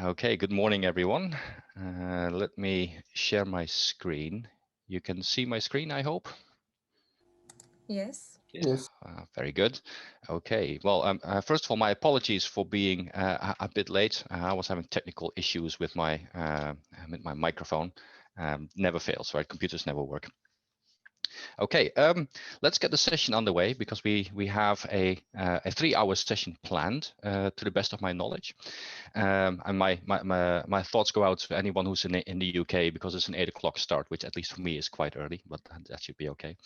Okay, good morning, everyone. Let me share my screen. You can see my screen, I hope. Yes. Yes. Very good. Okay, well, first of all, my apologies for being a bit late. I was having technical issues with my microphone. Never fails, right? Computers never work. Okay, let's get the session underway because we have a 3-hour session planned to the best of my knowledge, and my thoughts go out to anyone who's in the UK because it's an 8 o'clock start, which at least for me is quite early, but that should be okay.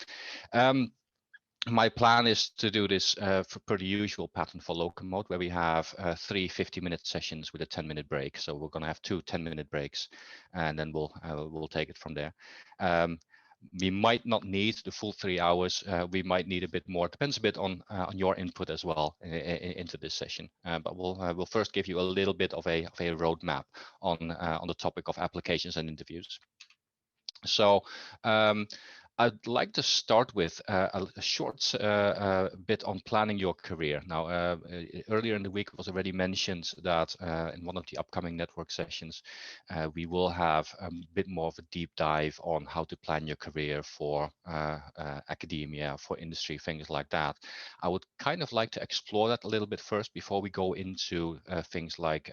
My plan is to do this per the usual pattern for Lowcomote, where we have 3 50-minute sessions with a 10-minute break. So we're going to have 2 10-minute breaks, and then we'll take it from there. We might not need the full 3 hours. We might need a bit more. It depends a bit on your input as well into this session. But we'll first give you a little bit of a roadmap on the topic of applications and interviews. So I'd like to start with a short bit on planning your career. Now, earlier in the week, it was already mentioned that in one of the upcoming network sessions, we will have a bit more of a deep dive on how to plan your career for academia, for industry, things like that. I would kind of like to explore that a little bit first before we go into things like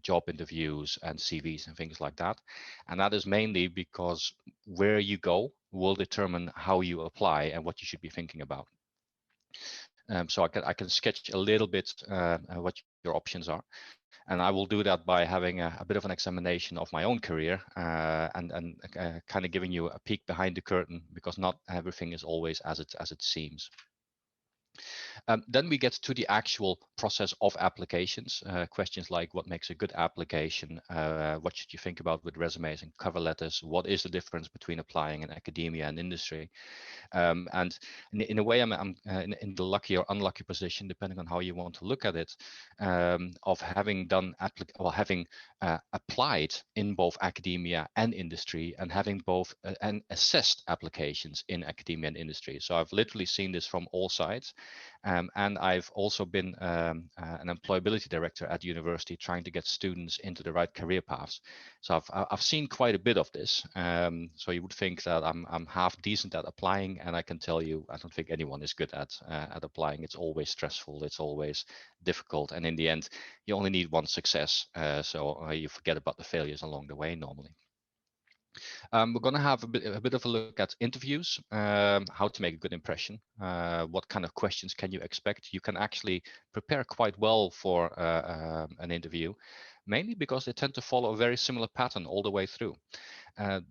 job interviews and CVs and things like that. And that is mainly because where you go will determine how you apply and what you should be thinking about. So I can sketch a little bit what your options are, and I will do that by having a bit of an examination of my own career and kind of giving you a peek behind the curtain, because not everything is always as it seems. Then we get to the actual process of applications. Questions like what makes a good application, what should you think about with resumes and cover letters, what is the difference between applying in academia and industry. And in a way, I'm in the lucky or unlucky position, depending on how you want to look at it, of having done having applied in both academia and industry, and having both and assessed applications in academia and industry. So I've literally seen this from all sides. And I've also been an employability director at university, trying to get students into the right career paths. So I've seen quite a bit of this. So you would think that I'm half decent at applying, and I can tell you, I don't think anyone is good at applying. It's always stressful. It's always difficult. And in the end, you only need one success. So you forget about the failures along the way normally. We're going to have a bit of a look at interviews, how to make a good impression, what kind of questions can you expect. You can actually prepare quite well for an interview, mainly because they tend to follow a very similar pattern all the way through.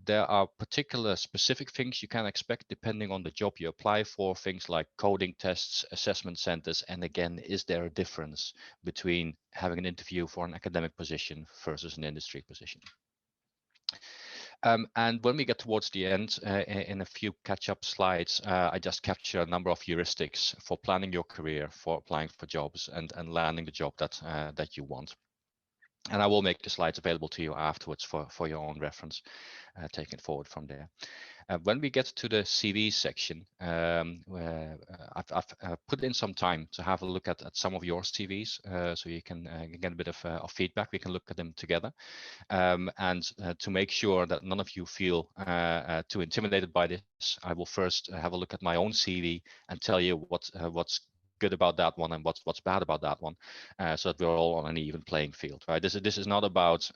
There are particular specific things you can expect depending on the job you apply for, things like coding tests, assessment centers, and again, is there a difference between having an interview for an academic position versus an industry position? And when we get towards the end, in a few catch-up slides, I just capture a number of heuristics for planning your career, for applying for jobs, and landing the job that you want. And I will make the slides available to you afterwards for your own reference, taking it forward from there. When we get to the CV section, I've put in some time to have a look at some of your CVs, so you can get a bit of feedback. We can look at them together, and to make sure that none of you feel too intimidated by this, I will first have a look at my own CV and tell you what's good about that one and what's bad about that one, so that we're all on an even playing field, right? This is not about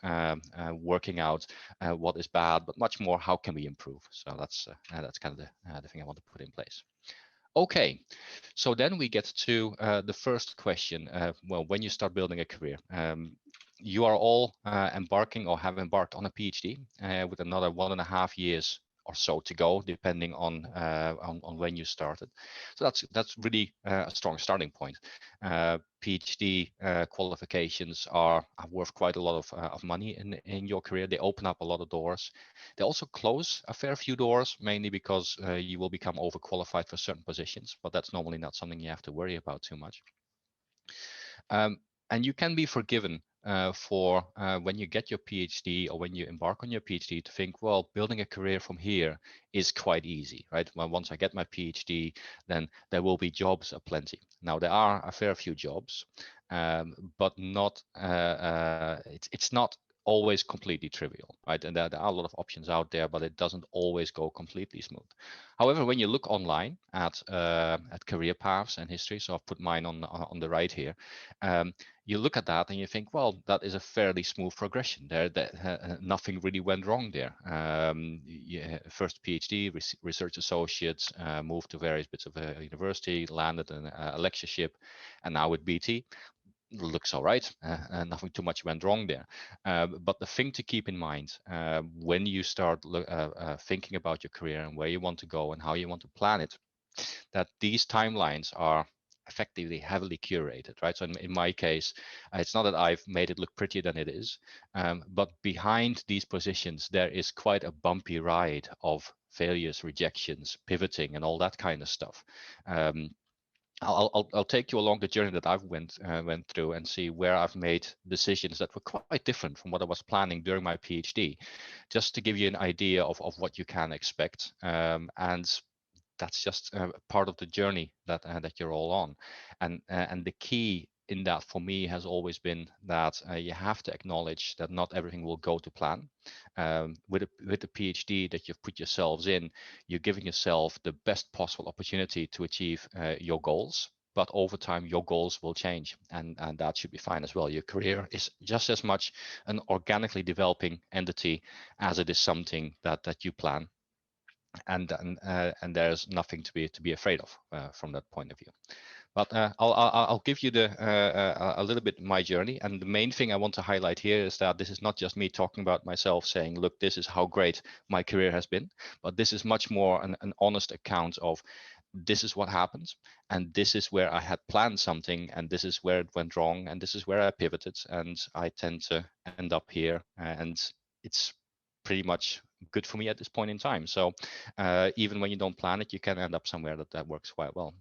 working out what is bad, but much more how can we improve. So that's kind of the thing I want to put in place. Okay, so then we get to the first question. Well, when you start building a career, you are all embarking or have embarked on a PhD with another 1.5 years or so to go, depending on when you started. So that's really a strong starting point. PhD qualifications are worth quite a lot of money in your career. They open up a lot of doors. They also close a fair few doors, mainly because you will become overqualified for certain positions, but that's normally not something you have to worry about too much. And you can be forgiven for when you get your PhD or when you embark on your PhD to think, well, building a career from here is quite easy, right? Well, once I get my PhD, then there will be jobs aplenty. Now, there are a fair few jobs, but not it's not always completely trivial, right? And there are a lot of options out there, but it doesn't always go completely smooth. However, when you look online at career paths and history, so I've put mine on the right here, you look at that and you think, well, that is a fairly smooth progression there. That nothing really went wrong there. Yeah, first PhD, research associates, moved to various bits of a university, landed in a lectureship, and now with BT. Looks all right, and nothing too much went wrong there. But the thing to keep in mind when you start thinking about your career and where you want to go and how you want to plan it, that these timelines are effectively heavily curated, right? So in my case, it's not that I've made it look prettier than it is, but behind these positions, there is quite a bumpy ride of failures, rejections, pivoting, and all that kind of stuff. I'll take you along the journey that I've went through and see where I've made decisions that were quite different from what I was planning during my PhD, just to give you an idea of what you can expect. And that's just part of the journey that you're all on. And the key in that for me has always been that you have to acknowledge that not everything will go to plan. With the PhD that you've put yourselves in, you're giving yourself the best possible opportunity to achieve your goals. But over time, your goals will change, and that should be fine as well. Your career is just as much an organically developing entity as it is something that you plan, and there's nothing to be afraid of from that point of view. But I'll give you a little bit my journey, and the main thing I want to highlight here is that this is not just me talking about myself saying, look, this is how great my career has been, but this is much more an honest account of this is what happened, and this is where I had planned something, and this is where it went wrong, and this is where I pivoted, and I tend to end up here, and it's pretty much good for me at this point in time. So even when you don't plan it, you can end up somewhere that works quite well.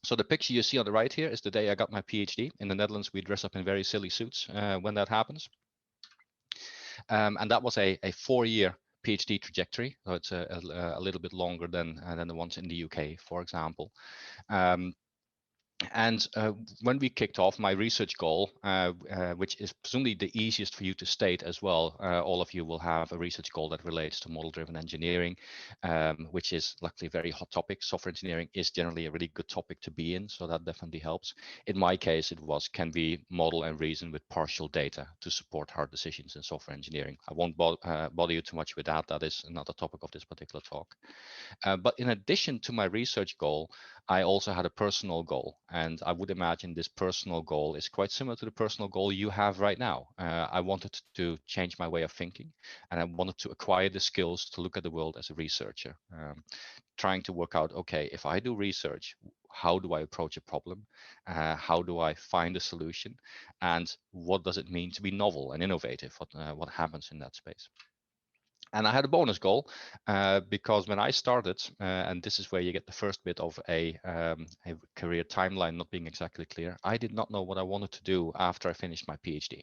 So the picture you see on the right here is the day I got my PhD. In the Netherlands, we dress up in very silly suits when that happens. And that was a 4-year PhD trajectory. So it's a little bit longer than the ones in the UK, for example. And when we kicked off, my research goal, which is presumably the easiest for you to state as well, all of you will have a research goal that relates to model-driven engineering, which is luckily a very hot topic. Software engineering is generally a really good topic to be in, so that definitely helps. In my case, it was, can we model and reason with partial data to support hard decisions in software engineering? I won't bother you too much with that. That is another topic of this particular talk. But in addition to my research goal, I also had a personal goal. And I would imagine this personal goal is quite similar to the personal goal you have right now. I wanted to change my way of thinking, and I wanted to acquire the skills to look at the world as a researcher, trying to work out, okay, if I do research, how do I approach a problem? How do I find a solution? And what does it mean to be novel and innovative? What happens in that space? And I had a bonus goal because when I started, and this is where you get the first bit of a career timeline not being exactly clear, I did not know what I wanted to do after I finished my PhD.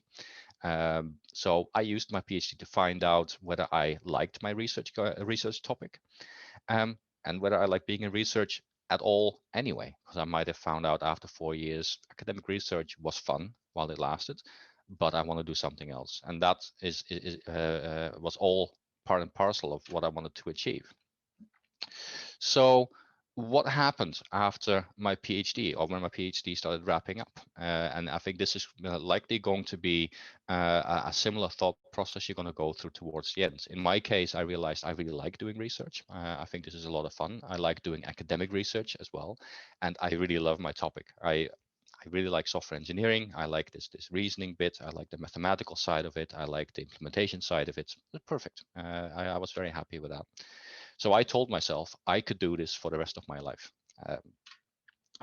So I used my PhD to find out whether I liked my research topic and whether I like being in research at all anyway, because I might have found out after 4 years academic research was fun while it lasted, but I want to do something else. And that was all part and parcel of what I wanted to achieve. So what happened after my PhD, or when my PhD started wrapping up? And I think this is likely going to be a similar thought process you're going to go through towards the end. In my case, I realized I really like doing research. I think this is a lot of fun. I like doing academic research as well. And I really love my topic. I really like software engineering. I like this reasoning bit. I like the mathematical side of it. I like the implementation side of it. Perfect. I was very happy with that. So I told myself I could do this for the rest of my life.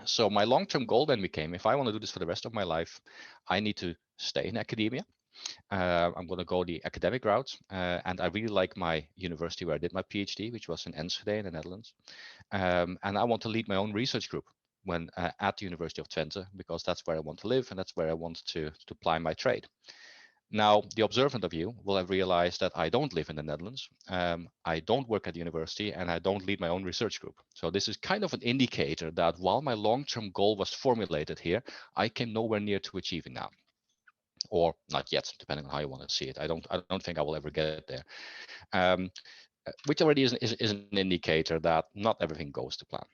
So my long-term goal then became, if I want to do this for the rest of my life, I need to stay in academia. I'm going to go the academic route. And I really like my university where I did my PhD, which was in Enschede in the Netherlands. And I want to lead my own research group when at the University of Twente, because that's where I want to live and that's where I want to apply my trade. Now, the observant of you will have realized that I don't live in the Netherlands, I don't work at the university, and I don't lead my own research group. So this is kind of an indicator that while my long-term goal was formulated here, I came nowhere near to achieving now, or not yet, depending on how you want to see it. I don't think I will ever get there, which already is an indicator that not everything goes to plan.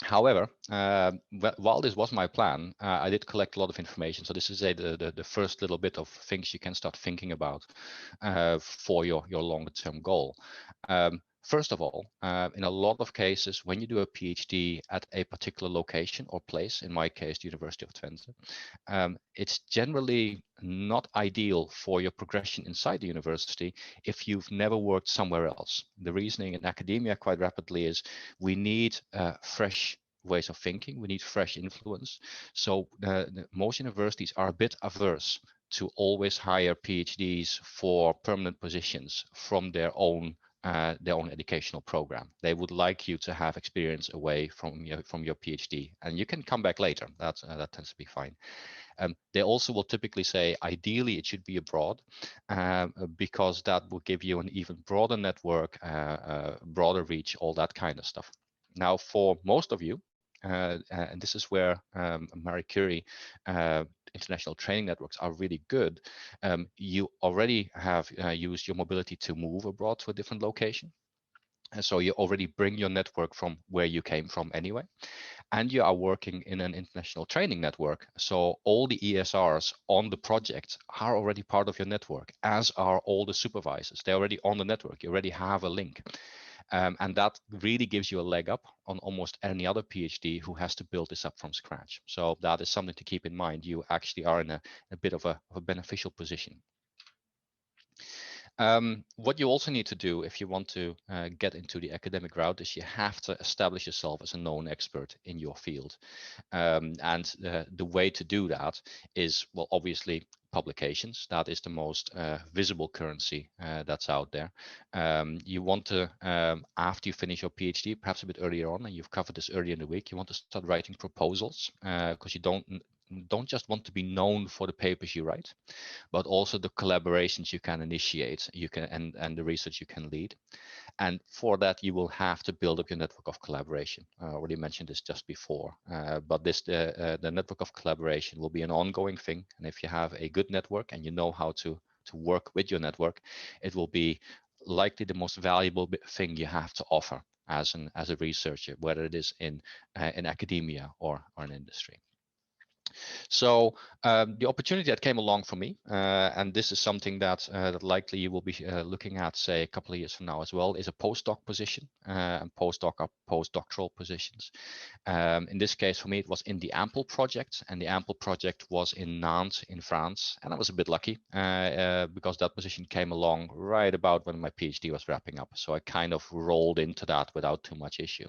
However, while this was my plan, I did collect a lot of information. So this is the first little bit of things you can start thinking about for your longer term goal. First of all, in a lot of cases, when you do a PhD at a particular location or place, in my case, the University of Twente, it's generally not ideal for your progression inside the university if you've never worked somewhere else. The reasoning in academia quite rapidly is we need fresh ways of thinking, we need fresh influence. So most universities are a bit averse to always hire PhDs for permanent positions from their own educational program. They would like you to have experience away from your PhD, and you can come back later. That tends to be fine. They also will typically say, ideally, it should be abroad, because that will give you an even broader network, broader reach, all that kind of stuff. Now, for most of you, and this is where Marie Curie international training networks are really good, you already have used your mobility to move abroad to a different location. And so you already bring your network from where you came from anyway. And you are working in an international training network. So all the ESRs on the project are already part of your network, as are all the supervisors. They're already on the network. You already have a link. And that really gives you a leg up on almost any other PhD who has to build this up from scratch. So that is something to keep in mind. You actually are in a bit of a beneficial position. What you also need to do if you want to get into the academic route is you have to establish yourself as a known expert in your field. And the way to do that is, well, obviously publications. That is the most visible currency that's out there. You want to, after you finish your PhD, perhaps a bit earlier on, and you've covered this earlier in the week, you want to start writing proposals, because you don't just want to be known for the papers you write, but also the collaborations you can initiate, and the research you can lead. And for that, you will have to build up your network of collaboration. I already mentioned this just before, but the network of collaboration will be an ongoing thing. And if you have a good network and you know how to work with your network, it will be likely the most valuable thing you have to offer as a researcher, whether it is in academia or in industry. So the opportunity that came along for me, and this is something that likely you will be looking at, say, a couple of years from now as well, is a postdoc position, and postdoctoral positions. In this case, for me, it was in the Ample project, and the Ample project was in Nantes in France. And I was a bit lucky because that position came along right about when my PhD was wrapping up. So I kind of rolled into that without too much issue.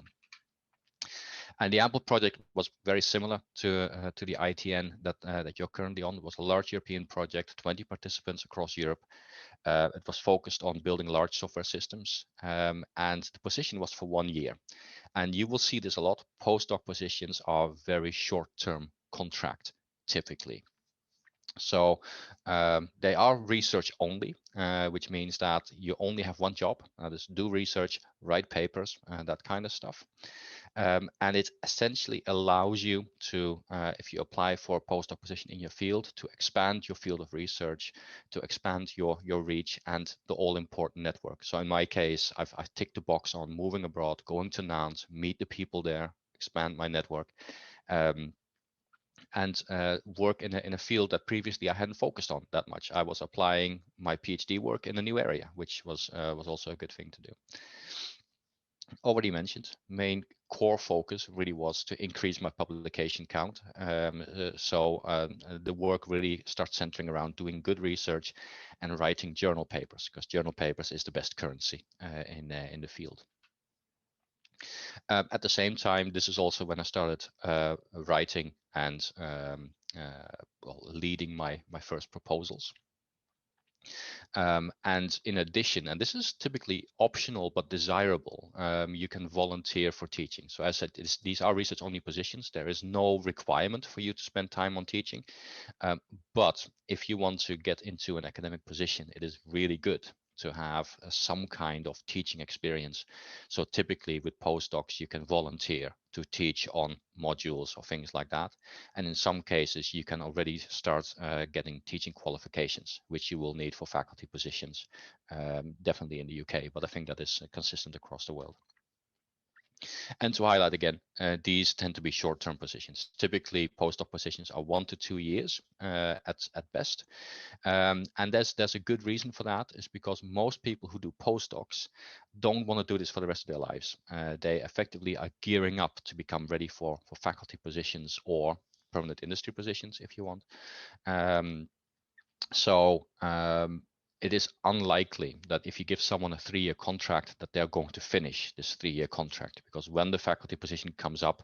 And the Ample project was very similar to the ITN that you're currently on. It was a large European project, 20 participants across Europe. It was focused on building large software systems, and the position was for 1 year. And you will see this a lot. Postdoc positions are very short-term contract, typically. So they are research only, which means that you only have one job. Just do research, write papers, that kind of stuff. And it essentially allows you to, if you apply for a postdoc position in your field, to expand your field of research, to expand your reach and the all-important network. So in my case, I've ticked the box on moving abroad, going to Nantes, meet the people there, expand my network, and work in a field that previously I hadn't focused on that much. I was applying my PhD work in a new area, which was also a good thing to do. Already mentioned, main core focus really was to increase my publication count. So the work really starts centering around doing good research and writing journal papers, because journal papers is the best currency in the field. At the same time, this is also when I started writing and leading my first proposals. And in addition, and this is typically optional but desirable, you can volunteer for teaching. So as I said, these are research-only positions. There is no requirement for you to spend time on teaching. But if you want to get into an academic position, it is really good to have some kind of teaching experience. So typically with postdocs, you can volunteer to teach on modules or things like that. And in some cases, you can already start getting teaching qualifications, which you will need for faculty positions, definitely in the UK, but I think that is consistent across the world. And to highlight again, these tend to be short-term positions. Typically, postdoc positions are 1 to 2 years at best. And there's a good reason for that, is because most people who do postdocs don't want to do this for the rest of their lives. They effectively are gearing up to become ready for faculty positions or permanent industry positions, if you want. It is unlikely that if you give someone a 3-year contract that they're going to finish this 3-year contract, because when the faculty position comes up,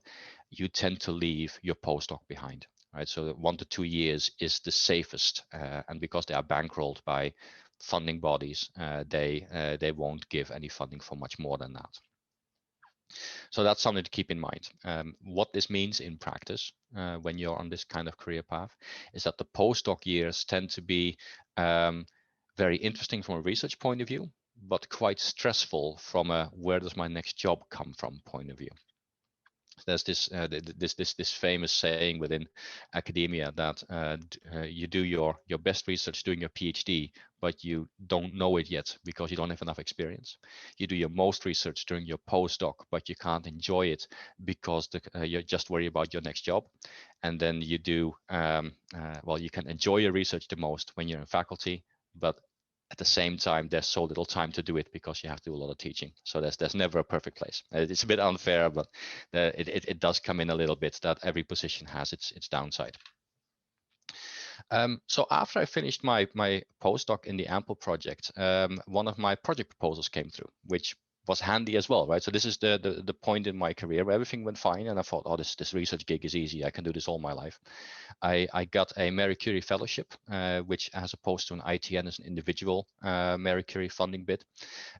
you tend to leave your postdoc behind, right? So 1 to 2 years is the safest, and because they are bankrolled by funding bodies, they won't give any funding for much more than that. So that's something to keep in mind. What this means in practice when you're on this kind of career path is that the postdoc years tend to be very interesting from a research point of view, but quite stressful from a where does my next job come from point of view. There's this famous saying within academia that you do your best research doing your PhD, but you don't know it yet because you don't have enough experience. You do your most research during your postdoc, but you can't enjoy it because you're just worried about your next job. And then you do you can enjoy your research the most when you're in faculty, but at the same time, there's so little time to do it because you have to do a lot of teaching. So there's never a perfect place. It's a bit unfair, but it does come in a little bit that every position has its downside. So after I finished my postdoc in the Ample project, one of my project proposals came through, which was handy as well, right? So this is the point in my career where everything went fine, and I thought, oh, this research gig is easy. I can do this all my life. I got a Marie Curie fellowship, which, as opposed to an ITN, is an individual Marie Curie funding bid,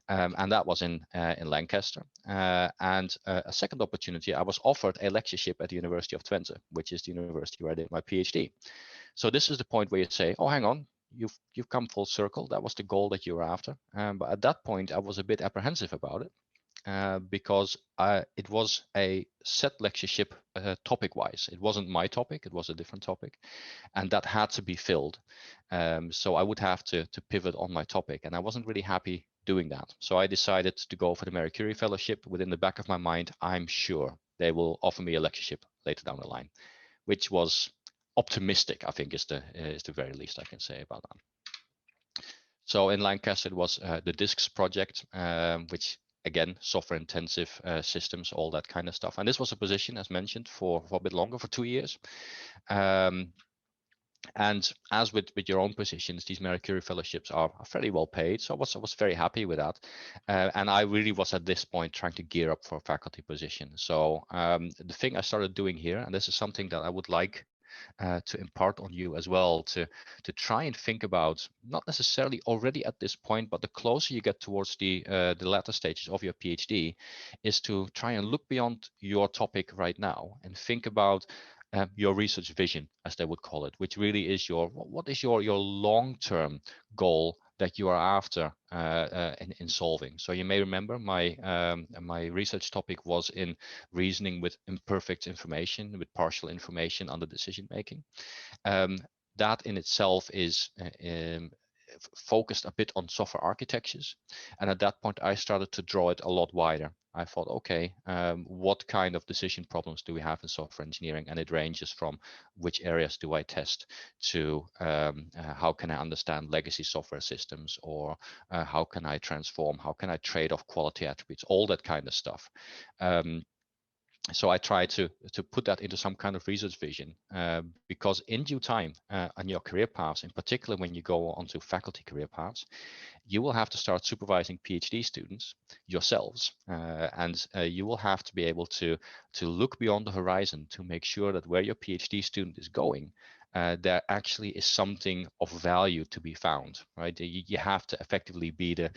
and that was in Lancaster. And a second opportunity, I was offered a lectureship at the University of Twente, which is the university where I did my PhD. So this is the point where you say, oh, hang on, you've come full circle. That was the goal that you were after. But at that point, I was a bit apprehensive about it because it was a set lectureship topic-wise. It wasn't my topic. It was a different topic. And that had to be filled. So I would have to pivot on my topic. And I wasn't really happy doing that. So I decided to go for the Marie Curie fellowship. Within the back of my mind, I'm sure they will offer me a lectureship later down the line, which was optimistic, I think, is the very least I can say about that. So in Lancaster, it was the DISCS project, which again, software intensive systems, all that kind of stuff. And this was a position, as mentioned, for a bit longer, for 2 years. And as with your own positions, these Marie Curie fellowships are fairly well paid. So I was very happy with that. And I really was at this point trying to gear up for a faculty position. So the thing I started doing here, and this is something that I would like to impart on you as well, to try and think about, not necessarily already at this point, but the closer you get towards the latter stages of your PhD, is to try and look beyond your topic right now and think about your research vision, as they would call it, which really is what is your long-term goal that you are after in solving. So you may remember my research topic was in reasoning with imperfect information, with partial information under decision making. That in itself is focused a bit on software architectures. And at that point, I started to draw it a lot wider. I thought, okay, what kind of decision problems do we have in software engineering? And it ranges from which areas do I test to how can I understand legacy software systems, or how can I transform, how can I trade off quality attributes, all that kind of stuff. So I try to put that into some kind of research vision, because in due time on your career paths, in particular when you go onto faculty career paths, you will have to start supervising PhD students yourselves, and you will have to be able to look beyond the horizon to make sure that where your PhD student is going there actually is something of value to be found, right? You have to effectively be the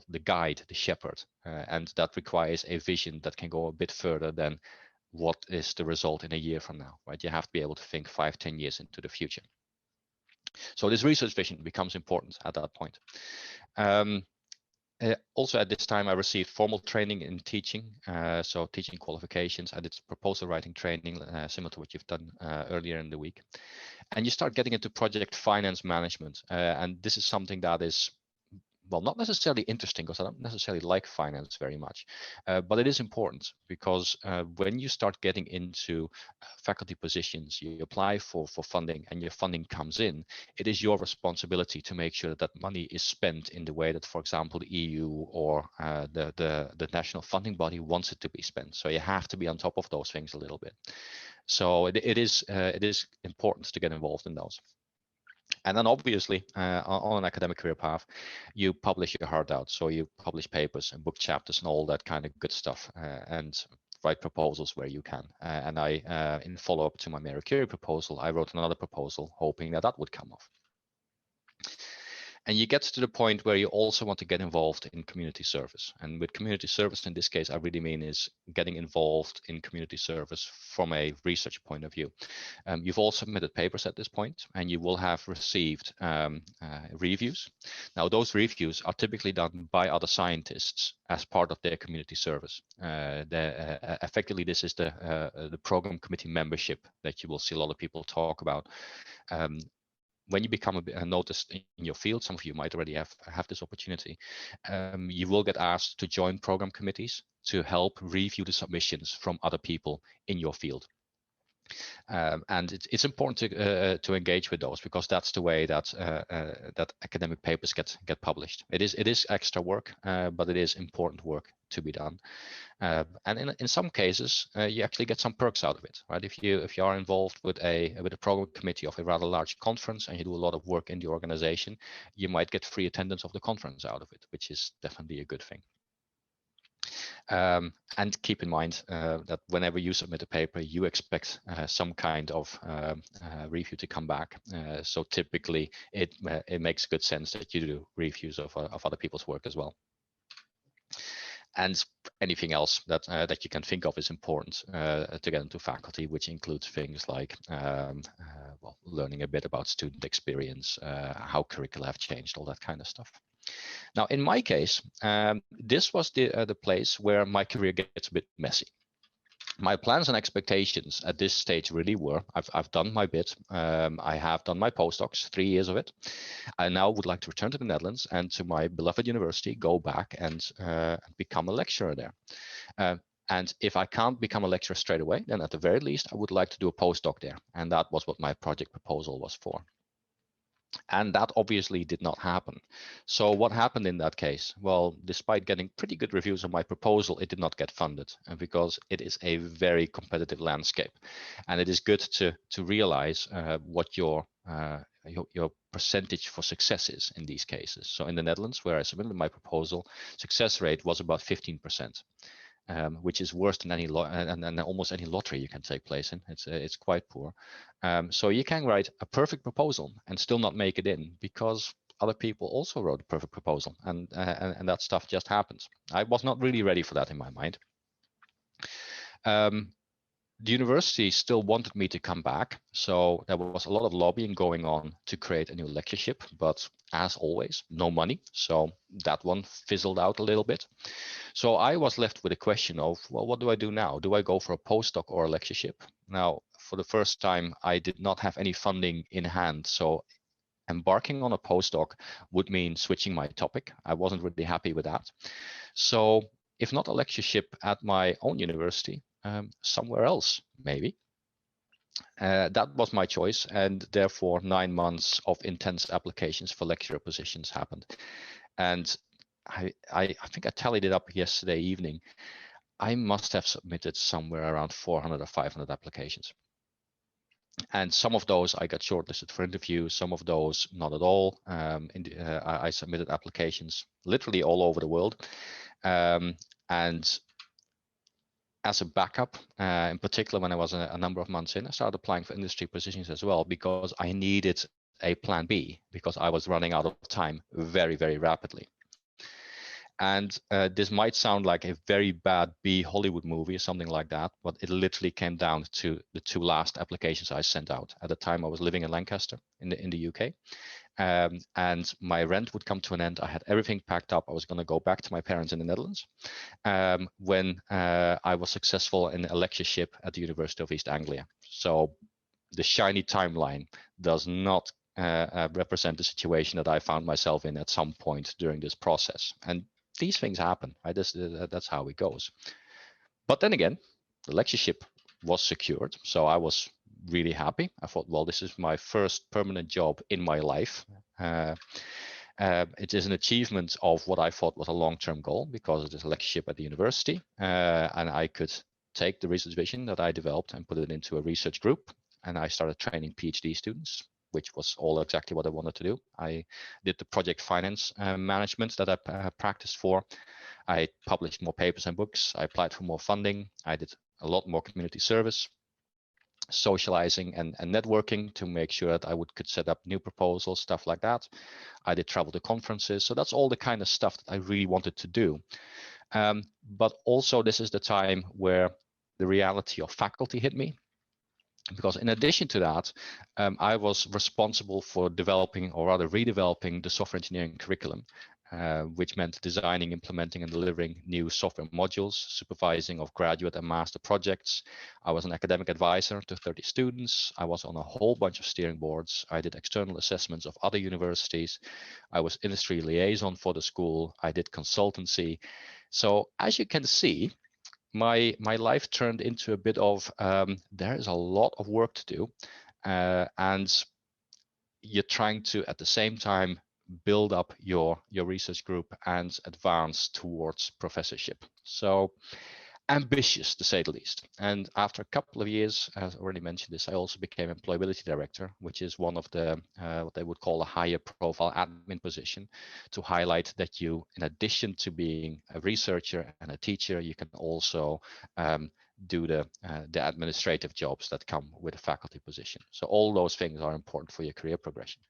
the guide, the shepherd, and that requires a vision that can go a bit further than what is the result in a year from now, right? You have to be able to think 5-10 years into the future. So this research vision becomes important at that point. Also at this time, I received formal training in teaching, so teaching qualifications. I did proposal writing training, similar to what you've done earlier in the week. And you start getting into project finance management. And this is something that is, well, not necessarily interesting, because I don't necessarily like finance very much, but it is important because when you start getting into faculty positions, you apply for funding and your funding comes in, it is your responsibility to make sure that that money is spent in the way that, for example, the EU or the national funding body wants it to be spent. So you have to be on top of those things a little bit. So it is important to get involved in those. And then obviously on an academic career path, you publish your heart out. So you publish papers and book chapters and all that kind of good stuff, and write proposals where you can. And I, in follow-up to my Marie Curie proposal, I wrote another proposal hoping that that would come off. And you get to the point where you also want to get involved in community service. And with community service, in this case, I really mean is getting involved in community service from a research point of view. You've all submitted papers at this point, and you will have received reviews. Now, those reviews are typically done by other scientists as part of their community service. Effectively, this is the program committee membership that you will see a lot of people talk about. When you become noticed in your field, some of you might already have this opportunity, you will get asked to join program committees to help review the submissions from other people in your field. And it's important to engage with those, because that's the way that that academic papers get published. It is extra work, but it is important work to be done. And in some cases, you actually get some perks out of it, right? If you are involved with a program committee of a rather large conference and you do a lot of work in the organization, you might get free attendance of the conference out of it, which is definitely a good thing. And keep in mind that whenever you submit a paper, you expect some kind of review to come back. So typically, it makes good sense that you do reviews of other people's work as well. And anything else that that you can think of is important to get into faculty, which includes things like well, learning a bit about student experience, how curricula have changed, all that kind of stuff. Now, in my case, this was the place where my career gets a bit messy. My plans and expectations at this stage really were, I've done my bit. I have done my postdocs, 3 years of it. I now would like to return to the Netherlands and to my beloved university, go back and become a lecturer there. And if I can't become a lecturer straight away, then at the very least, I would like to do a postdoc there. And that was what my project proposal was for. And that obviously did not happen. So what happened in that case? Well, despite getting pretty good reviews on my proposal, it did not get funded, because it is a very competitive landscape. And it is good to realize what your percentage for success is in these cases. So in the Netherlands, where I submitted my proposal, success rate was about 15%. Which is worse than any and almost any lottery you can take place in. It's quite poor. So you can write a perfect proposal and still not make it in, because other people also wrote a perfect proposal, and that stuff just happens. I was not really ready for that in my mind. The university still wanted me to come back, so there was a lot of lobbying going on to create a new lectureship, but as always, no money, so that one fizzled out a little bit. So I was left with a question of, well, what do I do now? Do I go for a postdoc or a lectureship? Now, for the first time, I did not have any funding in hand, so embarking on a postdoc would mean switching my topic. I wasn't really happy with that. So if not a lectureship at my own university, somewhere else, maybe. That was my choice, and therefore 9 months of intense applications for lecturer positions happened. And I think I tallied it up yesterday evening. I must have submitted somewhere around 400 or 500 applications. And some of those I got shortlisted for interview, some of those not at all. I submitted applications literally all over the world. And as a backup, in particular when I was a number of months in, I started applying for industry positions as well, because I needed a plan B, because I was running out of time very, very rapidly. And this might sound like a very bad B Hollywood movie or something like that, but it literally came down to the 2 last applications I sent out. At the time, I was living in Lancaster in the UK, and my rent would come to an end. I had everything packed up. I was going to go back to my parents in the Netherlands when I was successful in a lectureship at the University of East Anglia. So the shiny timeline does not represent the situation that I found myself in at some point during this process. And these things happen, right? That's how it goes. But then again, the lectureship was secured, so I was really happy. I thought, well, this is my first permanent job in my life. It is an achievement of what I thought was a long-term goal, because it is a lectureship at the university, and I could take the research vision that I developed and put it into a research group, and I started training PhD students, which was all exactly what I wanted to do. I did the project finance management that I practiced for. I published more papers and books. I applied for more funding. I did a lot more community service, socializing and networking to make sure that I could set up new proposals, stuff like that. I did travel to conferences. So that's all the kind of stuff that I really wanted to do. But also this is the time where the reality of faculty hit me. Because in addition to that, I was responsible for developing, or rather redeveloping, the software engineering curriculum, which meant designing, implementing, and delivering new software modules, supervising of graduate and master projects. I was an academic advisor to 30 students. I was on a whole bunch of steering boards. I did external assessments of other universities. I was industry liaison for the school. I did consultancy. So as you can see, my life turned into a bit of there is a lot of work to do, and you're trying to at the same time build up your research group and advance towards professorship. So ambitious, to say the least. And after a couple of years, as I already mentioned this, I also became employability director, which is one of the what they would call a higher profile admin position, to highlight that you, in addition to being a researcher and a teacher, you can also do the administrative jobs that come with a faculty position. So all those things are important for your career progression.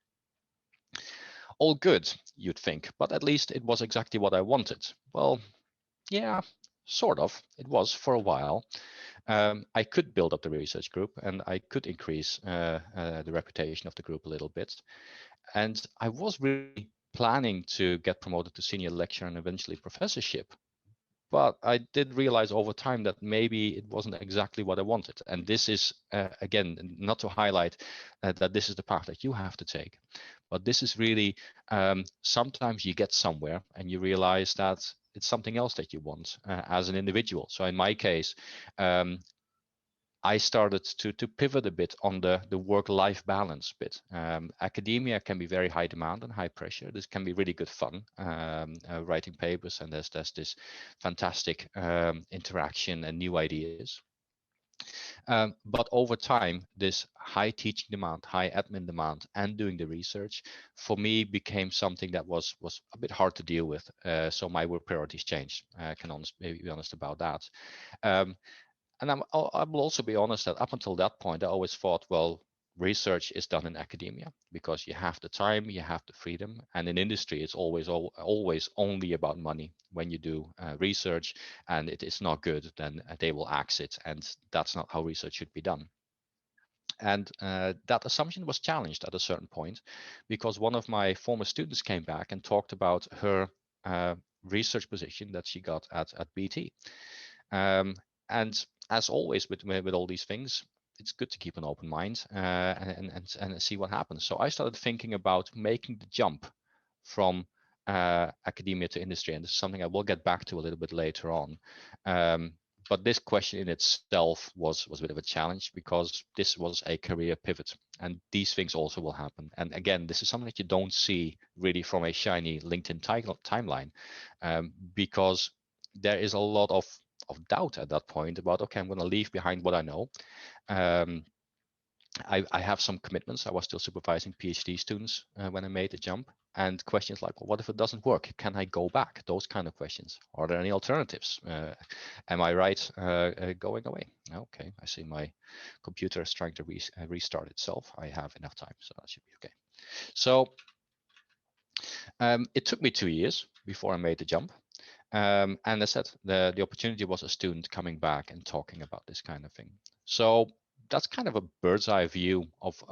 All good, you'd think, but at least it was exactly what I wanted. Well, yeah, sort of. It was for a while. I could build up the research group, and I could increase the reputation of the group a little bit. And I was really planning to get promoted to senior lecturer and eventually professorship. But I did realize over time that maybe it wasn't exactly what I wanted. And this is, again, not to highlight that this is the path that you have to take, but this is really, sometimes you get somewhere and you realize that it's something else that you want as an individual. So in my case, I started to pivot a bit on the work-life balance bit. Academia can be very high demand and high pressure. This can be really good fun, writing papers, and there's this fantastic interaction and new ideas. But over time, this high teaching demand, high admin demand, and doing the research, for me, became something that was a bit hard to deal with. So my work priorities changed. I can be honest about that. And I will also be honest that up until that point, I always thought, well, research is done in academia because you have the time, you have the freedom, and in industry, it's always only about money. When you do research and it is not good, then they will axe it, and that's not how research should be done. And that assumption was challenged at a certain point, because one of my former students came back and talked about her research position that she got at BT. And as always with all these things, it's good to keep an open mind and see what happens. So I started thinking about making the jump from academia to industry, and this is something I will get back to a little bit later on. But this question in itself was a bit of a challenge, because this was a career pivot, and these things also will happen. And again, this is something that you don't see really from a shiny LinkedIn timeline, because there is a lot of doubt at that point about, okay, I'm going to leave behind what I know. I have some commitments. I was still supervising PhD students when I made the jump, and questions like, well, what if it doesn't work? Can I go back? Those kind of questions. Are there any alternatives? Am I right going away? Okay, I see my computer is trying to restart itself. I have enough time, so that should be okay. So it took me 2 years before I made the jump. And I said the opportunity was a student coming back and talking about this kind of thing. So that's kind of a bird's eye view of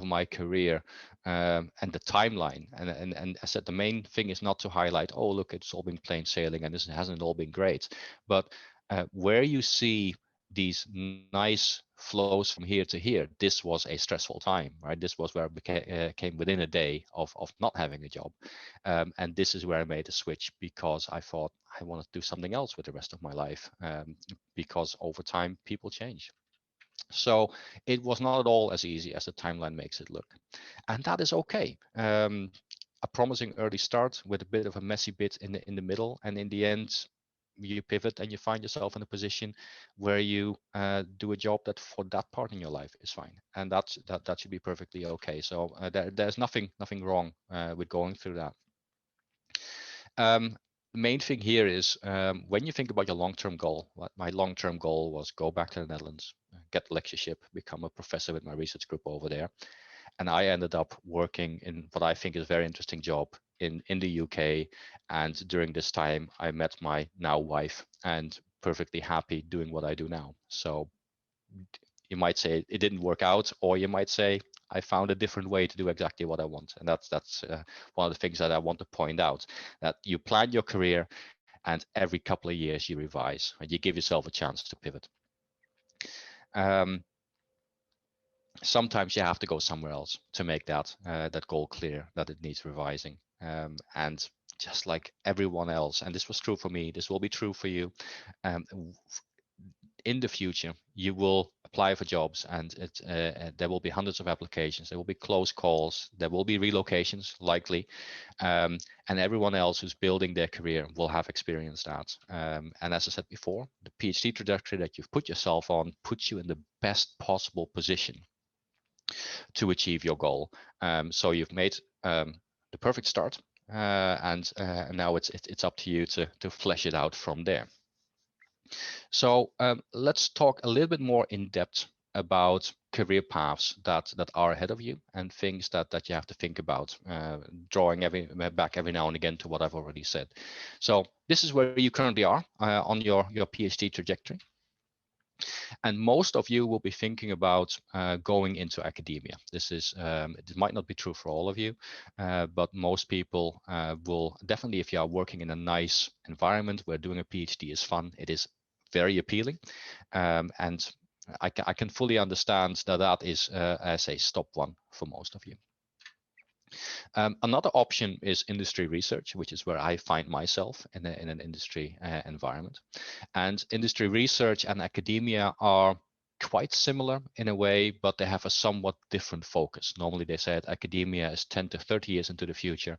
my career and the timeline. And I said the main thing is not to highlight, oh look, it's all been plain sailing and this hasn't all been great, but where you see these nice flows from here to here, this was a stressful time, right? This was where I came within a day of not having a job. And this is where I made a switch, because I thought I want to do something else with the rest of my life, because over time people change. So it was not at all as easy as the timeline makes it look. And that is okay. A promising early start with a bit of a messy bit in the middle, and in the end you pivot and you find yourself in a position where you do a job that for that part in your life is fine, and that should be perfectly okay. So there's nothing wrong with going through that. The main thing here is when you think about your long-term goal. My long-term goal was go back to the Netherlands, get the lectureship, become a professor with my research group over there. And I ended up working in what I think is a very interesting job in the UK. And during this time, I met my now wife, and perfectly happy doing what I do now. So you might say it didn't work out, or you might say I found a different way to do exactly what I want. And that's one of the things that I want to point out, that you plan your career and every couple of years you revise, and you give yourself a chance to pivot. Sometimes you have to go somewhere else to make that goal clear, that it needs revising. And just like everyone else, and this was true for me, this will be true for you. In the future, you will apply for jobs, and there will be hundreds of applications. There will be close calls. There will be relocations, likely, and everyone else who's building their career will have experienced that. And as I said before, the PhD trajectory that you've put yourself on puts you in the best possible position to achieve your goal. So you've made the perfect start, and now it's up to you to flesh it out from there. So let's talk a little bit more in depth about career paths that are ahead of you, and things that you have to think about, drawing back every now and again to what I've already said. So this is where you currently are on your PhD trajectory. And most of you will be thinking about going into academia. This is it might not be true for all of you, but most people will definitely, if you are working in a nice environment where doing a PhD is fun, it is very appealing, and I can fully understand that is as a stop one for most of you. Another option is industry research, which is where I find myself in an industry environment. And industry research and academia are quite similar in a way, but they have a somewhat different focus. Normally they say that academia is 10 to 30 years into the future,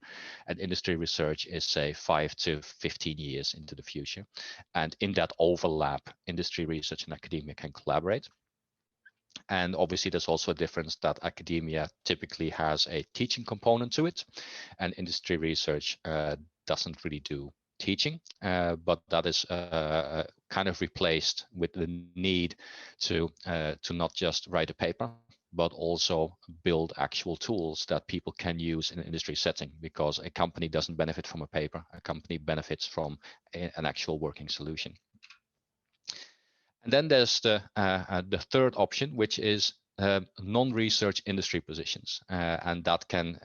and industry research is, say, 5 to 15 years into the future. And in that overlap, industry research and academia can collaborate. And obviously, there's also a difference that academia typically has a teaching component to it, and industry research doesn't really do teaching, but that is kind of replaced with the need to not just write a paper, but also build actual tools that people can use in an industry setting, because a company doesn't benefit from a paper. A company benefits from an actual working solution. And then there's the third option, which is non-research industry positions, and that can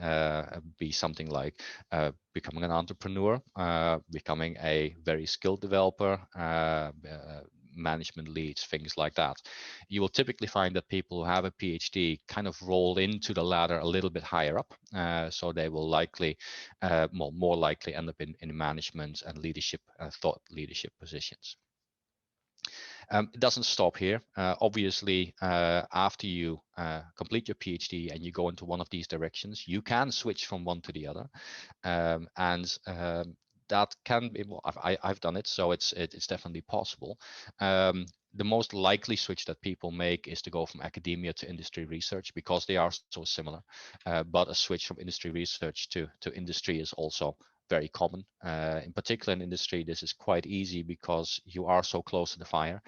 be something like becoming an entrepreneur, becoming a very skilled developer, management leads, things like that. You will typically find that people who have a PhD kind of roll into the ladder a little bit higher up, so they will likely, more likely end up in management and leadership, thought leadership positions. It doesn't stop here. Obviously, after you complete your PhD and you go into one of these directions, you can switch from one to the other, and that can be. Well, I've done it, so it's definitely possible. the most likely switch that people make is to go from academia to industry research because they are so similar. But a switch from industry research to industry is also very common. In particular in industry, this is quite easy because you are so close to the fire.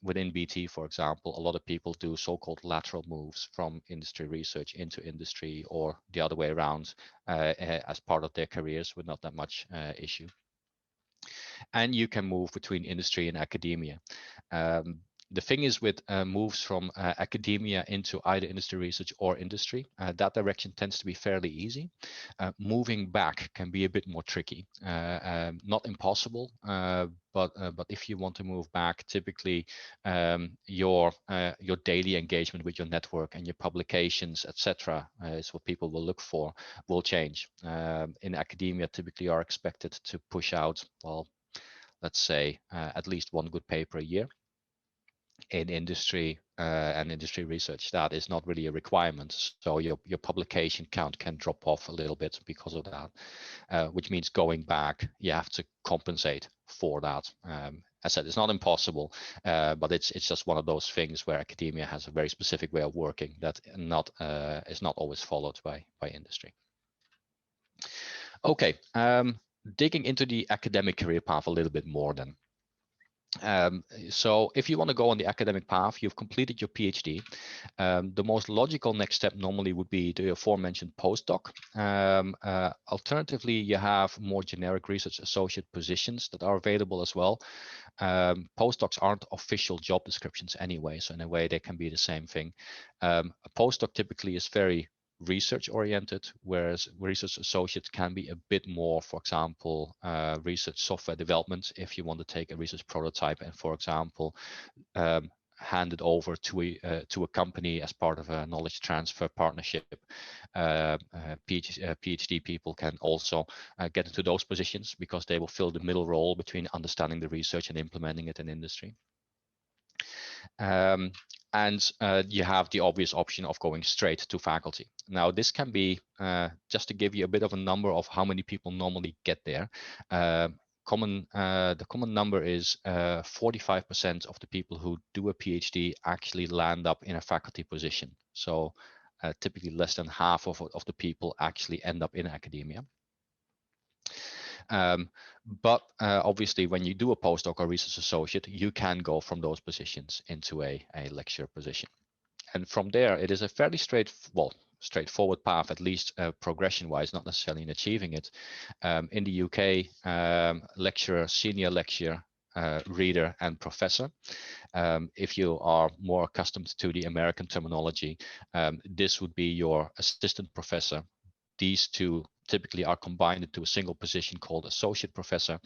Within BT, for example, a lot of people do so-called lateral moves from industry research into industry or the other way around as part of their careers with not that much issue. And you can move between industry and academia. The thing is with moves from academia into either industry research or industry, that direction tends to be fairly easy. Moving back can be a bit more tricky. Not impossible, but if you want to move back, typically your daily engagement with your network and your publications, etc., is what people will look for, will change. In academia, typically are expected to push out, well, let's say at least one good paper a year. In industry and industry research, that is not really a requirement. So your publication count can drop off a little bit because of that, which means going back, you have to compensate for that. As I said, it's not impossible, but it's just one of those things where academia has a very specific way of working that is not always followed by industry. Okay, digging into the academic career path a little bit more then. So if you want to go on the academic path, you've completed your PhD. The most logical next step normally would be the aforementioned postdoc. Alternatively, you have more generic research associate positions that are available as well. Postdocs aren't official job descriptions anyway, so in a way they can be the same thing. A postdoc typically is very research oriented, whereas research associate can be a bit more, for example, research software development. If you want to take a research prototype and, for example, hand it over to a company as part of a knowledge transfer partnership, PhD people can also get into those positions because they will fill the middle role between understanding the research and implementing it in industry. And you have the obvious option of going straight to faculty. Now, this can be, just to give you a bit of a number of how many people normally get there. The common number is 45% of the people who do a PhD actually land up in a faculty position. So typically less than half of the people actually end up in academia. But obviously, when you do a postdoc or research associate, you can go from those positions into a lecturer position. And from there, it is a fairly straightforward path, at least progression-wise, not necessarily in achieving it. In the UK, lecturer, senior lecturer, reader, and professor. If you are more accustomed to the American terminology, this would be your assistant professor. These two typically are combined into a single position called associate professor,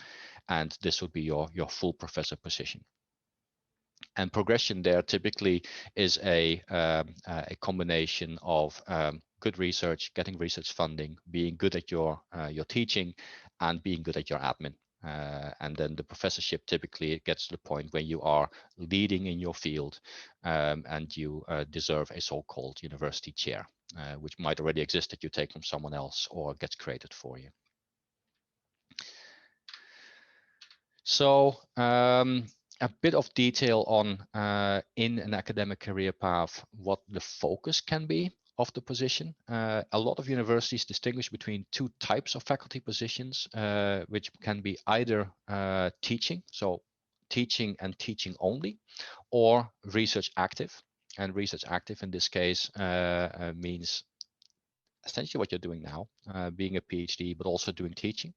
and this would be your full professor position. And progression there typically is a combination of good research, getting research funding, being good at your teaching, and being good at your admin. And then the professorship typically gets to the point where you are leading in your field, and you deserve a so-called university chair, which might already exist that you take from someone else or gets created for you. So a bit of detail on in an academic career path, what the focus can be of the position. A lot of universities distinguish between two types of faculty positions, which can be either teaching, so teaching and teaching only, or research active. And research active in this case means essentially what you're doing now, being a PhD, but also doing teaching.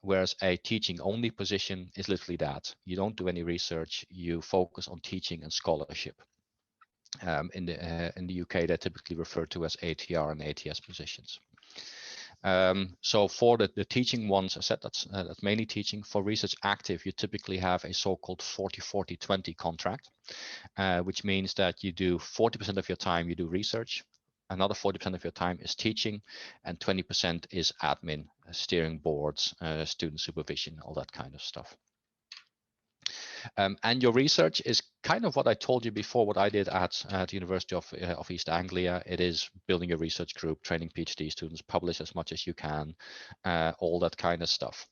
Whereas a teaching only position is literally that. You don't do any research, you focus on teaching and scholarship. In the UK, they're typically referred to as ATR and ATS positions. So for the teaching ones, I said that's mainly teaching. For research active, you typically have a so-called 40-40-20 contract, which means that you do 40% of your time you do research, another 40% of your time is teaching, and 20% is admin, steering boards, student supervision, all that kind of stuff. And your research is kind of what I told you before, what I did at the University of East Anglia. It is building a research group, training PhD students, publish as much as you can, all that kind of stuff.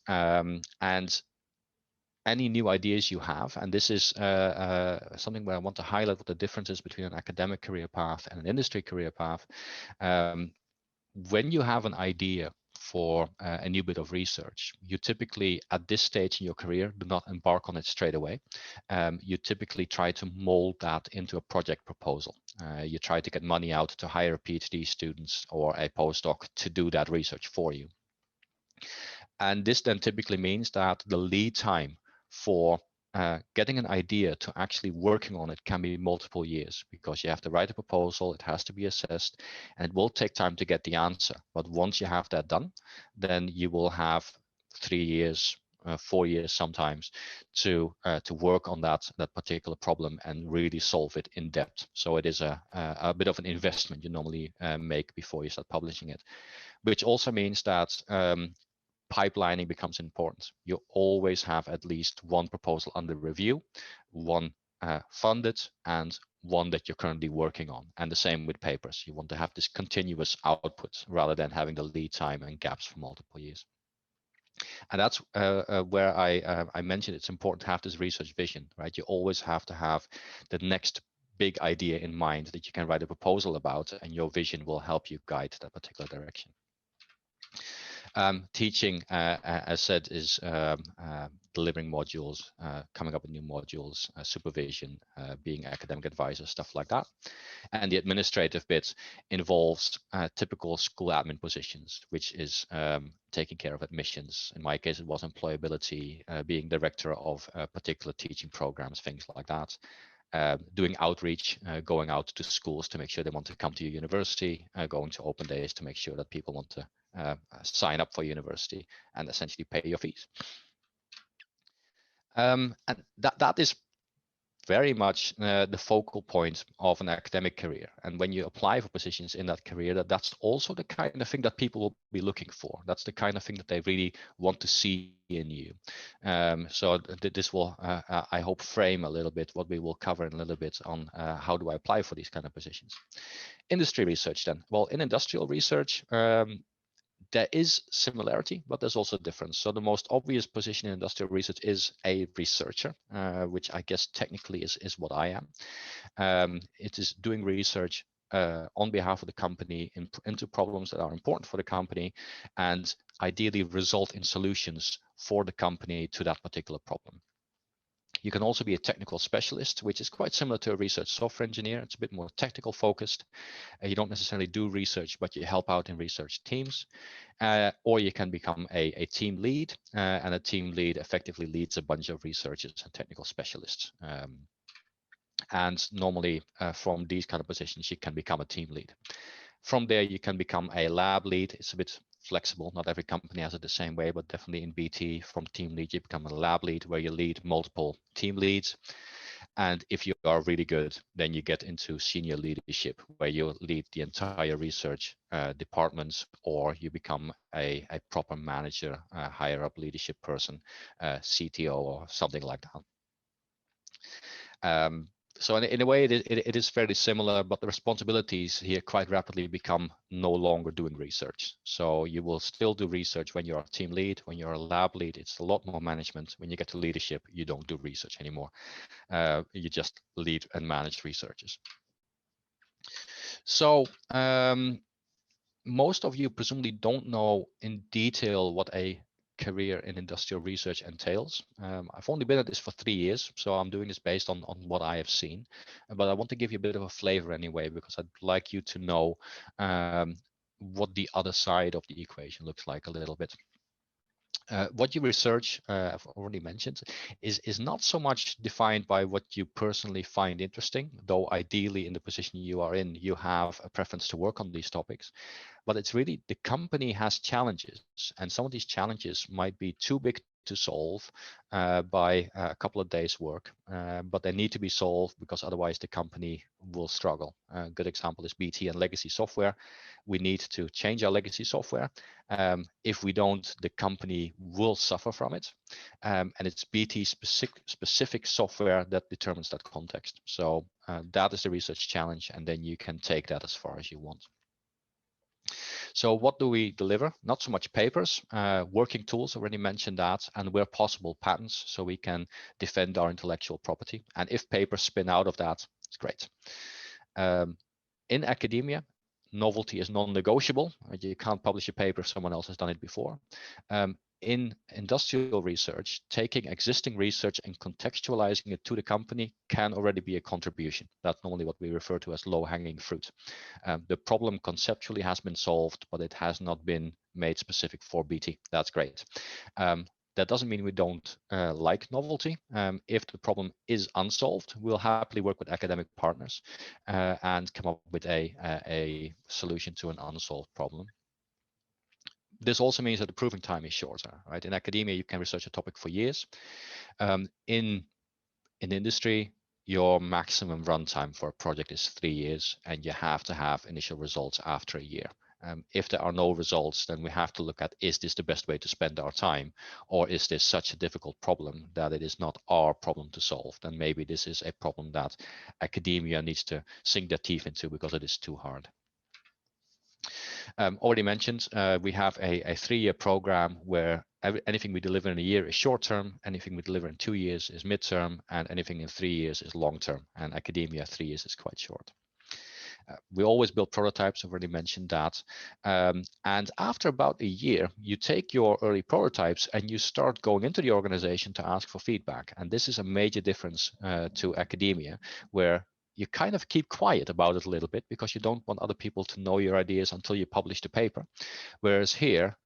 And any new ideas you have, and this is something where I want to highlight what the difference is between an academic career path and an industry career path. When you have an idea for a new bit of research, you typically, at this stage in your career, do not embark on it straight away. You typically try to mold that into a project proposal. You try to get money out to hire PhD students or a postdoc to do that research for you. And this then typically means that the lead time for getting an idea to actually working on it can be multiple years, because you have to write a proposal, it has to be assessed, and it will take time to get the answer. But once you have that done, then you will have 3 years, 4 years sometimes to work on that particular problem and really solve it in depth. So it is a bit of an investment you normally make before you start publishing it, which also means that pipelining becomes important. You always have at least one proposal under review, one funded, and one that you're currently working on. And the same with papers. You want to have this continuous output rather than having the lead time and gaps for multiple years. And that's where I mentioned it's important to have this research vision, right? You always have to have the next big idea in mind that you can write a proposal about, and your vision will help you guide that particular direction. Teaching, as said, is delivering modules, coming up with new modules, supervision, being academic advisor, stuff like that. And the administrative bit involves typical school admin positions, which is taking care of admissions. In my case, it was employability, being director of particular teaching programs, things like that. Doing outreach, going out to schools to make sure they want to come to your university, going to open days to make sure that people want to sign up for university and essentially pay your fees. And that is very much the focal point of an academic career. And when you apply for positions in that career, that's also the kind of thing that people will be looking for. That's the kind of thing that they really want to see in you. So this will, I hope, frame a little bit what we will cover in a little bit on how do I apply for these kind of positions. Industry research then. Well, in industrial research, there is similarity, but there's also difference. So the most obvious position in industrial research is a researcher, which I guess technically is what I am. It is doing research on behalf of the company into problems that are important for the company, and ideally result in solutions for the company to that particular problem. You can also be a technical specialist, which is quite similar to a research software engineer. It's a bit more technical focused. You don't necessarily do research, but you help out in research teams. Or you can become a team lead, and a team lead effectively leads a bunch of researchers and technical specialists. And normally from these kind of positions, you can become a team lead. From there, you can become a lab lead. It's a bit flexible. Not every company has it the same way, but definitely in BT, from team lead, you become a lab lead where you lead multiple team leads. And if you are really good, then you get into senior leadership where you lead the entire research department, or you become a proper manager, higher up leadership person, CTO or something like that. So in a way, it is fairly similar, but the responsibilities here quite rapidly become no longer doing research. So you will still do research when you're a team lead. When you're a lab lead, it's a lot more management. When you get to leadership, you don't do research anymore. You just lead and manage researchers. So most of you presumably don't know in detail what a career in industrial research entails. I've only been at this for 3 years, so I'm doing this based on what I have seen. But I want to give you a bit of a flavor anyway, because I'd like you to know what the other side of the equation looks like a little bit. What you research, I've already mentioned, is not so much defined by what you personally find interesting, though ideally in the position you are in, you have a preference to work on these topics. But it's really the company has challenges, and some of these challenges might be too big to solve by a couple of days work, but they need to be solved because otherwise the company will struggle. A good example is BT and legacy software. We need to change our legacy software. If we don't, the company will suffer from it. And it's BT specific software that determines that context. So that is the research challenge, and then you can take that as far as you want. So what do we deliver? Not so much papers, working tools, already mentioned that, and where possible patents, so we can defend our intellectual property. And if papers spin out of that, it's great. In academia, novelty is non-negotiable. You can't publish a paper if someone else has done it before. In industrial research, taking existing research and contextualizing it to the company can already be a contribution. That's normally what we refer to as low-hanging fruit. The problem conceptually has been solved, but it has not been made specific for BT. That's great. That doesn't mean we don't like novelty. If the problem is unsolved, we'll happily work with academic partners and come up with a solution to an unsolved problem. This also means that the proving time is shorter, right? In academia, you can research a topic for years. In industry, your maximum runtime for a project is 3 years, and you have to have initial results after a year. If there are no results, then we have to look at, is this the best way to spend our time? Or is this such a difficult problem that it is not our problem to solve? Then maybe this is a problem that academia needs to sink their teeth into because it is too hard. Already mentioned, we have a 3-year program where anything we deliver in a year is short term, anything we deliver in 2 years is midterm, and anything in 3 years is long term. And academia, 3 years is quite short. We always build prototypes, I've already mentioned that. And after about a year, you take your early prototypes and you start going into the organization to ask for feedback. And this is a major difference to academia, where you kind of keep quiet about it a little bit because you don't want other people to know your ideas until you publish the paper. Whereas here,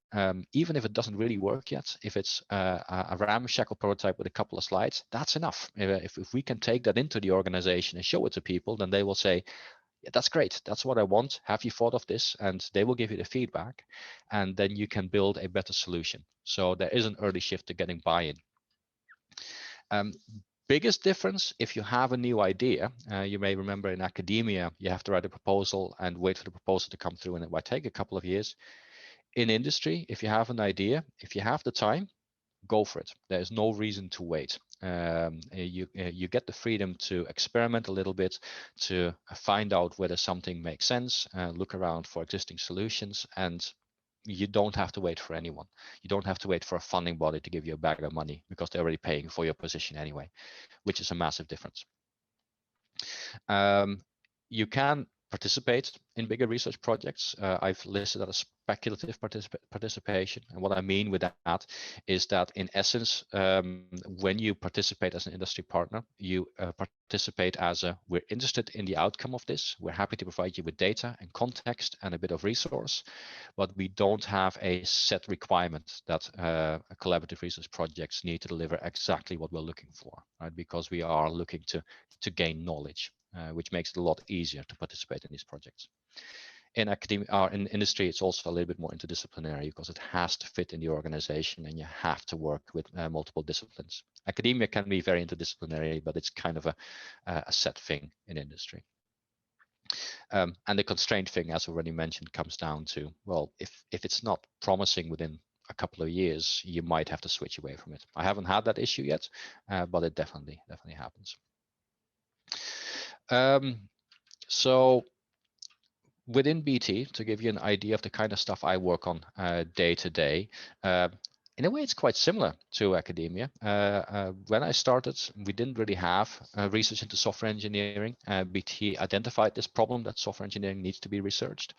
even if it doesn't really work yet, if it's a ramshackle prototype with a couple of slides, that's enough. If we can take that into the organization and show it to people, then they will say, yeah, that's great. That's what I want. Have you thought of this? And they will give you the feedback, and then you can build a better solution. So there is an early shift to getting buy-in. Biggest difference, if you have a new idea, you may remember in academia, you have to write a proposal and wait for the proposal to come through, and it might take a couple of years. In industry, if you have an idea, if you have the time, go for it. There is no reason to wait. You get the freedom to experiment a little bit, to find out whether something makes sense, look around for existing solutions, and you don't have to wait for anyone. You don't have to wait for a funding body to give you a bag of money because they're already paying for your position anyway, which is a massive difference. You can participate in bigger research projects. I've listed that as speculative participation. And what I mean with that is that in essence, when you participate as an industry partner, you participate as we're interested in the outcome of this. We're happy to provide you with data and context and a bit of resource, but we don't have a set requirement that collaborative research projects need to deliver exactly what we're looking for, right? Because we are looking to gain knowledge. Which makes it a lot easier to participate in these projects. In academia or in industry, it's also a little bit more interdisciplinary because it has to fit in the organization and you have to work with multiple disciplines. Academia can be very interdisciplinary, but it's kind of a set thing in industry. And the constraint thing, as already mentioned, comes down to, well, if it's not promising within a couple of years, you might have to switch away from it. I haven't had that issue yet, but it definitely happens. So within BT, to give you an idea of the kind of stuff I work on day to day, in a way, it's quite similar to academia. When I started, we didn't really have research into software engineering. BT identified this problem that software engineering needs to be researched.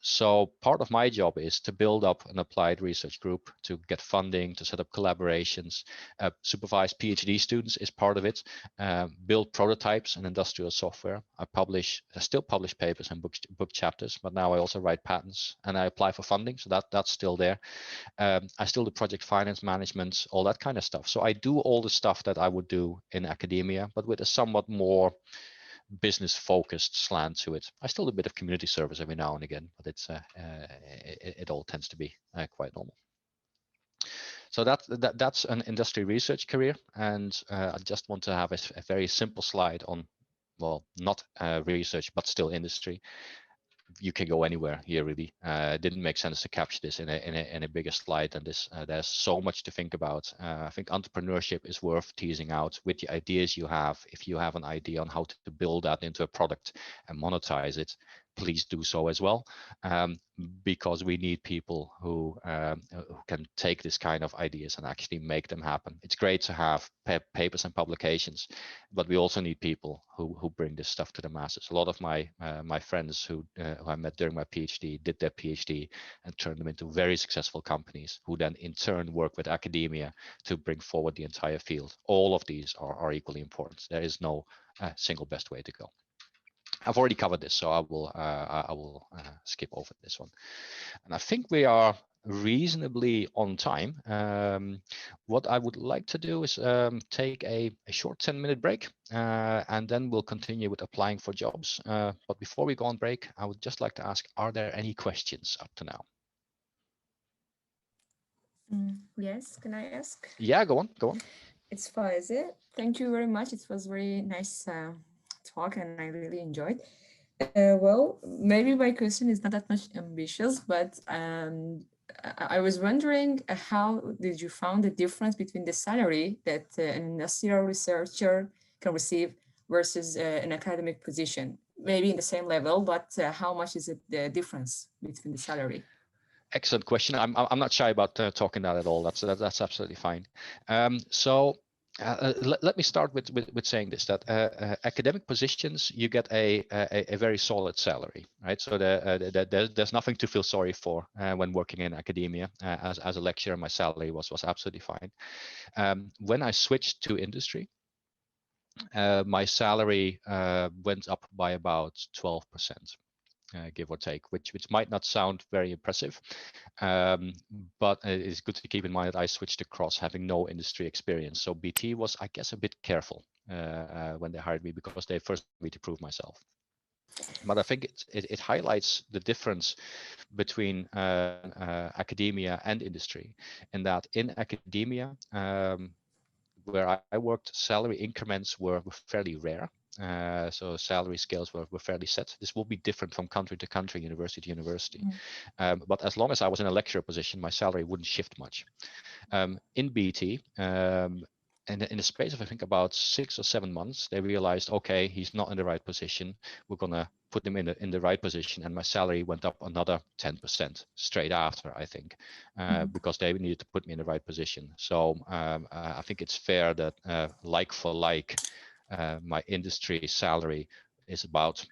So part of my job is to build up an applied research group, to get funding, to set up collaborations, supervise PhD students is part of it, build prototypes and industrial software. I still publish papers and book chapters, but now I also write patents and I apply for funding, so that's still there. I still do project finance management, all that kind of stuff. So I do all the stuff that I would do in academia, but with a somewhat more business focused slant to it. I still do a bit of community service every now and again, but it all tends to be quite normal. So that's an industry research career, and I just want to have a very simple slide on, well, not research, but still industry. You can go anywhere here, really. It didn't make sense to capture this in a bigger slide than this. There's so much to think about. I think entrepreneurship is worth teasing out with the ideas you have. If you have an idea on how to build that into a product and monetize it, please do so as well, because we need people who can take this kind of ideas and actually make them happen. It's great to have papers and publications, but we also need people who bring this stuff to the masses. A lot of my my friends who I met during my PhD did their PhD and turned them into very successful companies, who then in turn work with academia to bring forward the entire field. All of these are equally important. There is no single best way to go. I've already covered this, so I will skip over this one. And I think we are reasonably on time. What I would like to do is take a short 10-minute break, and then we'll continue with applying for jobs. But before we go on break, I would just like to ask, are there any questions up to now? Yes, can I ask? Yeah, go on, go on. It's Faize. Thank you very much. It was very nice talk, and I really enjoyed. Well, maybe my question is not that much ambitious, but I was wondering how did you found the difference between the salary that an industrial researcher can receive versus an academic position? Maybe in the same level, but how much is it the difference between the salary? Excellent question. I'm not shy about talking that at all. That's absolutely fine. Let me start with saying this, that academic positions, you get a very solid salary, right? So there's nothing to feel sorry for when working in academia. As a lecturer, my salary was absolutely fine. When I switched to industry, my salary went up by about 12%. Give or take, which might not sound very impressive, but it's good to keep in mind that I switched across having no industry experience. So BT was, I guess, a bit careful when they hired me, because they first wanted me to prove myself. But I think it highlights the difference between academia and industry, in that in academia, where I worked, salary increments were fairly rare. So salary scales were fairly set. This will be different from country to country, university to university. But as long as I was in a lecturer position, my salary wouldn't shift much. In BT, and in the space of, I think, about 6 or 7 months, they realized, okay, he's not in the right position. We're gonna put him in the right position, and my salary went up another 10% straight after, I think, because they needed to put me in the right position. So I think it's fair that like for like, my industry salary is about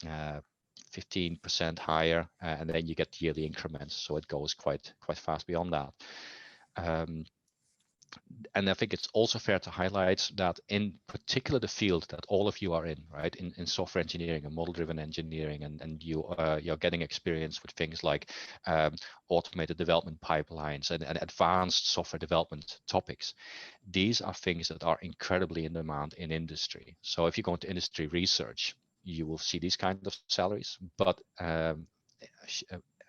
15% higher, and then you get yearly increments, so it goes quite fast beyond that. And I think it's also fair to highlight that in particular the field that all of you are in, right, in software engineering and model-driven engineering, and you're getting experience with things like automated development pipelines and advanced software development topics. These are things that are incredibly in demand in industry. So if you go into industry research, you will see these kinds of salaries, but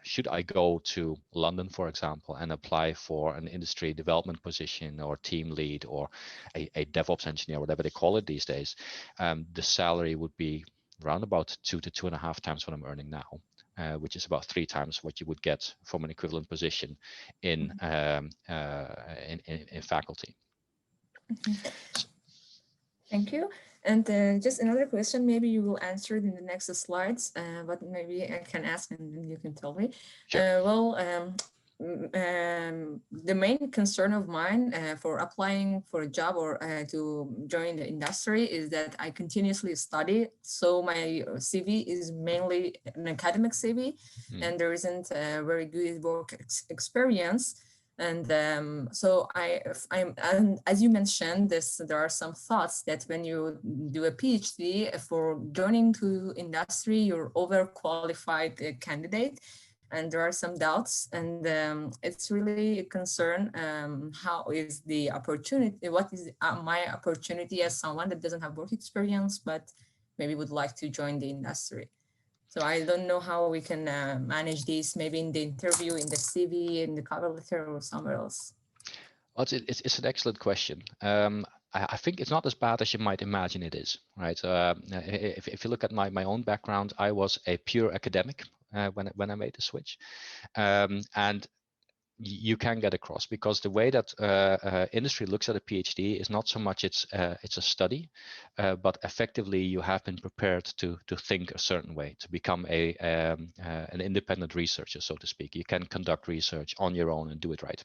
should I go to London, for example, and apply for an industry development position or team lead or a DevOps engineer, whatever they call it these days, the salary would be around about 2 to 2.5 times what I'm earning now, which is about 3 times what you would get from an equivalent position in faculty. Thank you. And just another question, maybe you will answer it in the next slides, but maybe I can ask and then you can tell me. Sure. The main concern of mine for applying for a job or to join the industry is that I continuously study. So my CV is mainly an academic CV, and there isn't a very good work experience. And so and as you mentioned, there are some thoughts that when you do a PhD for joining to industry, you're overqualified candidate, and there are some doubts, and it's really a concern. How is the opportunity? What is my opportunity as someone that doesn't have work experience but maybe would like to join the industry? So I don't know how we can manage this, maybe in the interview, in the CV, in the cover letter, or somewhere else. Well, it's an excellent question. I think it's not as bad as you might imagine it is, right? If you look at my own background, I was a pure academic when I made the switch. And you can get across, because the way that industry looks at a PhD is not so much it's a study, but effectively you have been prepared to think a certain way, to become an independent researcher, so to speak. You can conduct research on your own and do it right.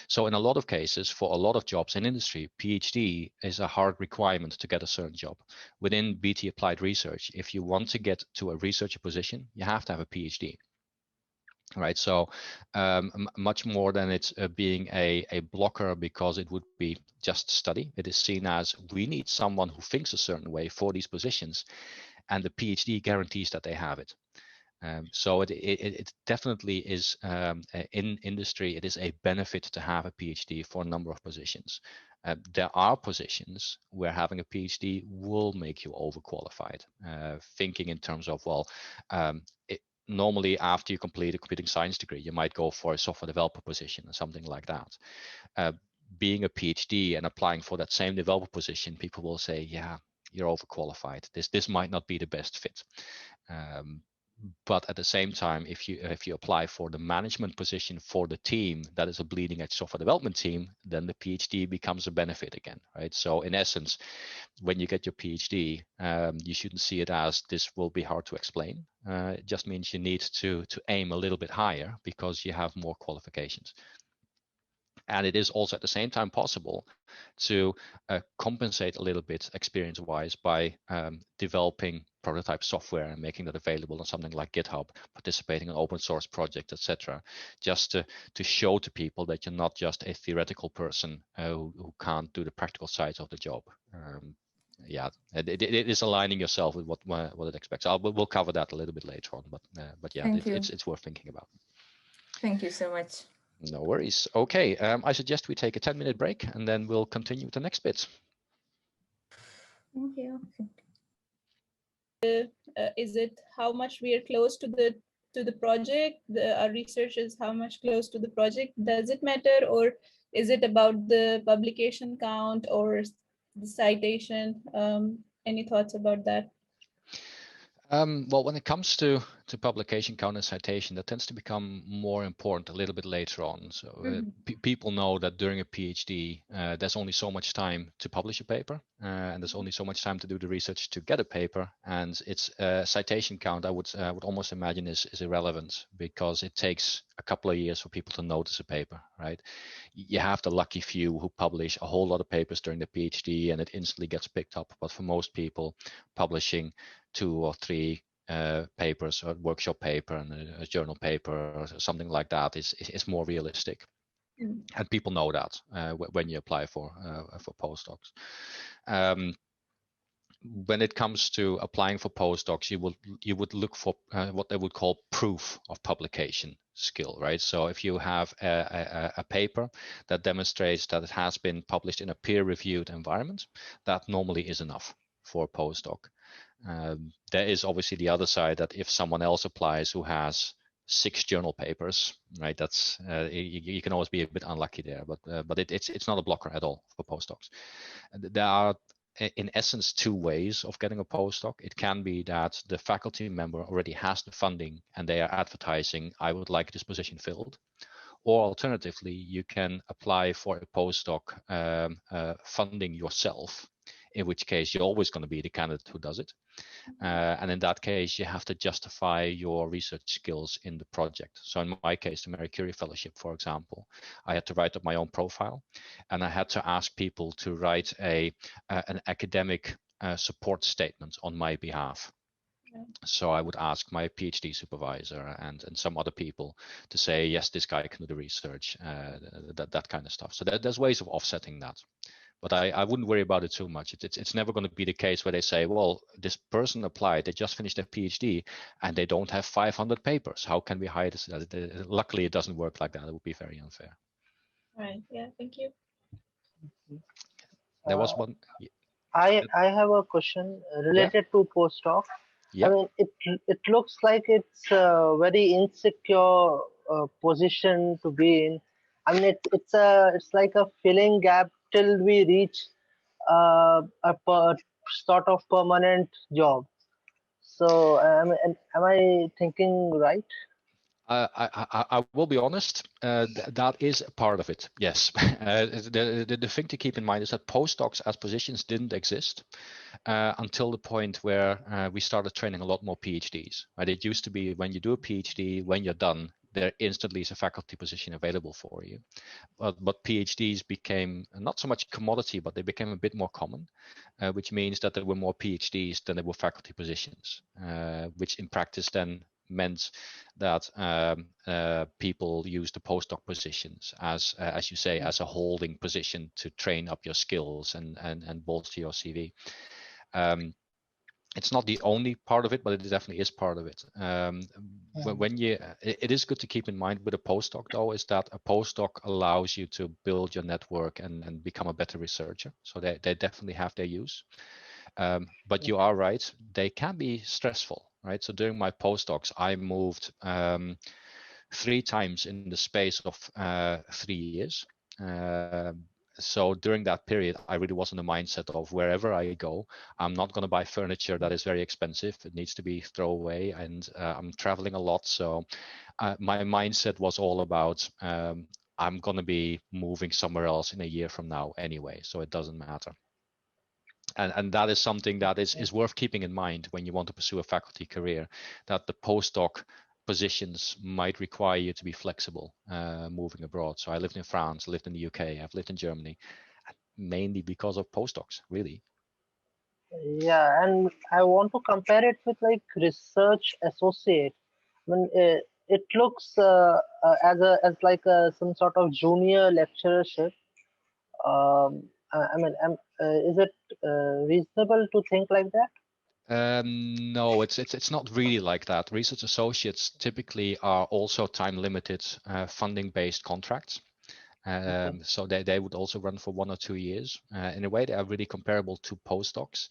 So in a lot of cases, for a lot of jobs in industry, PhD is a hard requirement to get a certain job. Within BT Applied Research, if you want to get to a researcher position, you have to have a PhD. Right, so much more than it's being a blocker because it would be just study. It is seen as, we need someone who thinks a certain way for these positions, and the PhD guarantees that they have it. So it definitely is, in industry, it is a benefit to have a PhD for a number of positions. There are positions where having a PhD will make you overqualified, thinking in terms of, well, normally after you complete a computing science degree, you might go for a software developer position or something like that. Being a PhD and applying for that same developer position, people will say, yeah, you're overqualified. This might not be the best fit. But at the same time, if you apply for the management position for the team that is a bleeding edge software development team, then the PhD becomes a benefit again, right? So in essence, when you get your PhD, you shouldn't see it as this will be hard to explain. It just means you need to aim a little bit higher because you have more qualifications. And it is also at the same time possible to compensate a little bit experience-wise by developing prototype software and making that available on something like GitHub, participating in open source projects, etc. Just to show to people that you're not just a theoretical person who can't do the practical sides of the job. Yeah, it is aligning yourself with what it expects. We'll cover that a little bit later on, but yeah, it's worth thinking about. Thank you so much. No worries. Okay, I suggest we take a 10-minute break and then we'll continue with the next bit. Thank you. Is it how much we are close to the project? Our research is how much close to the project? Does it matter, or is it about the publication count or the citation? Any thoughts about that? Well, when it comes to publication count and citation, that tends to become more important a little bit later on. So people know that during a PhD, there's only so much time to publish a paper, and there's only so much time to do the research to get a paper. And its citation count, I would almost imagine, is irrelevant, because it takes a couple of years for people to notice a paper, right? You have the lucky few who publish a whole lot of papers during the PhD and it instantly gets picked up. But for most people, publishing 2 or 3 papers, or workshop paper and a journal paper or something like that is more realistic. And people know that when you apply for postdocs. When it comes to applying for postdocs, you would look for what they would call proof of publication skill, right? So if you have a paper that demonstrates that it has been published in a peer-reviewed environment, that normally is enough for a postdoc. There is obviously the other side, that if someone else applies who has 6 journal papers, right, that's you can always be a bit unlucky there, but it's not a blocker at all for postdocs. There are, in essence, 2 ways of getting a postdoc. It can be that the faculty member already has the funding and they are advertising, I would like this position filled. Or alternatively, you can apply for a postdoc funding yourself, in which case you're always going to be the candidate who does it. And in that case, you have to justify your research skills in the project. So in my case, the Marie Curie Fellowship, for example, I had to write up my own profile, and I had to ask people to write an academic support statement on my behalf. So I would ask my PhD supervisor and some other people to say, yes, this guy can do the research, that kind of stuff. So there's ways of offsetting that. But I wouldn't worry about it too much. It's never going to be the case where they say, well, this person applied, they just finished their PhD and they don't have 500 papers. How can we hire this? Luckily, it doesn't work like that. It would be very unfair. Right. Yeah. Thank you. There was one. I have a question related to postdoc. Yeah. I mean, it looks like it's a very insecure position to be in. I mean, it's like a filling gap till we reach a sort of permanent job. So am I thinking right? I will be honest, that is a part of it, yes. The thing to keep in mind is that postdocs as positions didn't exist until the point where we started training a lot more PhDs. Right? It used to be when you do a PhD, when you're done, there instantly is a faculty position available for you. But PhDs became not so much commodity, but they became a bit more common, which means that there were more PhDs than there were faculty positions, which in practice then meant that people use the postdoc positions as you say, as a holding position to train up your skills and bolster your CV. It's not the only part of it, but it definitely is part of it. When you, it is good to keep in mind with a postdoc though, is that a postdoc allows you to build your network and become a better researcher. So they definitely have their use. But you are right, they can be stressful, right? So during my postdocs, I moved 3 times in the space of 3 years. So during that period, I really was in the mindset of wherever I go, I'm not going to buy furniture that is very expensive. It needs to be throwaway, and I'm traveling a lot. So my mindset was all about I'm going to be moving somewhere else in a year from now anyway, so it doesn't matter. And that is something that is worth keeping in mind when you want to pursue a faculty career, that the postdoc positions might require you to be flexible moving abroad. So I lived in France, lived in the UK, I've lived in Germany, mainly because of postdocs, really. Yeah, and I want to compare it with like research associate. I mean, it looks as like some sort of junior lecturership. I mean, is it reasonable to think like that? No, it's not really like that. Research associates typically are also time limited funding based contracts. So they would also run for 1 or 2 years. In a way, they are really comparable to postdocs,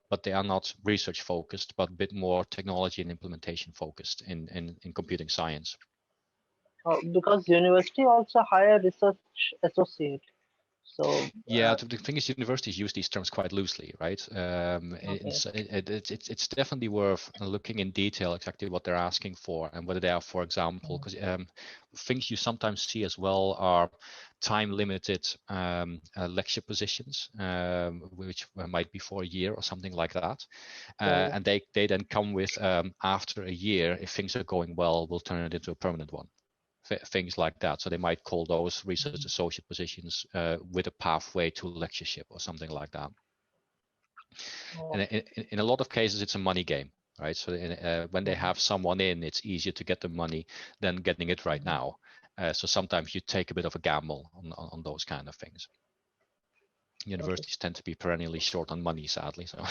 but they are not research focused, but a bit more technology and implementation focused in computing science. Because university also hire research associate. So yeah, the thing is, universities use these terms quite loosely, right? It's definitely worth looking in detail exactly what they're asking for and whether they are, for example, because things you sometimes see as well are time limited lecture positions, which might be for a year or something like that. And they then come with after a year, if things are going well, we'll turn it into a permanent one. Things like that. So they might call those research associate positions with a pathway to lectureship or something like that. And in a lot of cases, it's a money game, right? So when they have someone in, it's easier to get the money than getting it right now. So sometimes you take a bit of a gamble on those kind of things. Universities tend to be perennially short on money, sadly. So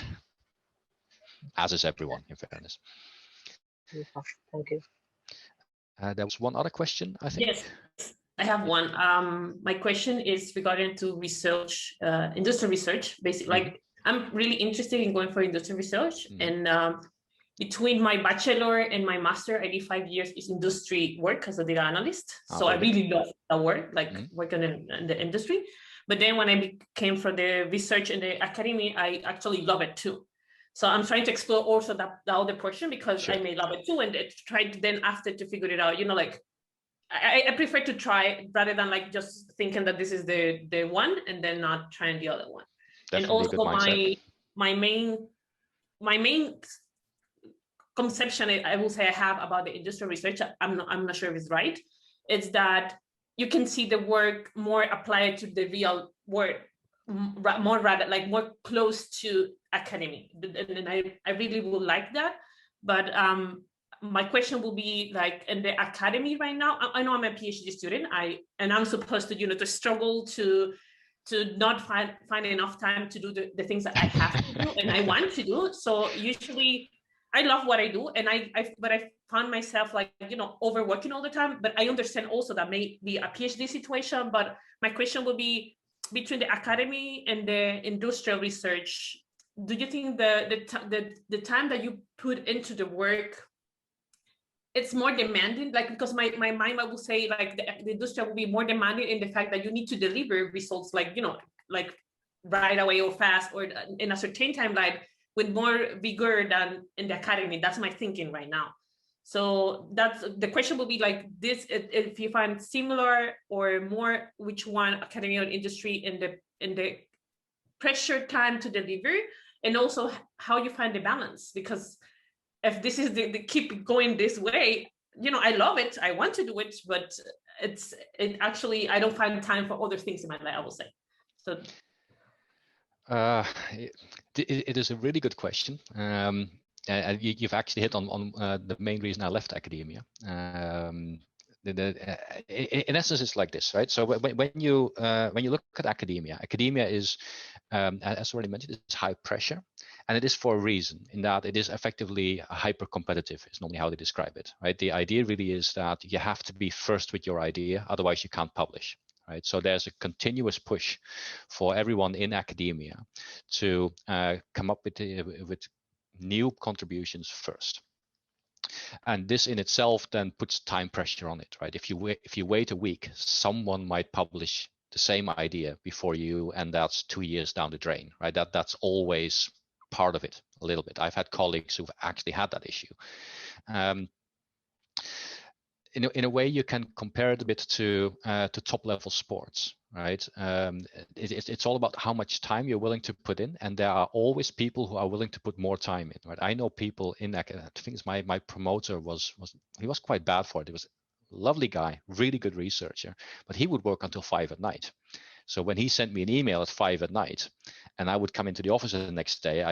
as is everyone, in fairness. Thank you. There was one other question, I think. Yes, I have one. My question is regarding to research, industrial research. Basically, like I'm really interested in going for industrial research, and between my bachelor and my master, I did 5 years is industry work as a data analyst. So I really love that work, like working in the industry. But then when I came from the research in the academy, I actually love it too. So I'm trying to explore also the other portion because I may love it too, and try to then after to figure it out. You know, like I prefer to try rather than like just thinking that this is the one and then not trying the other one. Definitely. And also my main conception I will say I have about the industrial research, I'm not sure if it's right, it's that you can see the work more applied to the real world, more rather like more close to academy, and I really would like that. But my question will be like in the academy right now, I know I'm a PhD student, and I'm supposed to to struggle to not find enough time to do the things that I have to do and I want to do. So usually I love what I do, and but I found myself like overworking all the time. But I understand also that may be a PhD situation. But my question would be, between the academy and the industrial research, do you think the time that you put into the work, it's more demanding? Like, because my mind, I will say like the industrial will be more demanding in the fact that you need to deliver results like like right away or fast or in a certain timeline with more vigor than in the academy. That's my thinking right now. So that's the question will be like this: if you find similar or more, which one, academia or industry, in the pressure time to deliver, and also how you find the balance. Because if this is the keep going this way, you know, I love it, I want to do it, but it actually, I don't find time for other things in my life, I will say. So it is a really good question. And you've actually hit on the main reason I left academia. In essence, it's like this, right? So when you look at academia is, as already mentioned, it's high pressure, and it is for a reason. In that, it is effectively hyper competitive. Is normally how they describe it, right? The idea really is that you have to be first with your idea, otherwise you can't publish. Right, so there's a continuous push for everyone in academia to come up with new contributions first, and this in itself then puts time pressure on it. Right, if you wait a week, someone might publish the same idea before you, and that's 2 years down the drain. Right, that's always part of it a little bit. I've had colleagues who've actually had that issue. In a way, you can compare it a bit to top level sports, right? It's all about how much time you're willing to put in, and there are always people who are willing to put more time in, right? I know people in, I think my promoter was quite bad for it. He was a lovely guy, really good researcher, but he would work until 5 at night. So when he sent me an email at 5 at night, and I would come into the office the next day,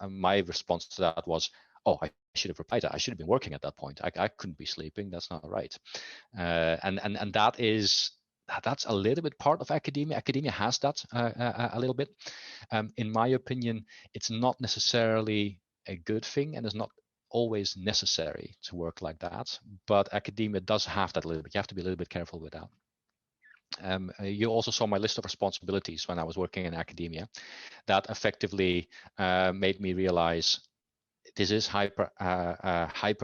my response to that was, oh, I should have replied. I should have been working at that point. I couldn't be sleeping. That's not right. And that's a little bit part of academia. Academia has that a little bit. In my opinion, it's not necessarily a good thing, and it's not always necessary to work like that. But academia does have that a little bit. You have to be a little bit careful with that. You also saw my list of responsibilities when I was working in academia. That effectively made me realize this is hyper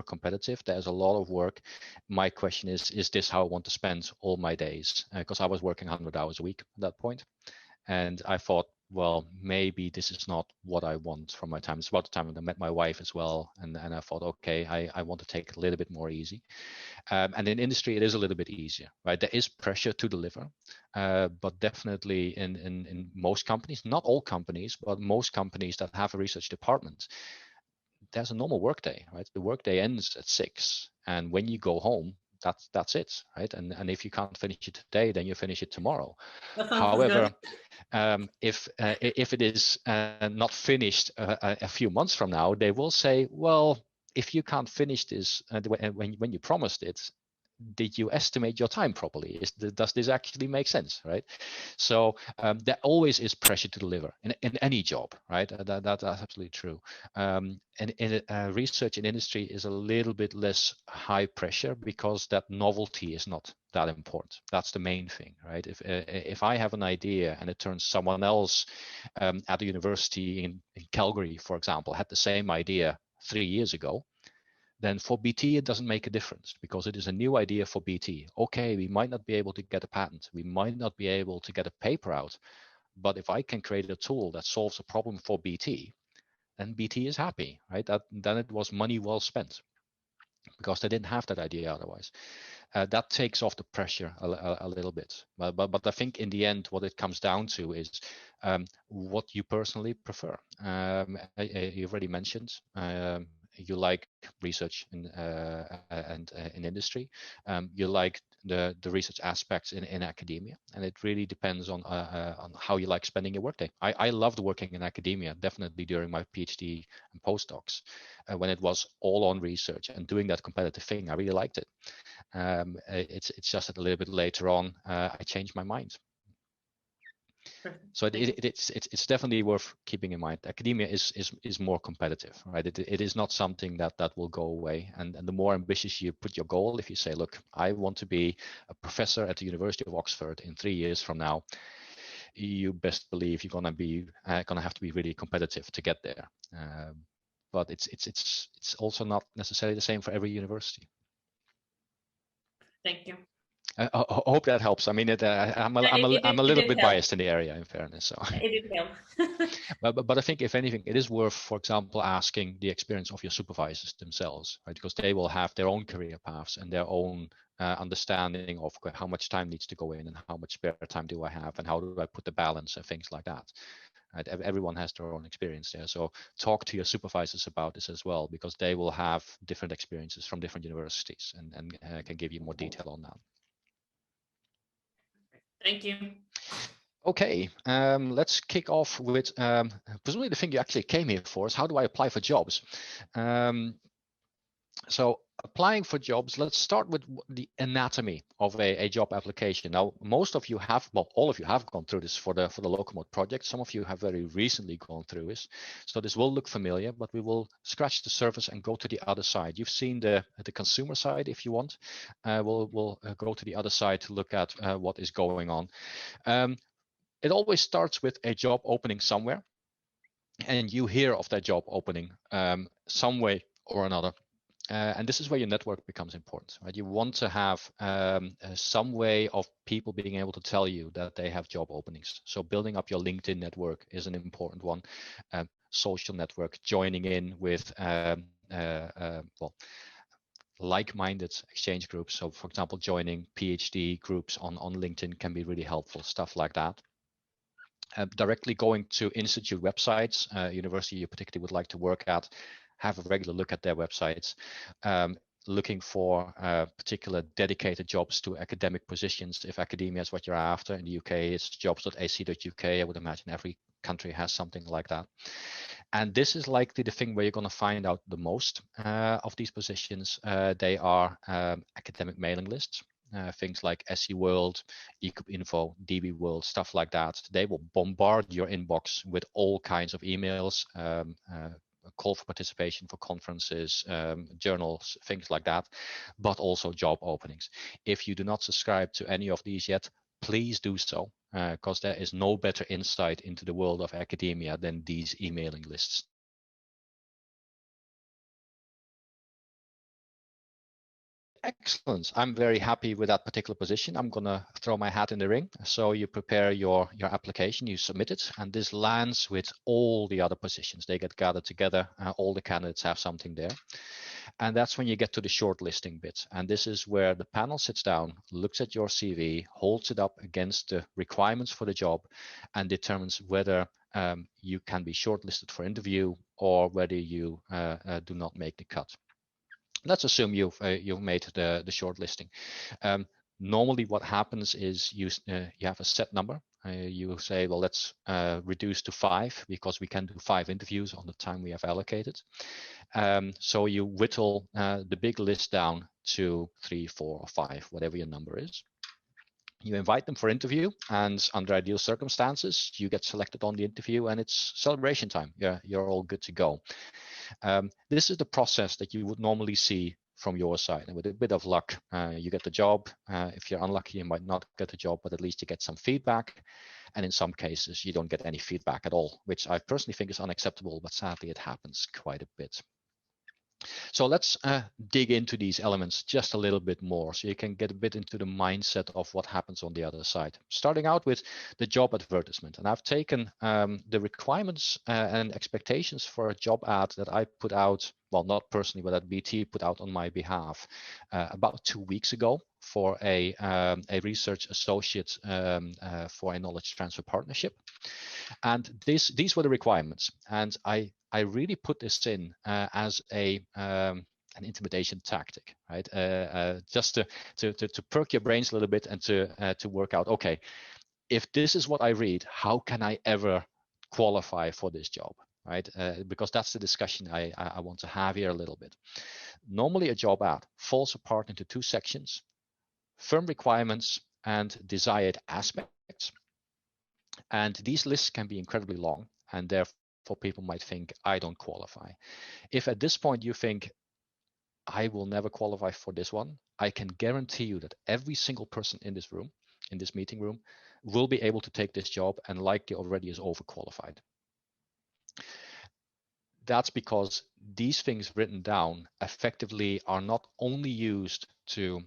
competitive. There's a lot of work. My question is this how I want to spend all my days? Because I was working 100 hours a week at that point, and I thought, well, maybe this is not what I want from my time. It's about the time when I met my wife as well, and I thought, okay, I want to take it a little bit more easy. And in industry, it is a little bit easier, right? There is pressure to deliver, but definitely in most companies, not all companies, but most companies that have a research department, there's a normal workday, right? The workday ends at 6, and when you go home, that's it, right? And if you can't finish it today, then you finish it tomorrow. However, if it is not finished a few months from now, they will say, well, if you can't finish this when you promised it, did you estimate your time properly? Does this actually make sense, right? So there always is pressure to deliver in any job, right? That's absolutely true. And in research in industry is a little bit less high pressure because that novelty is not that important. That's the main thing, right? If I have an idea and it turns someone else at a university in Calgary, for example, had the same idea 3 years ago, then for BT, it doesn't make a difference because it is a new idea for BT. Okay, we might not be able to get a patent. We might not be able to get a paper out. But if I can create a tool that solves a problem for BT, then BT is happy, right? Then it was money well spent because they didn't have that idea otherwise. That takes off the pressure a little bit. But I think in the end, what it comes down to is what you personally prefer. You've already mentioned you like research and in industry. You like the research aspects in academia, and it really depends on how you like spending your workday. I loved working in academia, definitely during my PhD and postdocs, when it was all on research and doing that competitive thing. I really liked it. It's just that a little bit later on, I changed my mind. So it's definitely worth keeping in mind. Academia is more competitive, right? It is not something that will go away. And the more ambitious you put your goal, if you say, look, I want to be a professor at the University of Oxford in 3 years from now, you best believe you're gonna have to be really competitive to get there. But it's also not necessarily the same for every university. Thank you. I hope that helps. I mean, I'm a little bit biased in the area, in fairness. So it did help. but I think if anything, it is worth, for example, asking the experience of your supervisors themselves, right? Because they will have their own career paths and their own understanding of how much time needs to go in and how much spare time do I have and how do I put the balance and things like that. Right? Everyone has their own experience there. So talk to your supervisors about this as well, because they will have different experiences from different universities and can give you more detail on that. Thank you. Okay, let's kick off with presumably the thing you actually came here for is how do I apply for jobs? So applying for jobs, let's start with the anatomy of a job application. Now, most of you have, well, all of you have gone through this for the Lowcomote project. Some of you have very recently gone through this. So this will look familiar, but we will scratch the surface and go to the other side. You've seen the consumer side if you want. We'll go to the other side to look at what is going on. It always starts with a job opening somewhere, and you hear of that job opening some way or another. And this is where your network becomes important, right? You want to have some way of people being able to tell you that they have job openings. So building up your LinkedIn network is an important one. Social network, joining in with well, like-minded exchange groups. So for example, joining PhD groups on LinkedIn can be really helpful, stuff like that. Directly going to institute websites, university you particularly would like to work at, have a regular look at their websites, looking for particular dedicated jobs to academic positions. If academia is what you're after, in the UK it's jobs.ac.uk. I would imagine every country has something like that. And this is likely the thing where you're going to find out the most of these positions. They are academic mailing lists. Things like SE World, Ecoop Info, DB World, stuff like that. They will bombard your inbox with all kinds of emails, call for participation for conferences, journals, things like that, but also job openings. If you do not subscribe to any of these yet, please do so, because there is no better insight into the world of academia than these emailing lists. Excellent. I'm very happy with that particular position. I'm going to throw my hat in the ring. So you prepare your application, you submit it, and this lands with all the other positions. They get gathered together. All the candidates have something there. And that's when you get to the shortlisting bit. And this is where the panel sits down, looks at your CV, holds it up against the requirements for the job, and determines whether you can be shortlisted for interview or whether you do not make the cut. Let's assume you've made the shortlisting. Normally, what happens is you have a set number. You say, well, let's reduce to 5 because we can do 5 interviews on the time we have allocated. So you whittle the big list down to 3, 4, or 5, whatever your number is. You invite them for interview, and under ideal circumstances, you get selected on the interview, and it's celebration time. You're all good to go. This is the process that you would normally see from your side. And with a bit of luck, you get the job. If you're unlucky, you might not get the job, but at least you get some feedback. And in some cases, you don't get any feedback at all, which I personally think is unacceptable, but sadly it happens quite a bit. So let's dig into these elements just a little bit more so you can get a bit into the mindset of what happens on the other side. Starting out with the job advertisement. And I've taken the requirements and expectations for a job ad that I put out, well, not personally, but that BT put out on my behalf about 2 weeks ago for a research associate for a knowledge transfer partnership. And these were the requirements. And I really put this in as an intimidation tactic, right? Just to perk your brains a little bit and to work out, okay, if this is what I read, how can I ever qualify for this job, right? Because that's the discussion I want to have here a little bit. Normally, a job ad falls apart into 2 sections: firm requirements and desired aspects. And these lists can be incredibly long, and therefore people might think, I don't qualify. If at this point you think, I will never qualify for this one, I can guarantee you that every single person in this room, in this meeting room, will be able to take this job and likely already is overqualified. That's because these things written down effectively are not only used to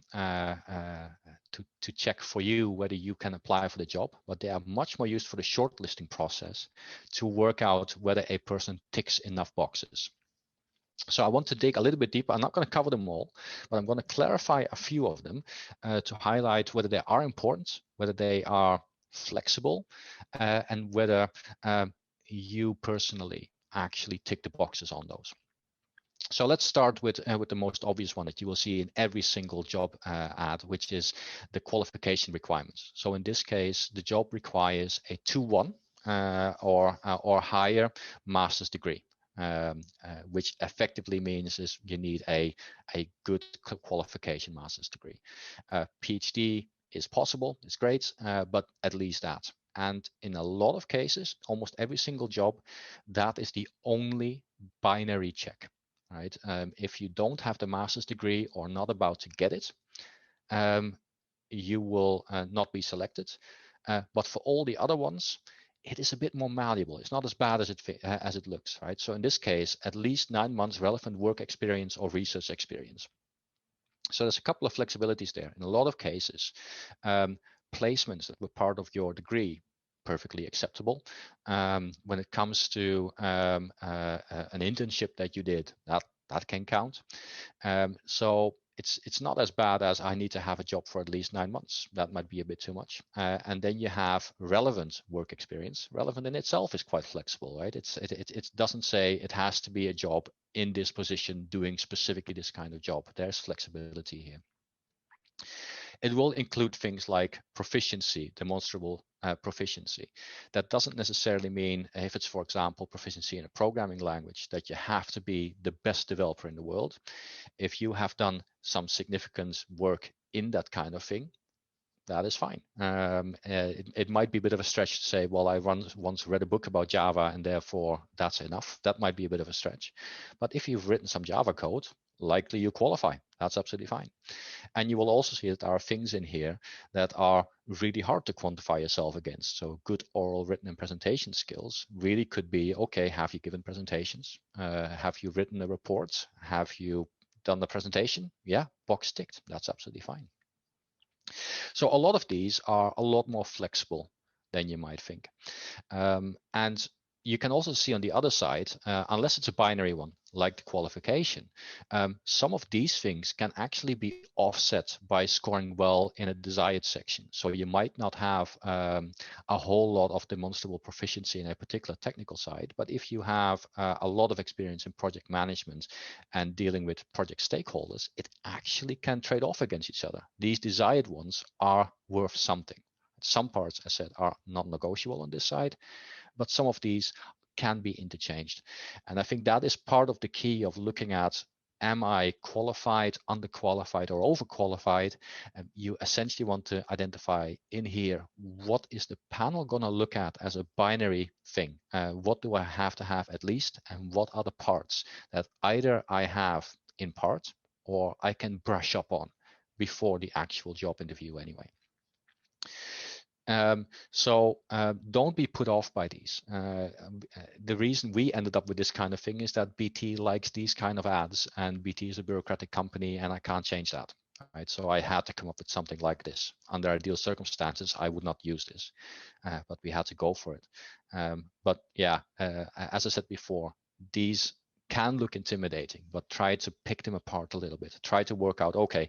to check for you whether you can apply for the job, but they are much more used for the shortlisting process to work out whether a person ticks enough boxes. So I want to dig a little bit deeper. I'm not going to cover them all, but I'm going to clarify a few of them to highlight whether they are important, whether they are flexible, and whether you personally actually tick the boxes on those. So let's start with the most obvious one that you will see in every single job ad, which is the qualification requirements. So in this case, the job requires a 2-1 or higher master's degree. Which effectively means is you need a good qualification master's degree. PhD is possible, it's great, but at least that. And in a lot of cases, almost every single job, that is the only binary check, right? If you don't have the master's degree or not about to get it, you will not be selected. But for all the other ones, it is a bit more malleable. It's not as bad as it looks, right? So in this case, at least 9 months relevant work experience or research experience. So there's a couple of flexibilities there. In a lot of cases, placements that were part of your degree, perfectly acceptable. When it comes to an internship that you did, that can count. So it's not as bad as I need to have a job for at least 9 months. That might be a bit too much. And then you have relevant work experience. Relevant in itself is quite flexible, right? It doesn't say it has to be a job in this position doing specifically this kind of job. There's flexibility here. It will include things like proficiency, demonstrable proficiency. That doesn't necessarily mean if it's, for example, proficiency in a programming language, that you have to be the best developer in the world. If you have done some significant work in that kind of thing, that is fine. It might be a bit of a stretch to say, well, I once read a book about Java and therefore that's enough. That might be a bit of a stretch. But if you've written some Java code, likely you qualify. That's absolutely fine. And you will also see that there are things in here that are really hard to quantify yourself against. So good oral, written, and presentation skills really could be, okay, have you given presentations? Have you written a report? Have you done the presentation? Yeah, box ticked. That's absolutely fine. So a lot of these are a lot more flexible than you might think. And you can also see on the other side, unless it's a binary one, like the qualification, some of these things can actually be offset by scoring well in a desired section. So you might not have a whole lot of demonstrable proficiency in a particular technical side, but if you have a lot of experience in project management and dealing with project stakeholders, it actually can trade off against each other. These desired ones are worth something. Some parts, as I said, are not negotiable on this side, but some of these can be interchanged. And I think that is part of the key of looking at, am I qualified, underqualified, or overqualified? And you essentially want to identify in here, what is the panel going to look at as a binary thing? What do I have to have at least? And what are the parts that either I have in part or I can brush up on before the actual job interview anyway? So don't be put off by these. The reason we ended up with this kind of thing is that BT likes these kind of ads, and BT is a bureaucratic company, and I can't change that. Right? So I had to come up with something like this. Under ideal circumstances, I would not use this, but we had to go for it. But yeah, as I said before, these can look intimidating, but try to pick them apart a little bit. Try to work out, okay,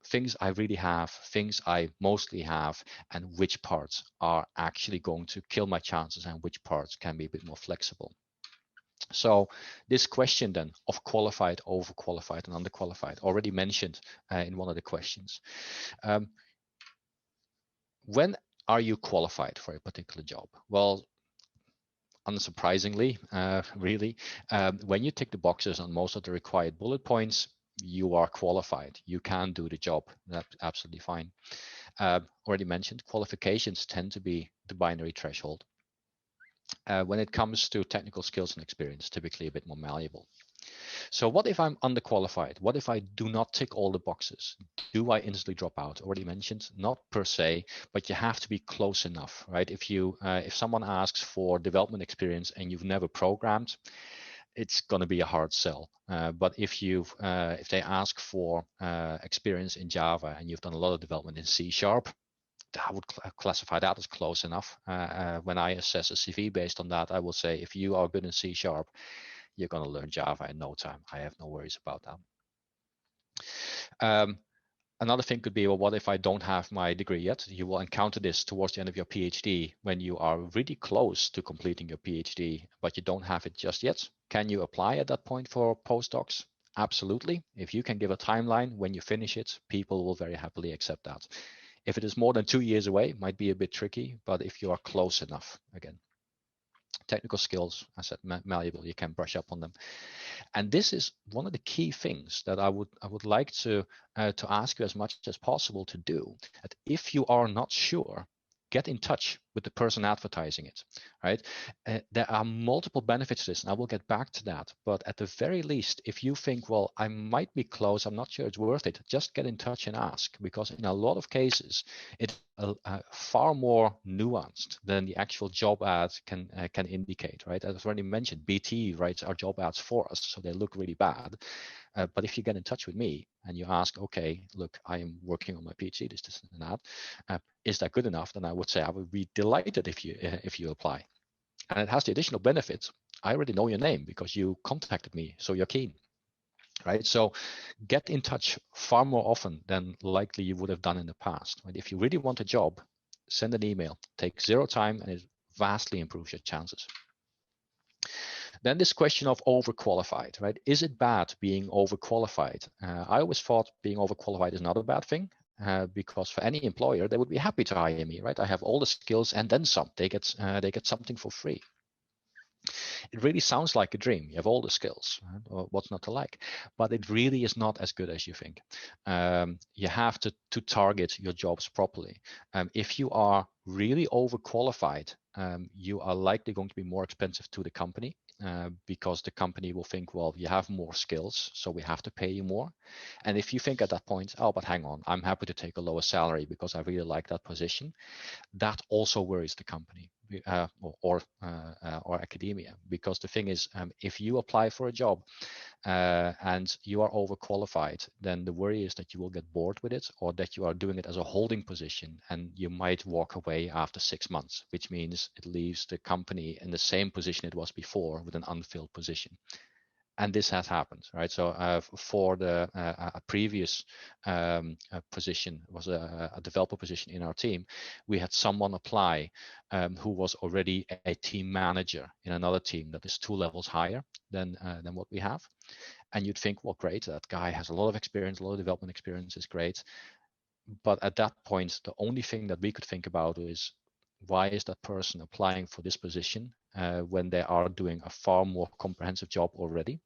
things I really have, things I mostly have, and which parts are actually going to kill my chances and which parts can be a bit more flexible. So this question then of qualified, overqualified, and underqualified, already mentioned in one of the questions. When are you qualified for a particular job? Well, unsurprisingly, really, when you tick the boxes on most of the required bullet points, you are qualified. You can do the job. That's absolutely fine. Already mentioned, qualifications tend to be the binary threshold. When it comes to technical skills and experience, typically a bit more malleable. So what if I'm underqualified? What if I do not tick all the boxes? Do I instantly drop out? Already mentioned, not per se, but you have to be close enough, right? If someone asks for development experience and you've never programmed, it's going to be a hard sell. But if they ask for experience in Java and you've done a lot of development in C#, I would classify that as close enough. When I assess a CV based on that, I will say if you are good in C#, you're going to learn Java in no time. I have no worries about that. Another thing could be, well, what if I don't have my degree yet? You will encounter this towards the end of your PhD when you are really close to completing your PhD, but you don't have it just yet. Can you apply at that point for postdocs? Absolutely. If you can give a timeline when you finish it, people will very happily accept that. If it is more than 2 years away, it might be a bit tricky, but if you are close enough, again, technical skills, I said, malleable, you can brush up on them. And this is one of the key things that I would like to ask you as much as possible to do. That if you are not sure, get in touch with the person advertising it, right? There are multiple benefits to this, and I will get back to that. But at the very least, if you think, well, I might be close, I'm not sure it's worth it, just get in touch and ask, because in a lot of cases, it's far more nuanced than the actual job ad can indicate, right? As already mentioned, BT writes our job ads for us, so they look really bad. But if you get in touch with me and you ask, okay, look, I am working on my PhD, this and that, is that good enough? Then I would say I would be delighted if you apply. And it has the additional benefits. I already know your name because you contacted me, so you're keen, right? So get in touch far more often than likely you would have done in the past. Right? If you really want a job, send an email. Take 0 time, and it vastly improves your chances. Then this question of overqualified, right? Is it bad being overqualified? I always thought being overqualified is not a bad thing, because for any employer, they would be happy to hire me, right? I have all the skills and then some. They get something for free. It really sounds like a dream. You have all the skills, right? What's not to like? But it really is not as good as you think. You have to target your jobs properly. If you are really overqualified, you are likely going to be more expensive to the company. Because the company will think, well, you have more skills, so we have to pay you more. And if you think at that point, oh, but hang on, I'm happy to take a lower salary because I really like that position, that also worries the company or academia. Because the thing is, if you apply for a job and you are overqualified, then the worry is that you will get bored with it, or that you are doing it as a holding position and you might walk away after 6 months, which means it leaves the company in the same position it was before with an unfilled position. And this has happened, right? So for the a previous position, was a developer position in our team, we had someone apply who was already a team manager in another team that is 2 levels higher than what we have. And you'd think, well, great, that guy has a lot of experience, a lot of development experience, is great. But at that point, the only thing that we could think about is, why is that person applying for this position when they are doing a far more comprehensive job already?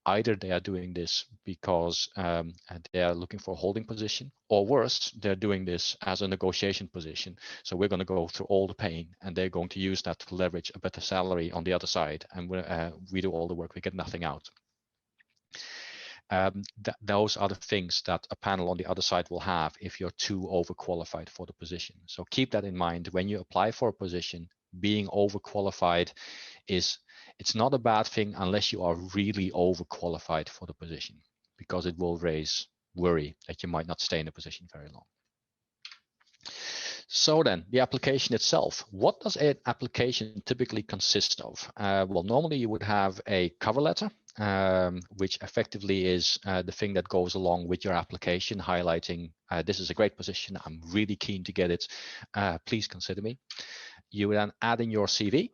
Either they are doing this because they are looking for a holding position, or worse, they're doing this as a negotiation position. So we're going to go through all the pain, and they're going to use that to leverage a better salary on the other side. And we do all the work, we get nothing out. Those are the things that a panel on the other side will have if you're too overqualified for the position. So keep that in mind when you apply for a position. Being overqualified it's not a bad thing unless you are really overqualified for the position, because it will raise worry that you might not stay in the position very long. So then, the application itself. What does an application typically consist of? Well, normally you would have a cover letter, which effectively is the thing that goes along with your application, highlighting this is a great position, I'm really keen to get it, please consider me. You would then add in your CV,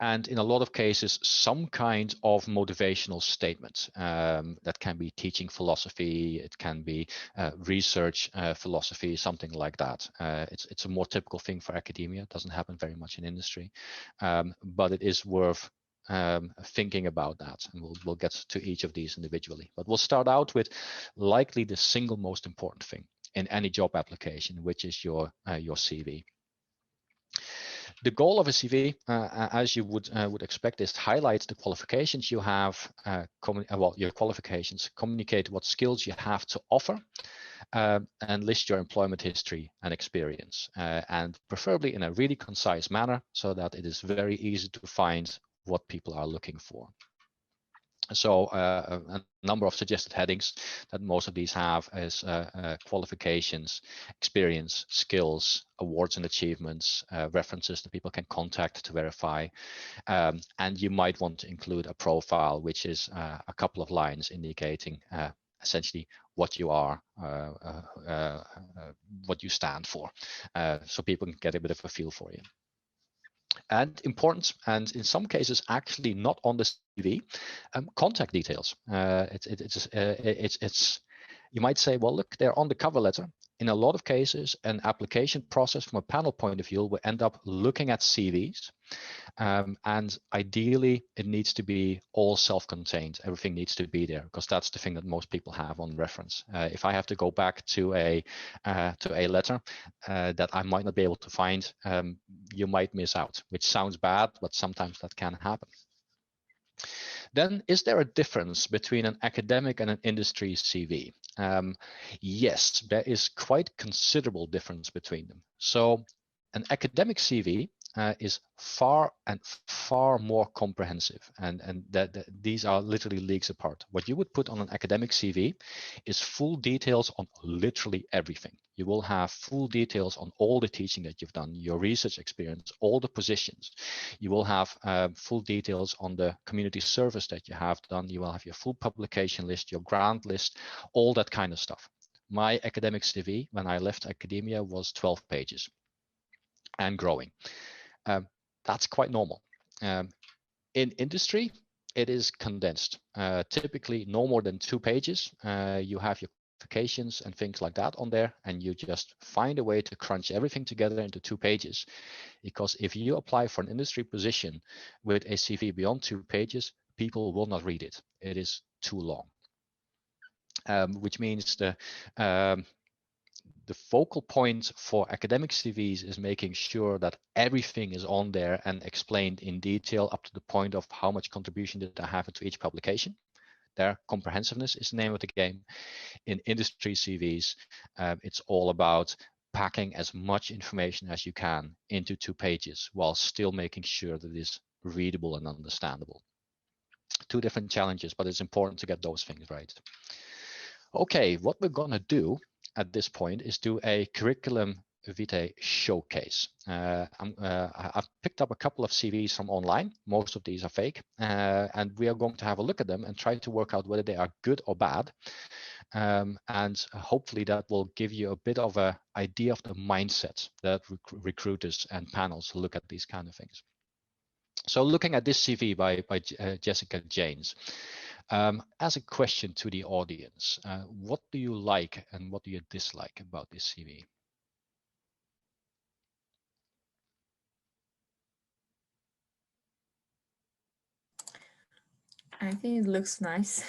and in a lot of cases, some kind of motivational statement. That can be teaching philosophy, it can be research philosophy, something like that. It's a more typical thing for academia. It doesn't happen very much in industry, but it is worth thinking about that, and we'll get to each of these individually. But we'll start out with likely the single most important thing in any job application, which is your CV. The goal of a CV, as you would expect, is to highlight the qualifications you have, your qualifications, communicate what skills you have to offer, and list your employment history and experience, and preferably in a really concise manner, so that it is very easy to find what people are looking for. So a number of suggested headings that most of these have is qualifications, experience, skills, awards and achievements, references that people can contact to verify. And you might want to include a profile, which is a couple of lines indicating essentially what you are, what you stand for, so people can get a bit of a feel for you. And important, and in some cases actually not on the CV, contact details. It's you might say, well, look, they're on the cover letter. In a lot of cases, an application process from a panel point of view will end up looking at CVs, and ideally it needs to be all self-contained. Everything needs to be there, because that's the thing that most people have on reference. If I have to go back to a letter that I might not be able to find, you might miss out, which sounds bad, but sometimes that can happen. Then, is there a difference between an academic and an industry CV? Yes, there is quite considerable difference between them. So an academic CV is far more comprehensive, and these are literally leagues apart. What you would put on an academic CV is full details on literally everything. You will have full details on all the teaching that you've done, your research experience, all the positions. You will have full details on the community service that you have done. You will have your full publication list, your grant list, all that kind of stuff. My academic CV when I left academia was 12 pages and growing. That's quite normal. In industry, it is condensed. Typically no more than 2 pages. You have your qualifications and things like that on there, and you just find a way to crunch everything together into 2 pages. Because if you apply for an industry position with a CV beyond 2 pages, people will not read it. It is too long. Which means the focal point for academic CVs is making sure that everything is on there and explained in detail up to the point of how much contribution did I have into each publication. Their comprehensiveness is the name of the game. In industry CVs, it's all about packing as much information as you can into 2 pages while still making sure that it is readable and understandable. 2 different challenges, but it's important to get those things right. Okay, what we're going to do at this point is do a curriculum vitae showcase. I've picked up a couple of CVs from online. Most of these are fake, and we are going to have a look at them and try to work out whether they are good or bad. And hopefully that will give you a bit of an idea of the mindset that recruiters and panels look at these kind of things. So looking at this CV by Jessica Janes. As a question to the audience, what do you like and what do you dislike about this CV? I think it looks nice.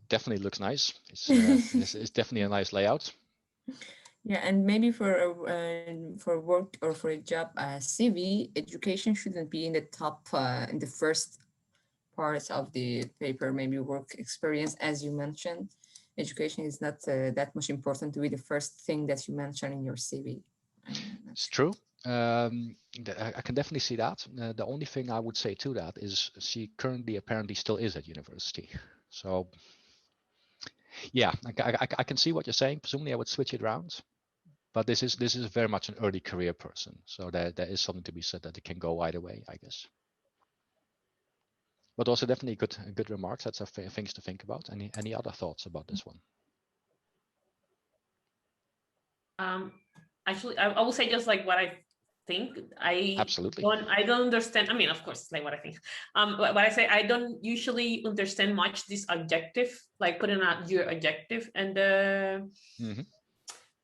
Definitely looks nice. It's definitely a nice layout. Yeah, and maybe for work or for a job CV, education shouldn't be in the top, in the first parts of the paper. Maybe work experience, as you mentioned. Education is not that much important to be the first thing that you mention in your CV. It's true. I can definitely see that. The only thing I would say to that is she currently apparently still is at university. So yeah, I can see what you're saying. Presumably I would switch it around. But this is very much an early career person. So there is something to be said that it can go either way, I guess. But also definitely good remarks. That's things to think about. Any other thoughts about this one? Actually, I will say just like what I think. Absolutely. I don't understand. I mean, of course, like what I think. But I say I don't usually understand much this objective, like putting out your objective, and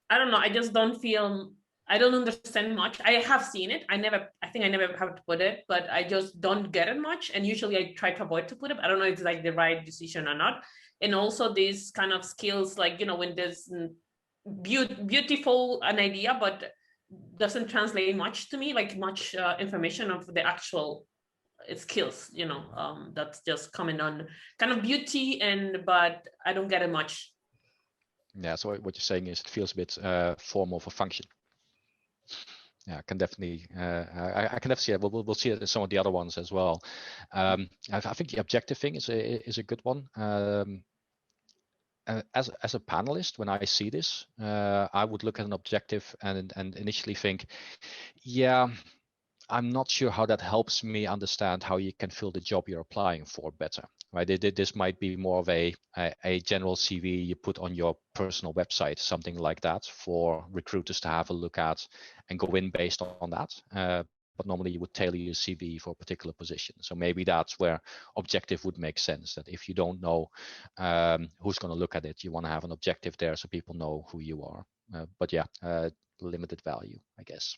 I don't know. I just don't feel. I don't understand much. I have seen it. I think I never have to put it, but I just don't get it much. And usually I try to avoid to put it. I don't know if it's like the right decision or not. And also these kind of skills, like, you know, when there's beautiful an idea, but doesn't translate much to me, like much information of the actual skills, you know, that's just coming on kind of beauty, but I don't get it much. Yeah, so what you're saying is it feels a bit formal for function. Yeah, I can definitely, I can definitely see it. We'll see it in some of the other ones as well. I think the objective thing is a good one. As a panelist, when I see this, I would look at an objective and initially think, yeah, I'm not sure how that helps me understand how you can fill the job you're applying for better, right? This might be more of a general CV you put on your personal website, something like that, for recruiters to have a look at and go in based on that. But normally you would tailor your CV for a particular position. So maybe that's where objective would make sense, that if you don't know who's going to look at it, you want to have an objective there so people know who you are. But yeah, limited value, I guess.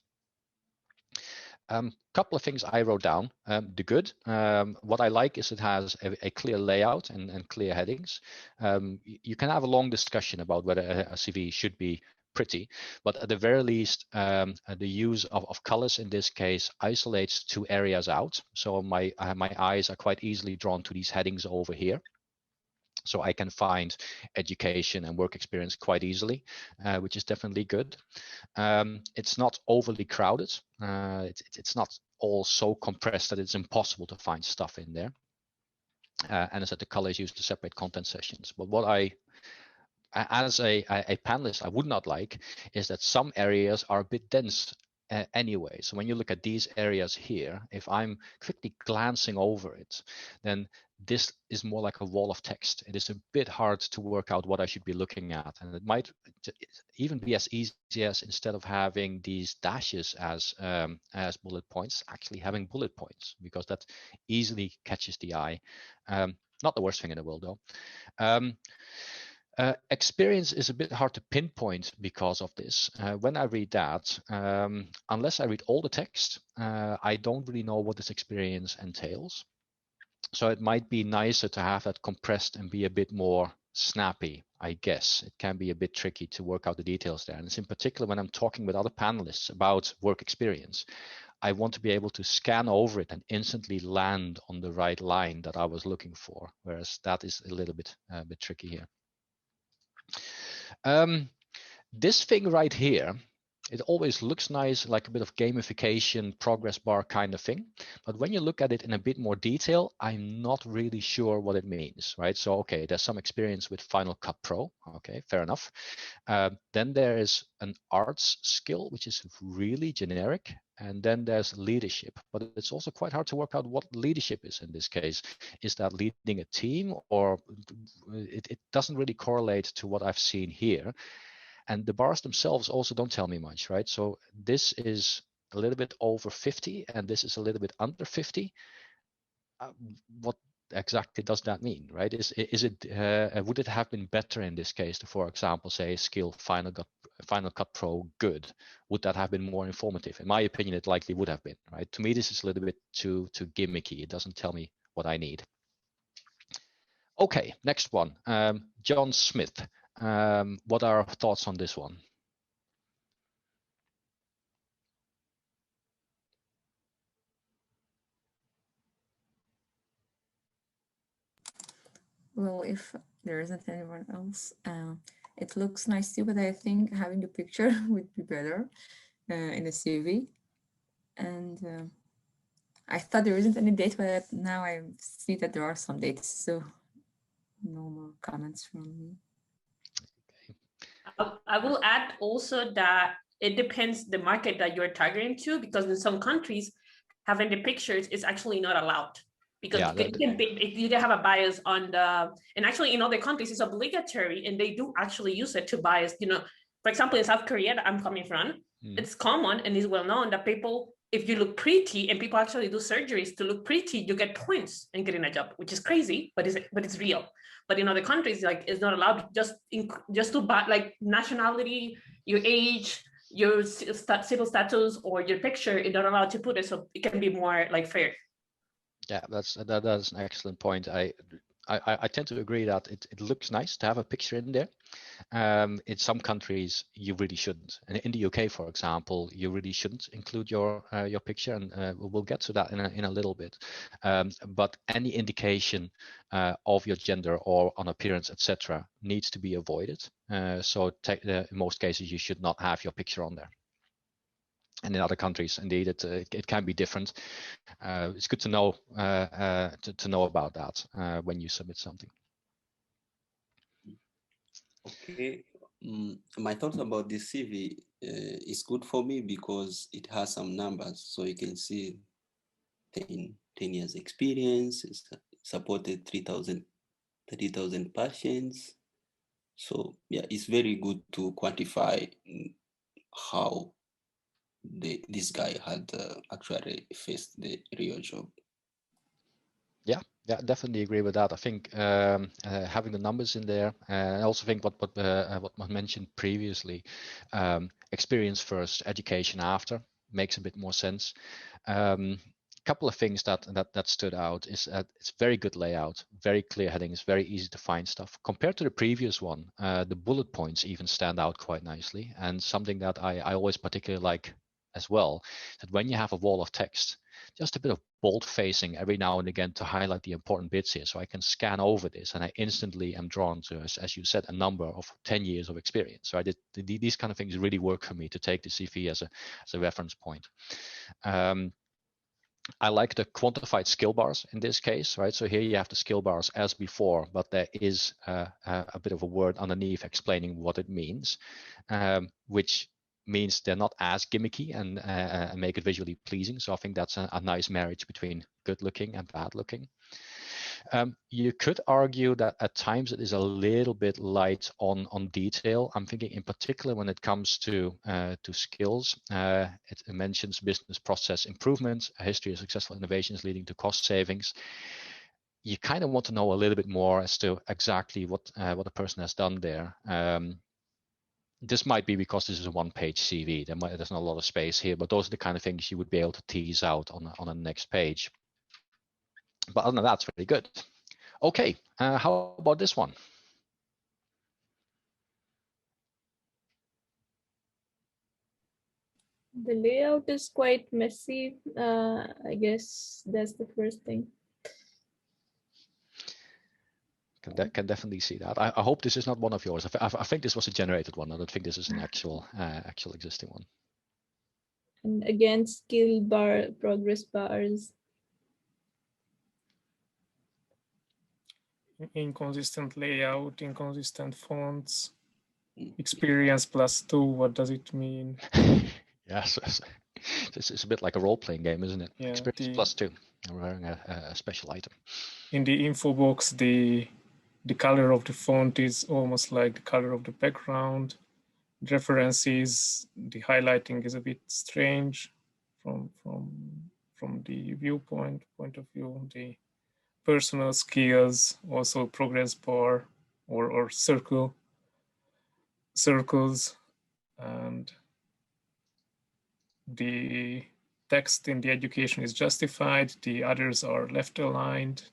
Couple of things I wrote down. The good, what I like is it has a clear layout and clear headings. You can have a long discussion about whether a CV should be pretty, but at the very least, the use of colors in this case isolates two areas out. So my eyes are quite easily drawn to these headings over here. So I can find education and work experience quite easily, which is definitely good. It's not overly crowded. It's not all so compressed that it's impossible to find stuff in there. And as I said, the color is used to separate content sessions. But what as a panelist, I would not like is that some areas are a bit dense anyway. So when you look at these areas here, if I'm quickly glancing over it, then this is more like a wall of text. It is a bit hard to work out what I should be looking at. And it might even be as easy as, instead of having these dashes as bullet points, actually having bullet points, because that easily catches the eye. Not the worst thing in the world, though. Experience is a bit hard to pinpoint because of this. When I read that, unless I read all the text, I don't really know what this experience entails. So it might be nicer to have that compressed and be a bit more snappy, I guess. It can be a bit tricky to work out the details there. And it's in particular when I'm talking with other panelists about work experience, I want to be able to scan over it and instantly land on the right line that I was looking for, whereas that is a little bit tricky here. This thing right here, it always looks nice, like a bit of gamification, progress bar kind of thing. But when you look at it in a bit more detail, I'm not really sure what it means, right? So, okay, there's some experience with Final Cut Pro. Okay, fair enough. Then there is an arts skill, which is really generic. And then there's leadership, but it's also quite hard to work out what leadership is in this case. Is that leading a team, or it doesn't really correlate to what I've seen here. And the bars themselves also don't tell me much, right? So this is a little bit over 50 and this is a little bit under 50. What exactly does that mean, right? Is it would it have been better in this case to, for example, say skill Final Cut Pro good? Would that have been more informative? In my opinion, it likely would have been, right? To me, this is a little bit too gimmicky. It doesn't tell me what I need. Okay, next one. John Smith. What are our thoughts on this one? Well, if there isn't anyone else, it looks nice too, but I think having a picture would be better in a CV. And I thought there isn't any date, but now I see that there are some dates, so no more comments from me. I will add also that it depends the market that you're targeting to, because in some countries, having the pictures is actually not allowed. Because you can have a bias on the, and actually in other countries it's obligatory, and they do actually use it to bias. You know, for example, in South Korea that I'm coming from, it's common and it's well known that people, if you look pretty, and people actually do surgeries to look pretty, you get points in getting a job, which is crazy, but it's real. But in other countries, like, it's not allowed, just to buy, like, nationality, your age, your civil status, or your picture, you're not allowed to put it, so it can be more like fair. Yeah, that's an excellent point. I tend to agree that it looks nice to have a picture in there. In some countries, you really shouldn't. And in the UK, for example, you really shouldn't include your picture, and we'll get to that in a little bit. But any indication of your gender or on appearance, etc., needs to be avoided. So in most cases, you should not have your picture on there. And in other countries, indeed, it can be different. It's good to know to know about that when you submit something. Okay, my thoughts about this CV is good for me because it has some numbers, so you can see 10 years experience, it's supported 30,000 patients. So yeah, it's very good to quantify how this guy had actually faced the real job. Yeah, definitely agree with that. I think having the numbers in there, and I also think what was mentioned previously, experience first, education after, makes a bit more sense. Couple of things that stood out is that it's very good layout, very clear headings, very easy to find stuff. Compared to the previous one, the bullet points even stand out quite nicely. And something that I always particularly like as well, that when you have a wall of text, just a bit of bold facing every now and again to highlight the important bits here, so I can scan over this and I instantly am drawn to, as you said, a number of 10 years of experience. Right, these kind of things really work for me to take the CV as a reference point. I like the quantified skill bars in this case, right? So here you have the skill bars as before, but there is a bit of a word underneath explaining what it means, which means they're not as gimmicky and make it visually pleasing. So I think that's a nice marriage between good looking and bad looking. You could argue that at times it is a little bit light on detail. I'm thinking in particular when it comes to skills, it mentions business process improvements, a history of successful innovations leading to cost savings. You kind of want to know a little bit more as to exactly what the person has done there. This might be because this is a one-page CV. There's not a lot of space here, but those are the kind of things you would be able to tease out on the next page. But other than that, it's very good. Okay, how about this one? The layout is quite messy. I guess that's the first thing. Can definitely see that. I hope this is not one of yours. I think this was a generated one. I don't think this is an actual existing one. And again, skill bar, progress bars. Inconsistent layout, inconsistent fonts, experience +2. What does it mean? Yes, this is a bit like a role-playing game, isn't it? Yeah, experience +2. We're wearing a special item. In the info box, the color of the font is almost like the color of the background. References, the highlighting is a bit strange from the point of view. The personal skills, also progress bar or circles, and the text in the education is justified. The others are left aligned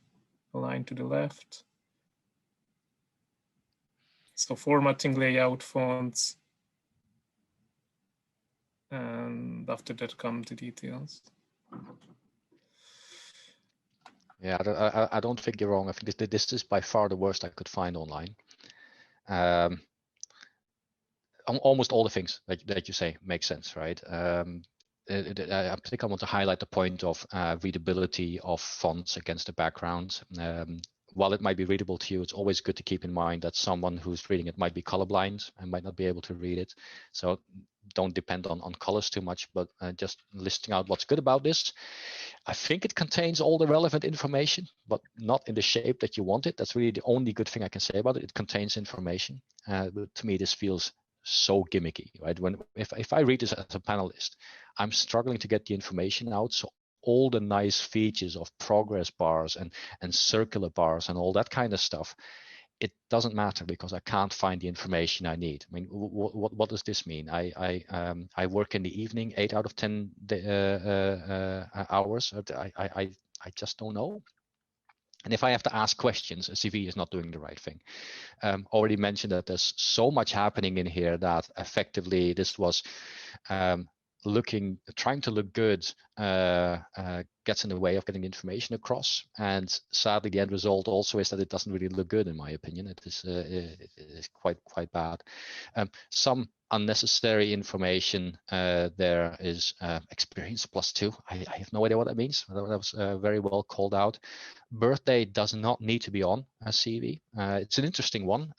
to the left. So formatting, layout, fonts, and after that come the details. Yeah, I don't think you're wrong. I think this is by far the worst I could find online. Almost all the things that you say make sense, right? I think I want to highlight the point of readability of fonts against the background. While it might be readable to you, it's always good to keep in mind that someone who's reading it might be colorblind and might not be able to read it. So don't depend on colors too much, but just listing out what's good about this. I think it contains all the relevant information, but not in the shape that you want it. That's really the only good thing I can say about it. It contains information. But to me, this feels so gimmicky, right? If I read this as a panelist, I'm struggling to get the information out. So all the nice features of progress bars and circular bars and all that kind of stuff, it doesn't matter because I can't find the information I need. I mean, what does this mean? I work in the evening, 8 out of 10 hours. I just don't know. And if I have to ask questions, a CV is not doing the right thing. Already mentioned that there's so much happening in here that effectively this was trying to look good, gets in the way of getting the information across. And sadly, the end result also is that it doesn't really look good, in my opinion. It is quite bad. Some unnecessary information there is experience +2. I have no idea what that means. That was very well called out. Birthday does not need to be on a CV. It's an interesting one.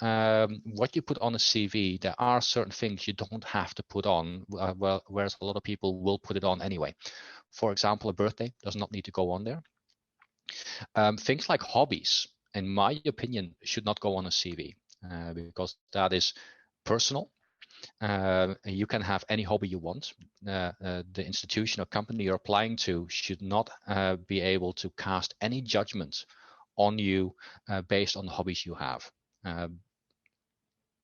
What you put on a CV, there are certain things you don't have to put on, whereas a lot of people will put it on anyway. For example, a birthday does not need to go on there. Things like hobbies, in my opinion, should not go on a CV because that is personal. You can have any hobby you want. The institution or company you're applying to should not be able to cast any judgment on you based on the hobbies you have.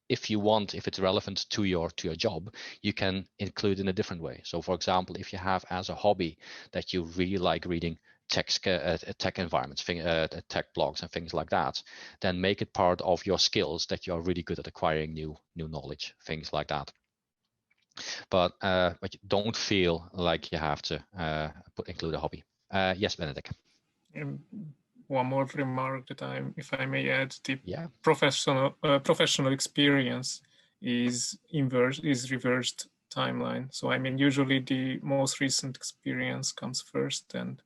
If you want, if it's relevant to your job, you can include in a different way. So for example, if you have as a hobby that you really like reading tech environments, tech blogs and things like that, then make it part of your skills that you're really good at acquiring new knowledge, things like that. But you don't feel like you have to include a hobby. Yes, Benedict. One more remark that if I may add, the professional experience is reversed timeline. So I mean, usually the most recent experience comes first, and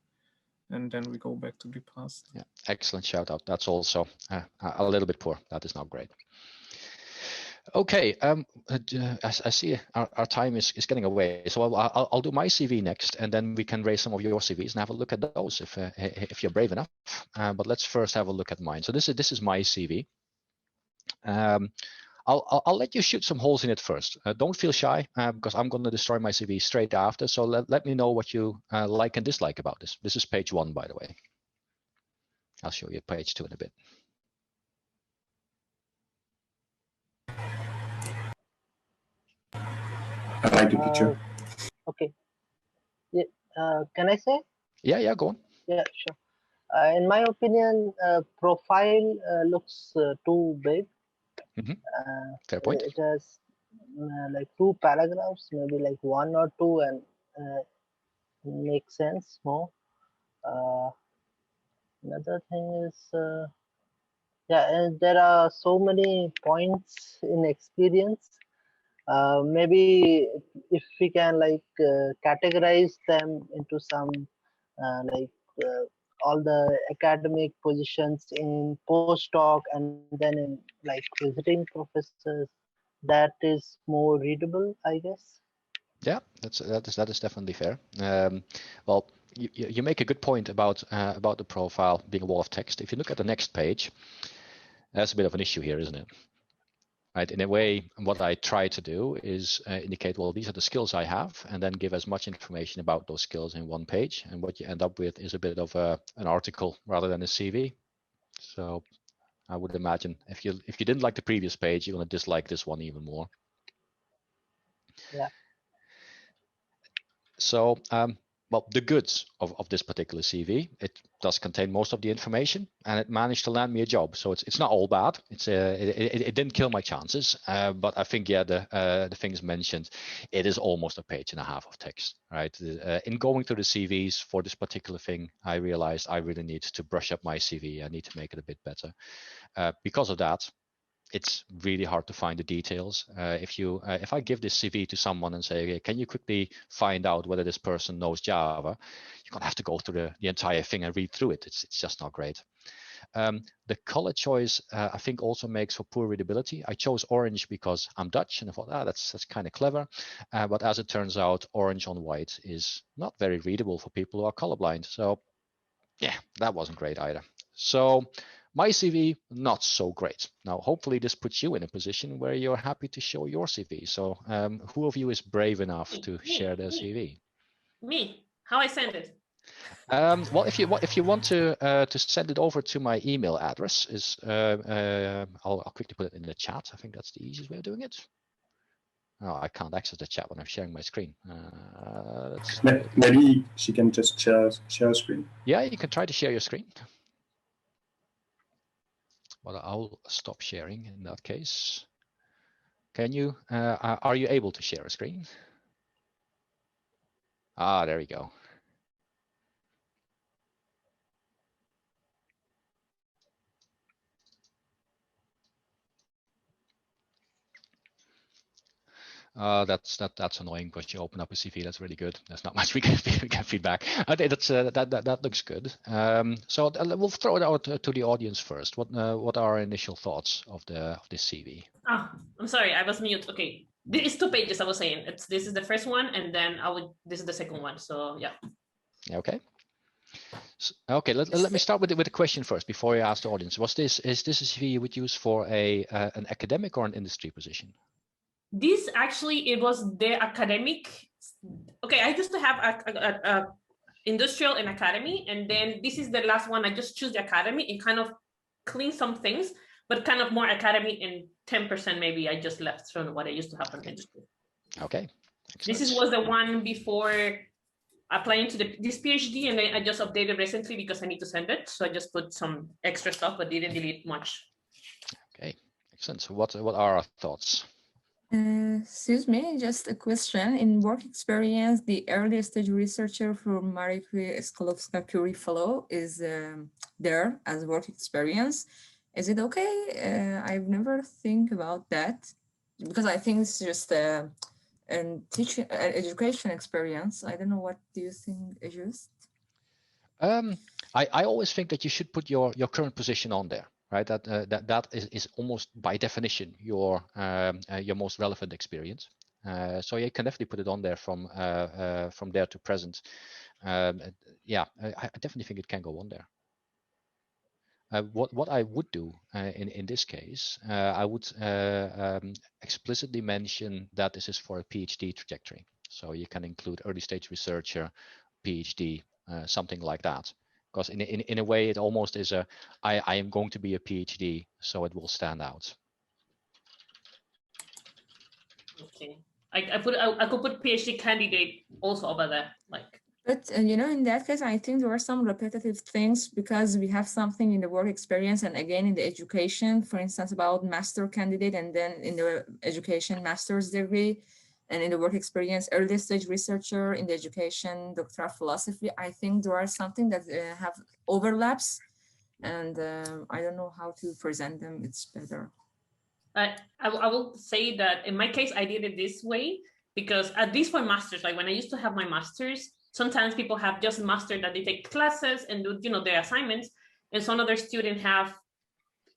then we go back to the past. Yeah, excellent shout out. That's also a little bit poor. That is not great. Okay, I see our time is getting away, so I'll do my CV next, and then we can raise some of your CVs and have a look at those if you're brave enough. But let's first have a look at mine. So this is my CV. I'll let you shoot some holes in it first. Don't feel shy because I'm going to destroy my CV straight after. So let me know what you like and dislike about this. This is page 1, by the way. I'll show you page 2 in a bit. I like the picture. Okay. Yeah. Can I say? Yeah, go on. Yeah, sure. In my opinion, profile looks too big. Fair point. It has like 2 paragraphs, maybe like 1 or 2, and makes sense more. Another thing is, and there are so many points in experience. Maybe if we can like categorize them into some all the academic positions in postdoc and then in like visiting professors, that is more readable, I guess. Yeah, that is definitely fair. Well, you make a good point about the profile being a wall of text. If you look at the next page, that's a bit of an issue here, isn't it? Right. In a way, what I try to do is indicate, well, these are the skills I have, and then give as much information about those skills in one page. And what you end up with is a bit of an article rather than a CV. So I would imagine if you didn't like the previous page, you're going to dislike this one even more. Yeah. So, well, the goods of this particular CV, it does contain most of the information, and it managed to land me a job. So it's not all bad. It didn't kill my chances, but I think the things mentioned, it is almost a page and a half of text, right? In going through the CVs for this particular thing, I realized I really need to brush up my CV. I need to make it a bit better. Because of that, it's really hard to find the details. If I give this CV to someone and say, okay, can you quickly find out whether this person knows Java, you're gonna have to go through the entire thing and read through it. It's just not great. The color choice, I think, also makes for poor readability. I chose orange because I'm Dutch, and I thought, that's kind of clever. But as it turns out, orange on white is not very readable for people who are colorblind. So yeah, that wasn't great either. So my CV, not so great. Now, hopefully this puts you in a position where you're happy to show your CV. So who of you is brave enough to share their CV? Me. How I send it? Well, if you want to send it over to my email address, I'll quickly put it in the chat. I think that's the easiest way of doing it. Oh, I can't access the chat when I'm sharing my screen. Maybe she can just share screen. Yeah, you can try to share your screen. Well, I'll stop sharing in that case. Can you? Are you able to share a screen? Ah, there we go. That's annoying because you open up a CV. That's really good. There's not much we can feedback. I think that looks good. So we'll throw it out to the audience first. What are our initial thoughts of this CV? I'm sorry, I was mute. Okay, it's 2 pages. I was saying this is the first one, and then this is the second one. So yeah. Okay. Okay, let me start with the question first before I ask the audience. Is this a CV you would use for an academic or an industry position? This actually, it was the academic. Okay, I used to have a industrial and academy, and then this is the last one. I just choose the academy and kind of clean some things, but kind of more academy, and 10% maybe I just left from what I used to have from industry. Okay. Excellent. This was the one before applying to this PhD, and then I just updated recently because I need to send it. So I just put some extra stuff, but didn't delete much. Okay, excellent. So what are our thoughts? Excuse me, just a question. In work experience, the early stage researcher for Marie Skłodowska-Curie Fellow is there as work experience. Is it okay? I've never think about that because I think it's just and teaching education experience. I don't know, what do you think, Joost? I always think that you should put your current position on there, right? That is almost by definition your most relevant experience. So you can definitely put it on there from there to present. Yeah, I definitely think it can go on there. What I would do in this case, I would explicitly mention that this is for a PhD trajectory. So you can include early stage researcher, PhD, something like that. Because in a way, it almost is I am going to be a PhD, so it will stand out. Okay, I could put PhD candidate also over there, like. But, you know, in that case, I think there are some repetitive things because we have something in the work experience and again in the education, for instance, about master candidate, and then in the education master's degree, and in the work experience, early stage researcher, in the education, doctoral philosophy. I think there are something that have overlaps, and I don't know how to present them. It's better. I will say that in my case, I did it this way because at least for masters, like when I used to have my masters, sometimes people have just master that they take classes and do, you know, their assignments, and some other students have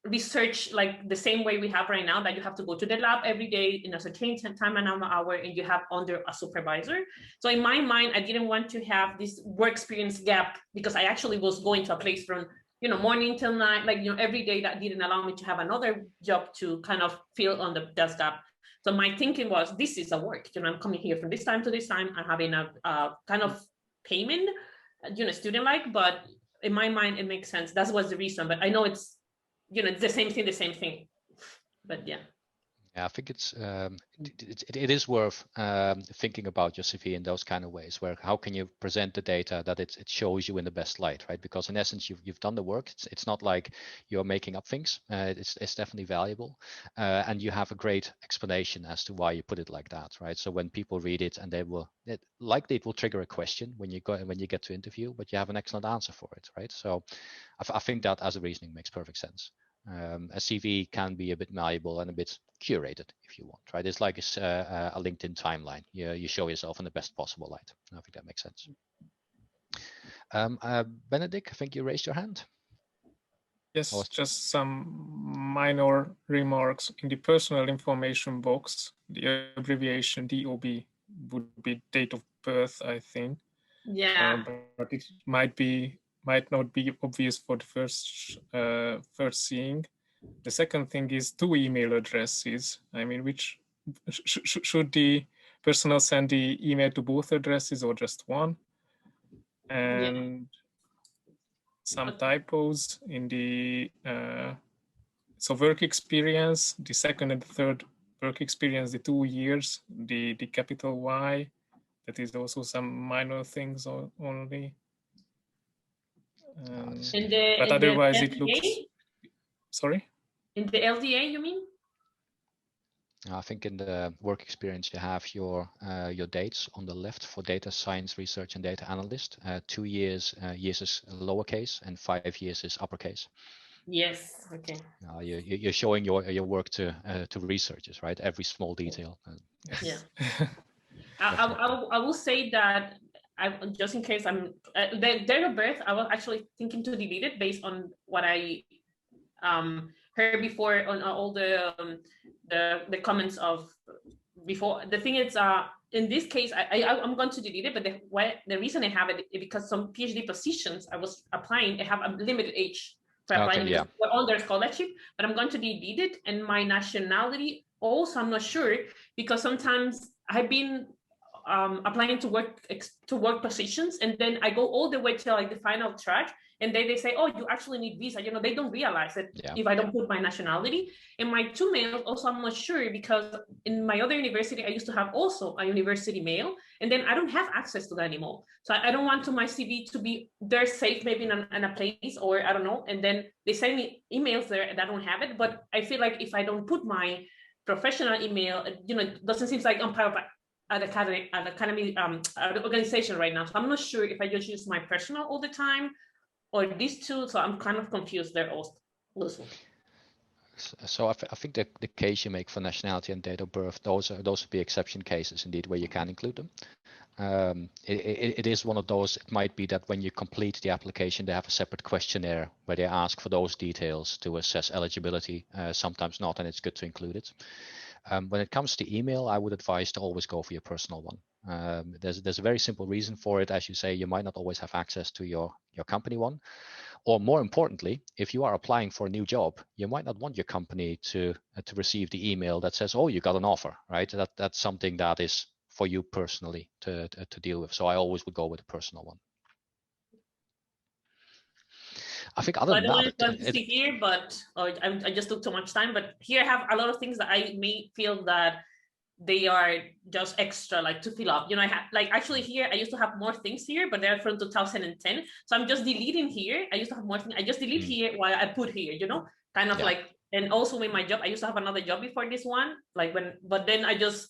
research like the same way we have right now, that you have to go to the lab every day in a certain time and hour, and you have under a supervisor. So in my mind, I didn't want to have this work experience gap because I actually was going to a place from, you know, morning till night, like, you know, every day. That didn't allow me to have another job to kind of fill on the desk gap. So my thinking was, this is a work, you know, I'm coming here from this time to this time. I'm having a kind of payment, you know, student-like, but in my mind, it makes sense. That was the reason. But I know it's, you know, it's the same thing. But yeah. Yeah, I think it is worth thinking about your CV in those kind of ways, where how can you present the data that it shows you in the best light, right? Because in essence, you've done the work. It's not like you're making up things. It's definitely valuable, and you have a great explanation as to why you put it like that, right? So when people read it, and it will trigger a question when you get to interview, but you have an excellent answer for it, right? So I think that as a reasoning makes perfect sense. A CV can be a bit malleable and a bit curated if you want, right? It's like a LinkedIn timeline. You show yourself in the best possible light. I think that makes sense. Benedict, I think you raised your hand. Yes, just some minor remarks. In the personal information box, the abbreviation DOB would be date of birth, I think. Yeah. But it might not be obvious for the first seeing. The second thing is 2 email addresses. I mean, which should the personnel send the email to both addresses or just one? And some typos in the so work experience, the second and third work experience, the 2 years, the capital Y. That is also some minor things only. But otherwise it looks. Sorry? In the LDA, you mean? I think in the work experience you have your dates on the left for data science research and data analyst. 2 years, years is lowercase, and 5 years is uppercase. Yes. Okay. You're showing your work to researchers, right? Every small detail. Yeah. I will say that just in case I'm the date of birth, I was actually thinking to delete it based on what I heard before on all the comments of before. The thing is, in this case, I'm going to delete it, but the reason I have it is because some PhD positions I was applying, I have a limited age for applying on their scholarship, but I'm going to delete it. And my nationality also, I'm not sure, because sometimes I've been applying to work positions, and then I go all the way to like the final track, and they say, oh, you actually need visa. You know, they don't realize that if I don't put my nationality. And my 2 mails also, I'm not sure, because in my other university I used to have also a university mail, and then I don't have access to that anymore. So I don't want my CV to be there safe, maybe in a place, or I don't know, and then they send me emails there and I don't have it. But I feel like if I don't put my professional email, you know, it doesn't seem like I'm part of an organization right now. So I'm not sure if I just use my personal all the time or these two. So I'm kind of confused there also. So I think the case you make for nationality and date of birth, those would be exception cases indeed, where you can include them. It is one of those. It might be that when you complete the application, they have a separate questionnaire where they ask for those details to assess eligibility. Sometimes not, and it's good to include it. When it comes to email, I would advise to always go for your personal one. There's a very simple reason for it. As you say, you might not always have access to your company one. Or more importantly, if you are applying for a new job, you might not want your company to receive the email that says, oh, you got an offer, right? That's something that is for you personally to deal with. So I always would go with a personal one. I think other than that, I don't want to see here, but I just took too much time. But here I have a lot of things that I may feel that they are just extra, like to fill up. You know, I have like actually here I used to have more things here, but they're from 2010. So I'm just deleting here. I used to have more things. I just delete here while I put here. You know, kind of like. And also with my job, I used to have another job before this one. But then I just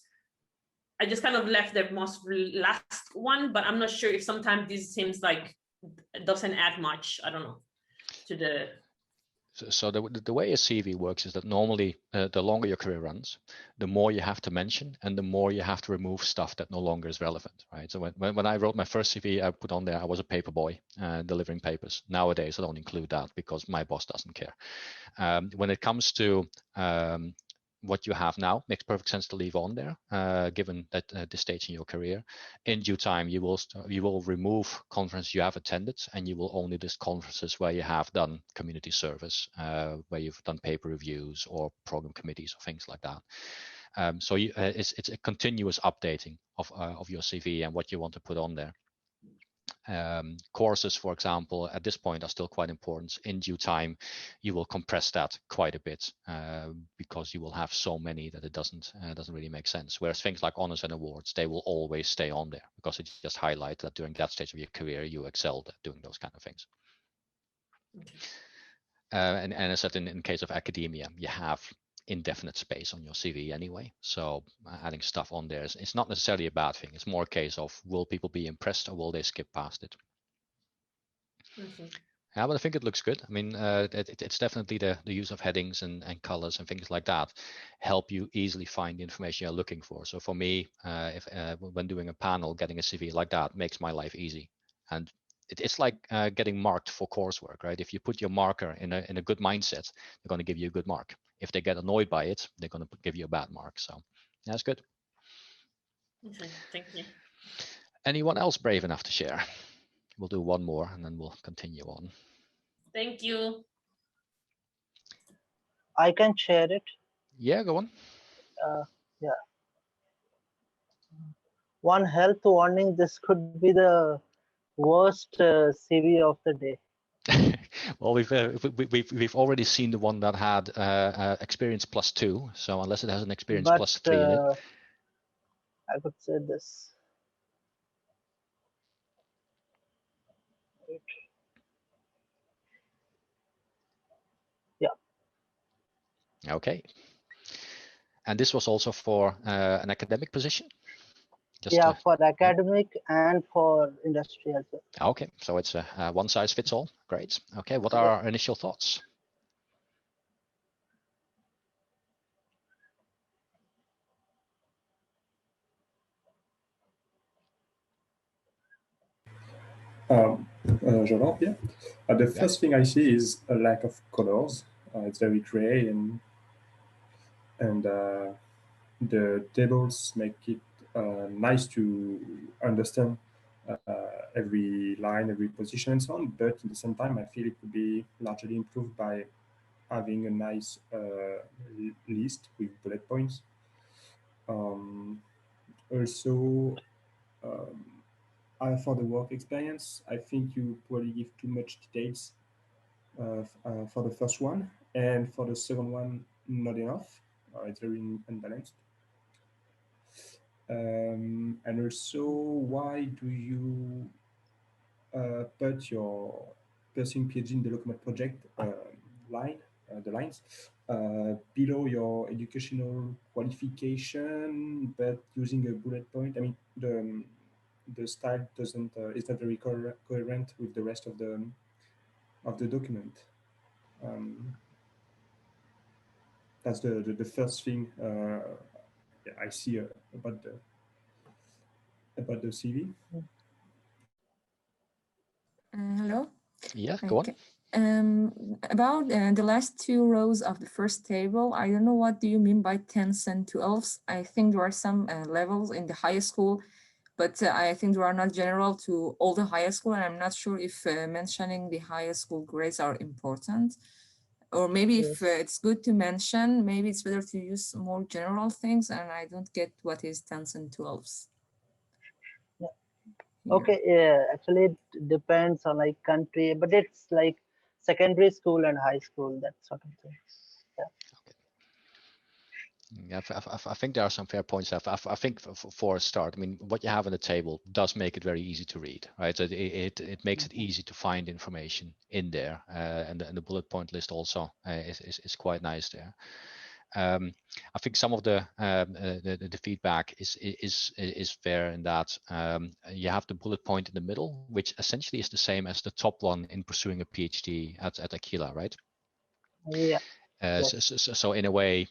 kind of left the most last one. But I'm not sure if sometimes this seems like it doesn't add much. I don't know. To the So the way a CV works is that normally the longer your career runs, the more you have to mention and the more you have to remove stuff that no longer is relevant, right? So when I wrote my first CV, I put on there I was a paper boy delivering papers. Nowadays, I don't include that because my boss doesn't care. When it comes to what you have now, makes perfect sense to leave on there, given that this stage in your career. In due time, you will remove conferences you have attended, and you will only list conferences where you have done community service, where you've done paper reviews or program committees or things like that. So it's a continuous updating of your CV and what you want to put on there. Courses, for example, at this point are still quite important. In due time, you will compress that quite a bit because you will have so many that it doesn't really make sense. Whereas things like honors and awards, they will always stay on there because it just highlights that during that stage of your career, you excelled at doing those kind of things. Okay. And as I said, in case of academia, you have indefinite space on your CV anyway. So adding stuff on there is not necessarily a bad thing. It's more a case of will people be impressed or will they skip past it? Okay. Yeah, but I think it looks good. I mean, it's definitely the use of headings and colors and things like that help you easily find the information you're looking for. So for me, when doing a panel, getting a CV like that makes my life easy. And it's like getting marked for coursework, right? If you put your marker in a good mindset, they're going to give you a good mark. If they get annoyed by it, they're going to give you a bad mark. So that's good. Okay, thank you. Anyone else brave enough to share? We'll do one more and then we'll continue on. Thank you. I can share it. Yeah, go on. Yeah. One health warning, this could be the worst CV of the day. Well, we've already seen the one that had experience +2. So unless it has an experience +3 in it, I could say this. Yeah. Okay. And this was also for an academic position? For academic and for industry as well. Okay, so it's a one size fits all. Great. Okay, what are our initial thoughts? Jean here. The first thing I see is a lack of colors. It's very gray, and the tables make it nice to understand every line, every position, and so on. But at the same time, I feel it could be largely improved by having a nice list with bullet points. Also, for the work experience, I think you probably give too much details for the first one, and for the second one, not enough. It's very unbalanced. And also, why do you put your pursuing PhD in the Lowcomote project the lines below your educational qualification, but using a bullet point? I mean, the style doesn't is not very coherent with the rest of the document. That's the first thing I see about the CV. Hello. Yeah, go on. About the last two rows of the first table, I don't know what do you mean by 10s and 12s. I think there are some levels in the high school, but I think they are not general to all the high school, and I'm not sure if mentioning the high school grades are important. Or maybe if it's good to mention, maybe it's better to use more general things, and I don't get what is 10s and 12s. Yeah. Okay, yeah, actually it depends on like country, but it's like secondary school and high school, that sort of thing. Yeah. Yeah, I think there are some fair points. I think for a start, I mean, what you have on the table does make it very easy to read, right? So it makes it easy to find information in there, and the bullet point list also is quite nice there. I think some of the feedback is fair in that you have the bullet point in the middle, which essentially is the same as the top one in pursuing a PhD at Aquila, right? Yeah. So in a way,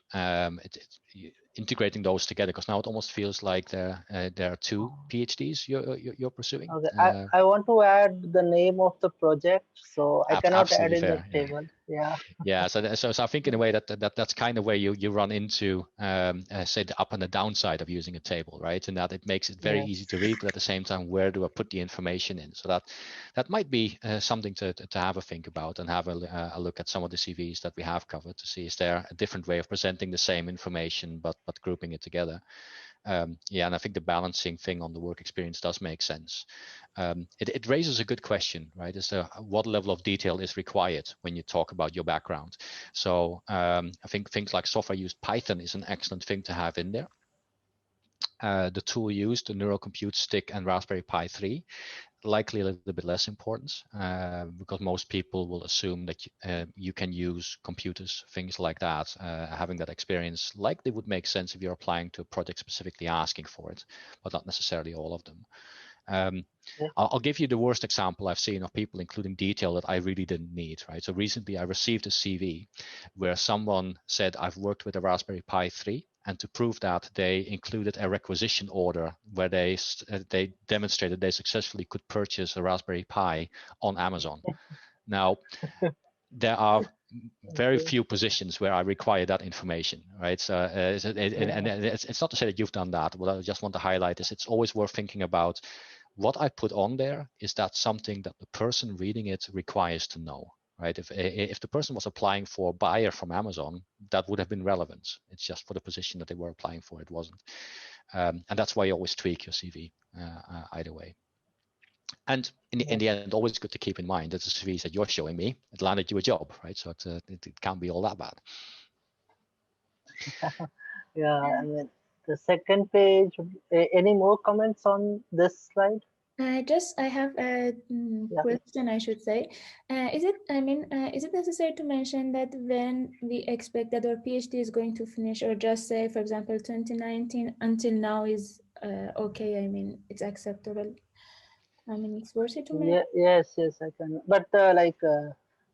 integrating those together, because now it almost feels like there are two PhDs you're pursuing. Okay, I want to add the name of the project, so I cannot add in fair, the table. Yeah. Yeah. So I think in a way that's kind of where you run into say the up and the downside of using a table, right? And that it makes it very easy to read, but at the same time, where do I put the information in? So that might be something to have a think about, and have a look at some of the CVs that we have covered to see is there a different way of presenting the same information but grouping it together. Yeah, and I think the balancing thing on the work experience does make sense. It raises a good question, right? As to what level of detail is required when you talk about your background. So I think things like software used, Python is an excellent thing to have in there. The tool used, the Neural Compute Stick and Raspberry Pi 3, likely a little bit less importance because most people will assume that you can use computers, things like that. Having that experience likely would make sense if you're applying to a project specifically asking for it, but not necessarily all of them. I'll give you the worst example I've seen of people including detail that I really didn't need, right? So recently I received a CV where someone said, I've worked with a Raspberry Pi 3, and to prove that, they included a requisition order where they demonstrated they successfully could purchase a Raspberry Pi on Amazon. Now, there are very few positions where I require that information, right? So, and it's not to say that you've done that. What I just want to highlight is it's always worth thinking about what I put on there. Is that something that the person reading it requires to know, right? If the person was applying for a buyer from Amazon, that would have been relevant. It's just for the position that they were applying for, it wasn't. And that's why you always tweak your CV either way. And in the end, always good to keep in mind that the CVs that you're showing me, it landed you a job, right? So it can't be all that bad. Yeah, I mean, the second page, any more comments on this slide? I have a question, I should say. Is it necessary to mention that when we expect that our PhD is going to finish, or just say, for example, 2019 until now is okay? I mean, it's acceptable. I mean, it's worth it to mention. Yes, I can. But the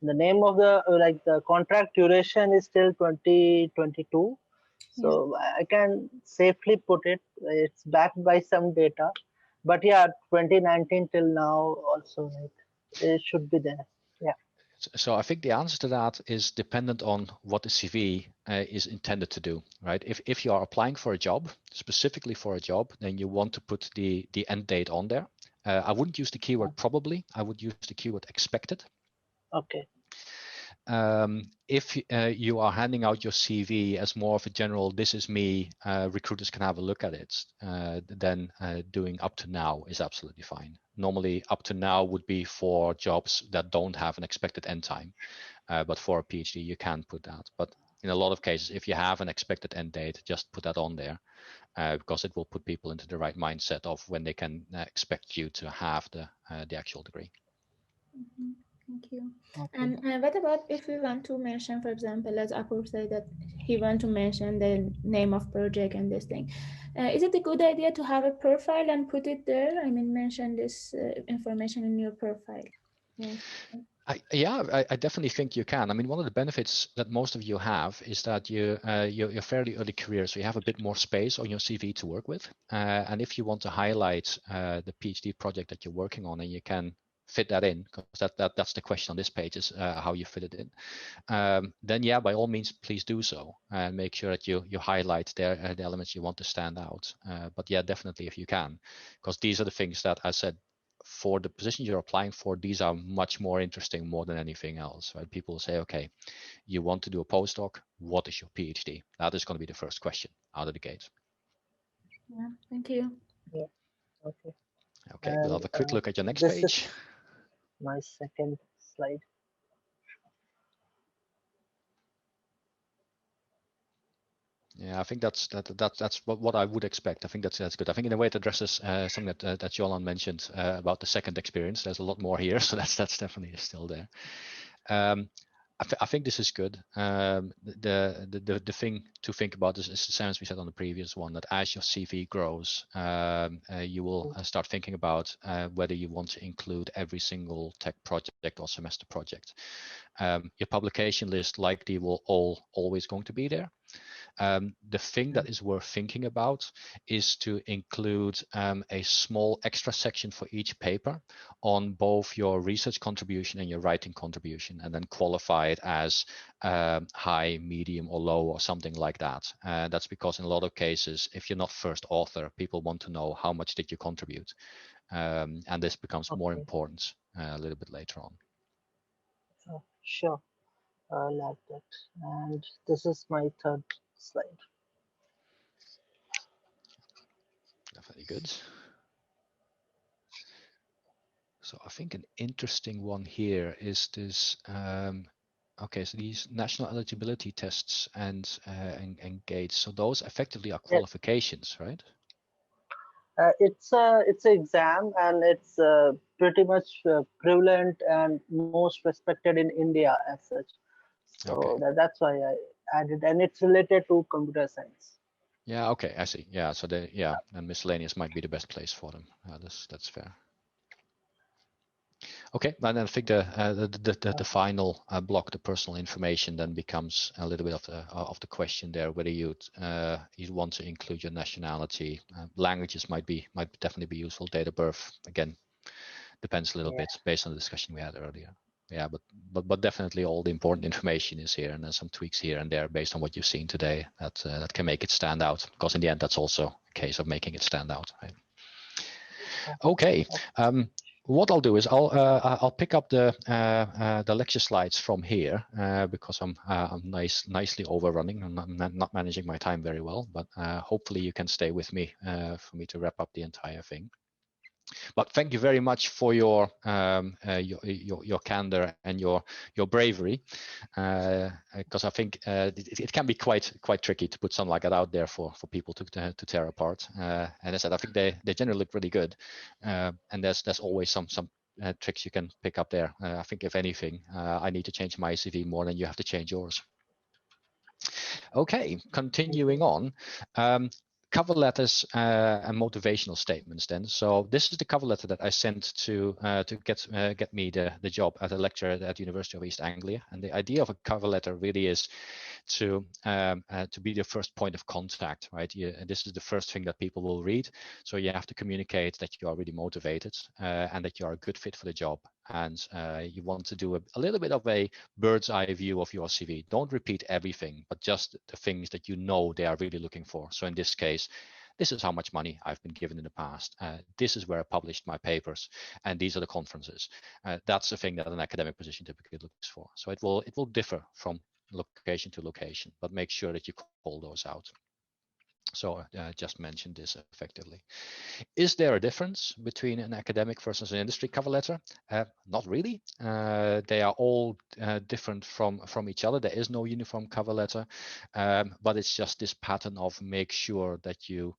name of the contract duration is till 2022. So I can safely put it. It's backed by some data. But yeah, 2019 till now also, like, it should be there. Yeah. So I think the answer to that is dependent on what the CV is intended to do, right? If you are applying for a job, specifically for a job, then you want to put the end date on there. I wouldn't use the keyword probably. I would use the keyword expected. Okay. If you are handing out your CV as more of a general, this is me, recruiters can have a look at it, then doing up to now is absolutely fine. Normally, up to now would be for jobs that don't have an expected end time, but for a PhD, you can put that. But in a lot of cases, if you have an expected end date, just put that on there, because it will put people into the right mindset of when they can expect you to have the actual degree. Mm-hmm. Thank you. Okay. And what about if we want to mention, for example, as Apur said that he want to mention the name of project and this thing. Is it a good idea to have a profile and put it there? I mean, mention this information in your profile. Yes. I definitely think you can. I mean, one of the benefits that most of you have is that you're fairly early career, so you have a bit more space on your CV to work with. And if you want to highlight the PhD project that you're working on, and you can fit that in, because that's the question on this page is how you fit it in. Then yeah, by all means, please do so and make sure that you highlight the elements you want to stand out. But yeah, definitely if you can, because these are the things that I said. For the position you're applying for, these are much more interesting more than anything else, right? People say, okay, you want to do a postdoc, what is your PhD? That is going to be the first question out of the gate. Yeah, thank you. Yeah. Okay. Okay, we'll have a quick look at your next this page. Is my second slide. Yeah, I think that's what I would expect. I think that's good. I think in a way it addresses something that Jolan mentioned about the second experience. There's a lot more here, so that's definitely still there. I think this is good. The thing to think about is the same as we said on the previous one, that as your CV grows, you will start thinking about whether you want to include every single tech project or semester project. Your publication list likely will always going to be there. The thing that is worth thinking about is to include a small extra section for each paper on both your research contribution and your writing contribution, and then qualify it as high, medium, or low, or something like that. That's because in a lot of cases, if you're not first author, people want to know how much did you contribute, and this becomes more important a little bit later on. Oh, sure. Like that. And this is my third slide. Definitely good. So I think an interesting one here is this. Okay, so these national eligibility tests and gates. So those effectively are qualifications, right? It's an exam, and it's pretty much prevalent and most respected in India as such. So okay. that's why I added, and it's related to computer science. Yeah. Okay. I see. Yeah. So and miscellaneous might be the best place for them. That's fair. Okay, and then I think the final block, the personal information, then becomes a little bit of the question there, whether you want to include your nationality. Languages might definitely be useful. Date of birth, again, depends a little bit based on the discussion we had earlier. Yeah, but definitely all the important information is here, and there's some tweaks here and there based on what you've seen today that can make it stand out. Because in the end, that's also a case of making it stand out. Right? Okay. What I'll do is I'll pick up the lecture slides from here because I'm nicely overrunning. I'm not managing my time very well, but hopefully you can stay with me for me to wrap up the entire thing. But thank you very much for your candor and your bravery, because I think it can be quite tricky to put something like that out there for people to tear apart. And as I said, I think they generally look really good, and there's always some tricks you can pick up there. I think if anything, I need to change my CV more than you have to change yours. Okay, continuing on. Cover letters and motivational statements then. So this is the cover letter that I sent to get me the job at a lecturer at the University of East Anglia. And the idea of a cover letter really is to be the first point of contact, right? This is the first thing that people will read. So you have to communicate that you are really motivated and that you are a good fit for the job. And you want to do a little bit of a bird's eye view of your CV. Don't repeat everything, but just the things that you know they are really looking for. So in this case, this is how much money I've been given in the past. This is where I published my papers, and these are the conferences. That's the thing that an academic position typically looks for. So it will differ from location to location, but make sure that you call those out. So just mentioned this effectively. Is there a difference between an academic versus an industry cover letter? Not really. They are all different from each other. There is no uniform cover letter, but it's just this pattern of make sure that you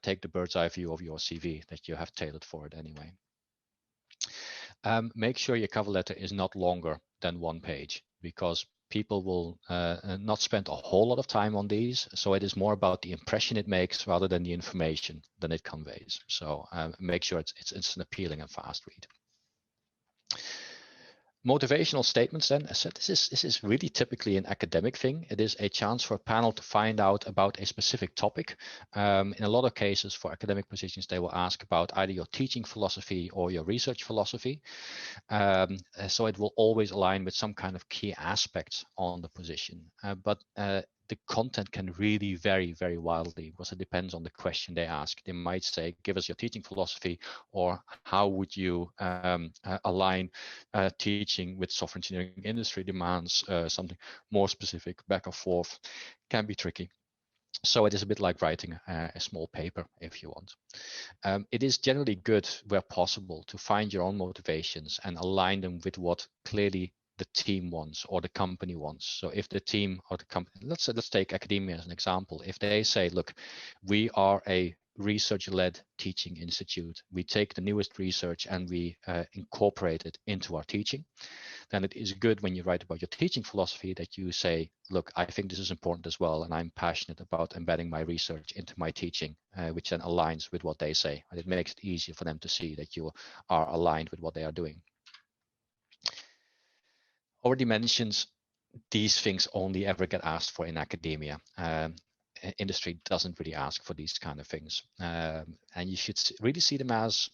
take the bird's eye view of your CV that you have tailored for it anyway. Make sure your cover letter is not longer than 1 page, because people will not spend a whole lot of time on these. So it is more about the impression it makes rather than the information that it conveys. So make sure it's an appealing and fast read. Motivational statements then, I said, this is really typically an academic thing. It is a chance for a panel to find out about a specific topic. In a lot of cases for academic positions, they will ask about either your teaching philosophy or your research philosophy. So it will always align with some kind of key aspects on the position. But the content can really vary very wildly because it depends on the question they ask. They might say, give us your teaching philosophy, or how would you align teaching with software engineering industry demands, something more specific, back and forth, can be tricky. So it is a bit like writing a small paper if you want. It is generally good where possible to find your own motivations and align them with what clearly the team wants or the company wants. So if the team or the company, let's take academia as an example. If they say, look, we are a research-led teaching institute, we take the newest research and we incorporate it into our teaching, then it is good when you write about your teaching philosophy that you say, look, I think this is important as well, and I'm passionate about embedding my research into my teaching, which then aligns with what they say. And it makes it easier for them to see that you are aligned with what they are doing. Already mentioned, these things only ever get asked for in academia. Industry doesn't really ask for these kind of things. And you should really see them as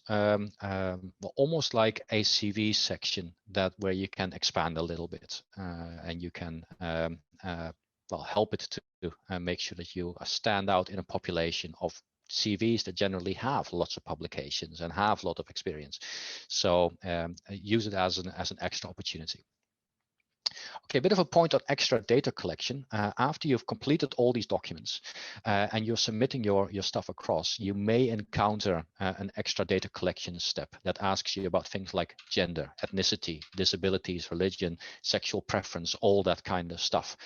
almost like a CV section where you can expand a little bit and you can help it to make sure that you stand out in a population of CVs that generally have lots of publications and have a lot of experience. So use it as an extra opportunity. Okay, a bit of a point on extra data collection. After you've completed all these documents and you're submitting your stuff across, you may encounter an extra data collection step that asks you about things like gender, ethnicity, disabilities, religion, sexual preference, all that kind of stuff.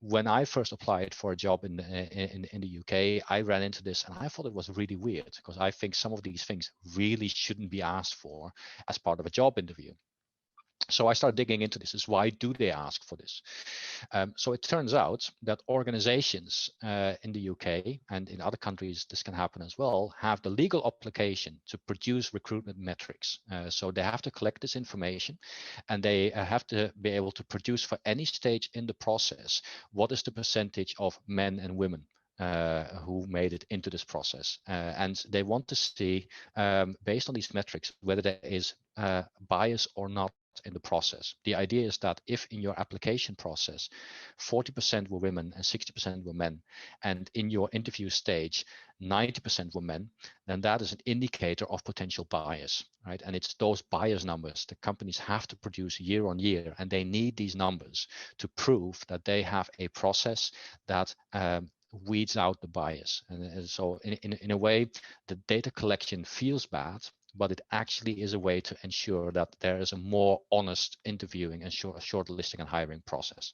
When I first applied for a job in the UK, I ran into this and I thought it was really weird because I think some of these things really shouldn't be asked for as part of a job interview. So I started digging into this. Why do they ask for this? So it turns out that organizations in the UK and in other countries, this can happen as well, have the legal obligation to produce recruitment metrics. So they have to collect this information and they have to be able to produce for any stage in the process, what is the percentage of men and women who made it into this process. And they want to see, based on these metrics, whether there is bias or not in the process. The idea is that if in your application process 40% were women and 60% were men, and in your interview stage 90% were men, then that is an indicator of potential bias, right? And it's those bias numbers the companies have to produce year on year, and they need these numbers to prove that they have a process that weeds out the bias. And so in a way, the data collection feels bad, but it actually is a way to ensure that there is a more honest interviewing and shortlisting and hiring process.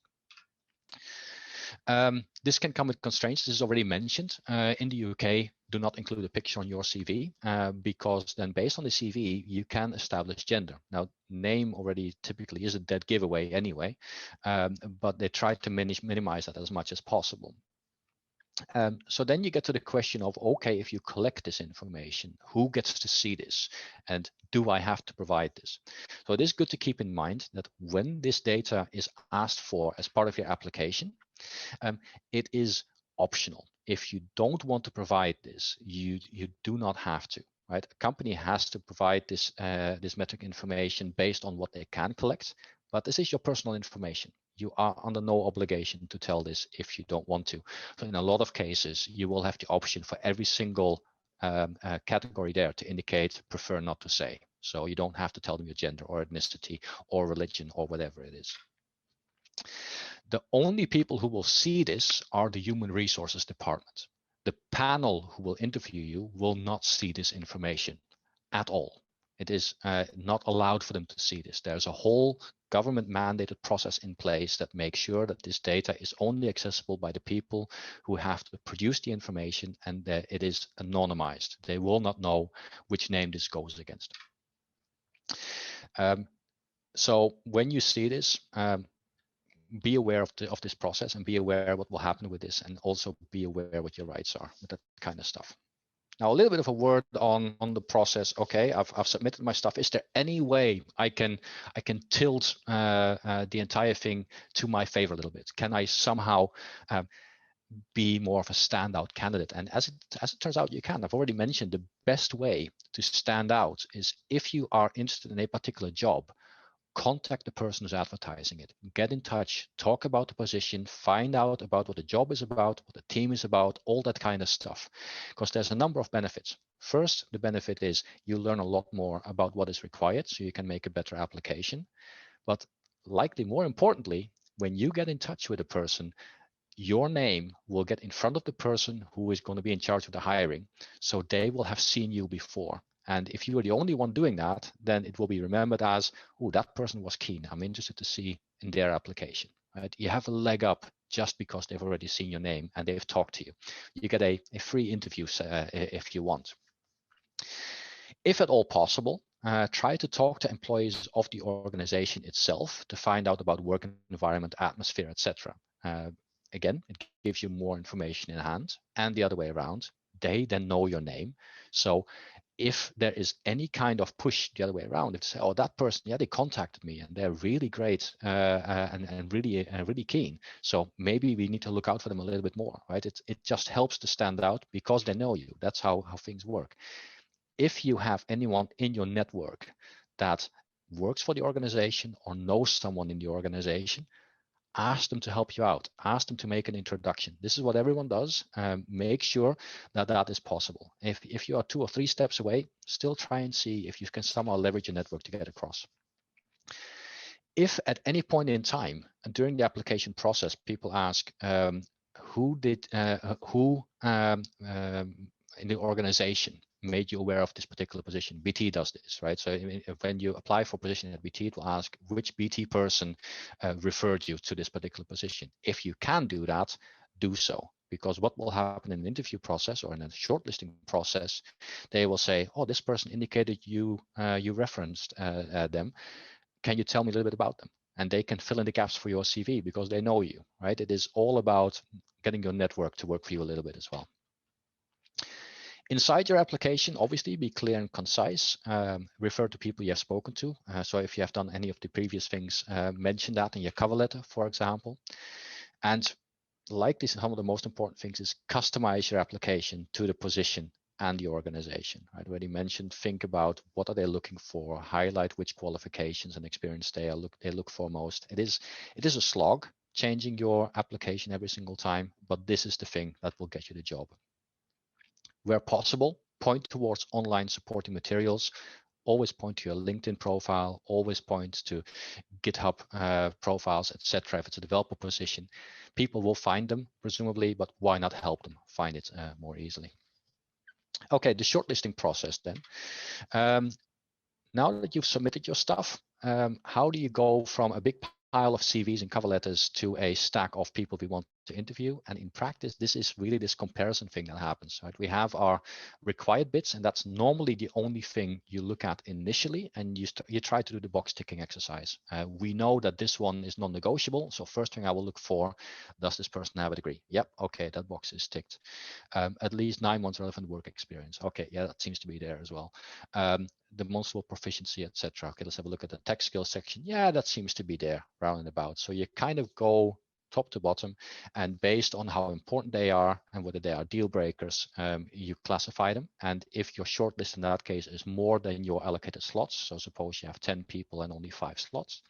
This can come with constraints. This is already mentioned. In the UK, do not include a picture on your CV because then based on the CV, you can establish gender. Now, name already typically is a dead giveaway anyway, but they try to minimize that as much as possible. So then you get to the question of, okay, if you collect this information, who gets to see this? And do I have to provide this? So it is good to keep in mind that when this data is asked for as part of your application, it is optional. If you don't want to provide this, you do not have to. Right? A company has to provide this this metric information based on what they can collect, but this is your personal information. You are under no obligation to tell this if you don't want to. So in a lot of cases, you will have the option for every single category there to indicate prefer not to say. So you don't have to tell them your gender or ethnicity or religion or whatever it is. The only people who will see this are the human resources department. The panel who will interview you will not see this information at all. It is not allowed for them to see this. There's a whole government mandated process in place that makes sure that this data is only accessible by the people who have to produce the information, and that it is anonymized. They will not know which name this goes against. So when you see this, be aware of this process and be aware what will happen with this, and also be aware what your rights are with that kind of stuff. Now, a little bit of a word on the process. Okay, I've submitted my stuff. Is there any way I can tilt the entire thing to my favor a little bit? Can I somehow be more of a standout candidate? And as it turns out, you can. I've already mentioned the best way to stand out is if you are interested in a particular job, contact the person who's advertising it, get in touch, talk about the position, find out about what the job is about, what the team is about, all that kind of stuff, because there's a number of benefits. First, the benefit is you learn a lot more about what is required, so you can make a better application. But likely more importantly, when you get in touch with a person, your name will get in front of the person who is going to be in charge of the hiring, so they will have seen you before. And if you are the only one doing that, then it will be remembered as, oh, that person was keen. I'm interested to see in their application. Right? You have a leg up just because they've already seen your name and they've talked to you. You get a free interview if you want. If at all possible, try to talk to employees of the organization itself to find out about work environment, atmosphere, etc. Again, it gives you more information in hand, and the other way around. They then know your name. So if there is any kind of push the other way around, if they say, oh, that person, yeah, they contacted me and they're really great and really keen. So maybe we need to look out for them a little bit more, right? It just helps to stand out because they know you. That's how things work. If you have anyone in your network that works for the organization or knows someone in the organization, ask them to help you out. Ask them to make an introduction. This is what everyone does. Make sure that that is possible. If you are 2 or 3 steps away, still try and see if you can somehow leverage your network to get across. If at any point in time during the application process, people ask who in the organization made you aware of this particular position. BT does this, right? So when you apply for a position at BT, it will ask which BT person referred you to this particular position. If you can do that, do so. Because what will happen in an interview process or in a shortlisting process, they will say, oh, this person indicated you referenced them. Can you tell me a little bit about them? And they can fill in the gaps for your CV because they know you, right? It is all about getting your network to work for you a little bit as well. Inside your application, obviously, be clear and concise. Refer to people you have spoken to. So if you have done any of the previous things, mention that in your cover letter, for example. And like this, some of the most important things is customize your application to the position and the organization. I already mentioned, think about what are they looking for, highlight which qualifications and experience they look for most. It is a slog changing your application every single time, but this is the thing that will get you the job. Where possible, point towards online supporting materials. Always point to your LinkedIn profile, always point to GitHub profiles, etc. If it's a developer position, people will find them presumably, but why not help them find it more easily? Okay, the shortlisting process then. Now that you've submitted your stuff, how do you go from a big pile of CVs and cover letters to a stack of people we want to interview. And in practice, this is really this comparison thing that happens, right? We have our required bits, and that's normally the only thing you look at initially, and you try to do the box ticking exercise. We know that this one is non-negotiable, so first thing I will look for, does this person have a degree? Yep, okay, that box is ticked. At least 9 months relevant work experience. Okay, yeah, that seems to be there as well. Demonstrable proficiency, etc. Okay, let's have a look at the tech skills section. Yeah, that seems to be there, round and about. So you kind of go top to bottom, and based on how important they are and whether they are deal breakers, you classify them. And if your shortlist in that case is more than your allocated slots, so suppose you have 10 people and only 5 slots,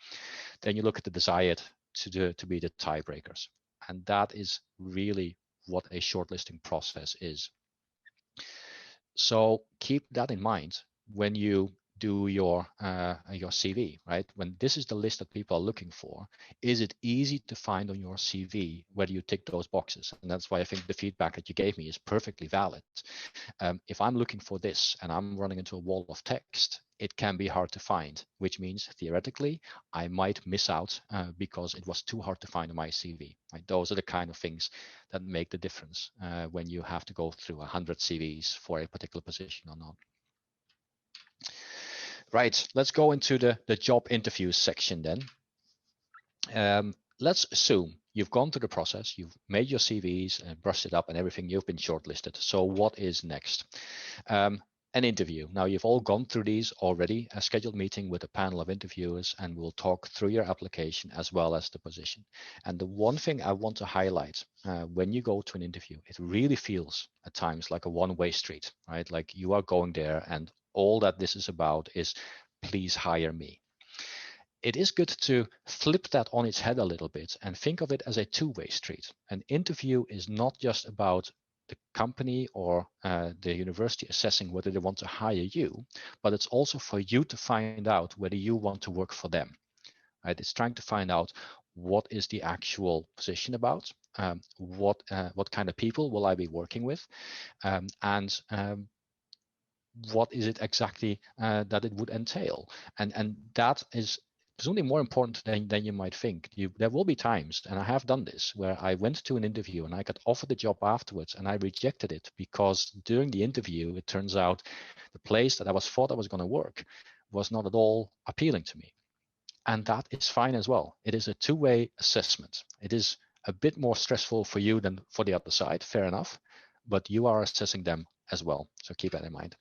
then you look at the desired to be the tiebreakers. And that is really what a shortlisting process is. So keep that in mind when you do your CV, right? When this is the list that people are looking for, is it easy to find on your CV whether you tick those boxes? And that's why I think the feedback that you gave me is perfectly valid. If I'm looking for this and I'm running into a wall of text, it can be hard to find, which means theoretically I might miss out because it was too hard to find on my CV. Right? Those are the kind of things that make the difference when you have to go through 100 CVs for a particular position or not. Right, let's go into the job interviews section then. Let's assume you've gone through the process, you've made your CVs and brushed it up and everything, you've been shortlisted. So what is next? An interview. Now you've all gone through these already, a scheduled meeting with a panel of interviewers, and we'll talk through your application as well as the position. And the one thing I want to highlight when you go to an interview, it really feels at times like a one-way street, right? Like you are going there and all that this is about is please hire me. It is good to flip that on its head a little bit and think of it as a two-way street. An interview is not just about the company or the university assessing whether they want to hire you, but it's also for you to find out whether you want to work for them. Right? It's trying to find out what is the actual position about, what kind of people will I be working with, and what is it exactly that it would entail. And that is presumably more important than you might think. There will be times, and I have done this, where I went to an interview and I got offered the job afterwards and I rejected it because during the interview, it turns out the place that I thought I was going to work was not at all appealing to me. And that is fine as well. It is a two-way assessment. It is a bit more stressful for you than for the other side, fair enough, but you are assessing them as well. So keep that in mind.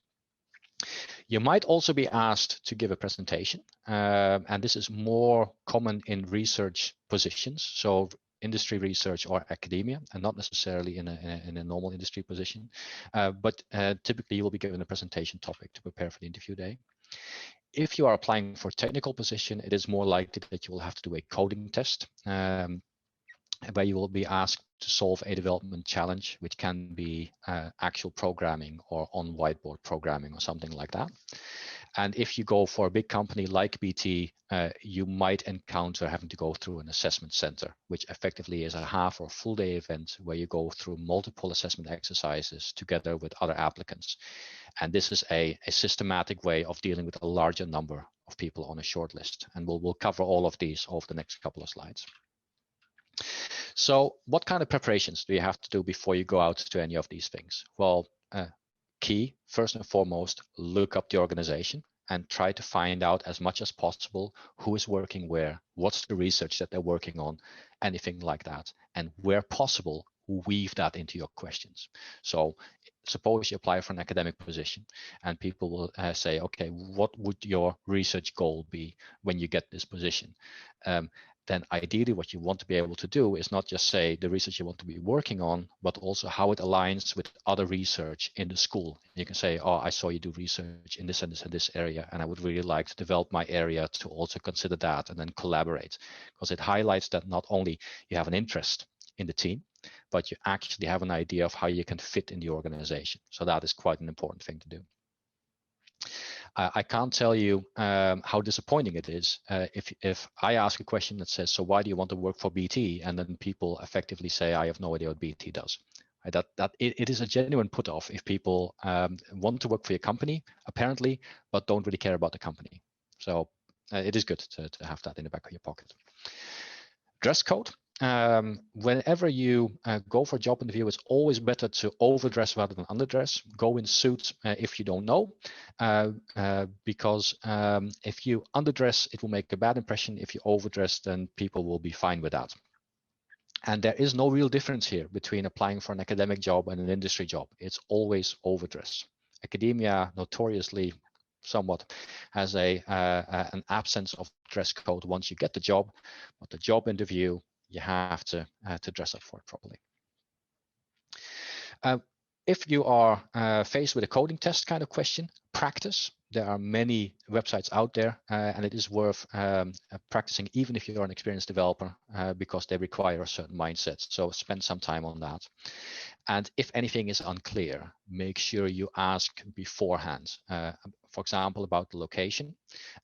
You might also be asked to give a presentation, and this is more common in research positions, so industry research or academia, and not necessarily in a normal industry position. But typically you will be given a presentation topic to prepare for the interview day. If you are applying for a technical position, it is more likely that you will have to do a coding test, where you will be asked to solve a development challenge, which can be actual programming or on whiteboard programming or something like that. And if you go for a big company like BT, you might encounter having to go through an assessment center, which effectively is a half or full day event where you go through multiple assessment exercises together with other applicants. And this is a systematic way of dealing with a larger number of people on a shortlist. And we'll cover all of these over the next couple of slides. So what kind of preparations do you have to do before you go out to any of these things? Well, key, first and foremost, look up the organization and try to find out as much as possible who is working where, what's the research that they're working on, anything like that. And where possible, weave that into your questions. So suppose you apply for an academic position and people will say, okay, what would your research goal be when you get this position? Then ideally what you want to be able to do is not just say the research you want to be working on, but also how it aligns with other research in the school. You can say, oh, I saw you do research in this and this and this area, and I would really like to develop my area to also consider that and then collaborate, because it highlights that not only you have an interest in the team, but you actually have an idea of how you can fit in the organization. So that is quite an important thing to do. I can't tell you how disappointing it is if I ask a question that says, so why do you want to work for BT? And then people effectively say, I have no idea what BT does. It is a genuine put off if people want to work for your company, apparently, but don't really care about the company. So it is good to have that in the back of your pocket. Dress code. whenever you go for a job interview, it's always better to overdress rather than underdress. Go in suit if you don't know, because if you underdress, it will make a bad impression. If you overdress, then people will be fine with that. And there is no real difference here between applying for an academic job and an industry job. It's always overdress. Academia notoriously somewhat has an absence of dress code once you get the job, but the job interview, you have to dress up for it properly. If you are faced with a coding test kind of question, practice. There are many websites out there, and it is worth practicing even if you're an experienced developer, because they require a certain mindset. So spend some time on that. And if anything is unclear, make sure you ask beforehand. For example, about the location.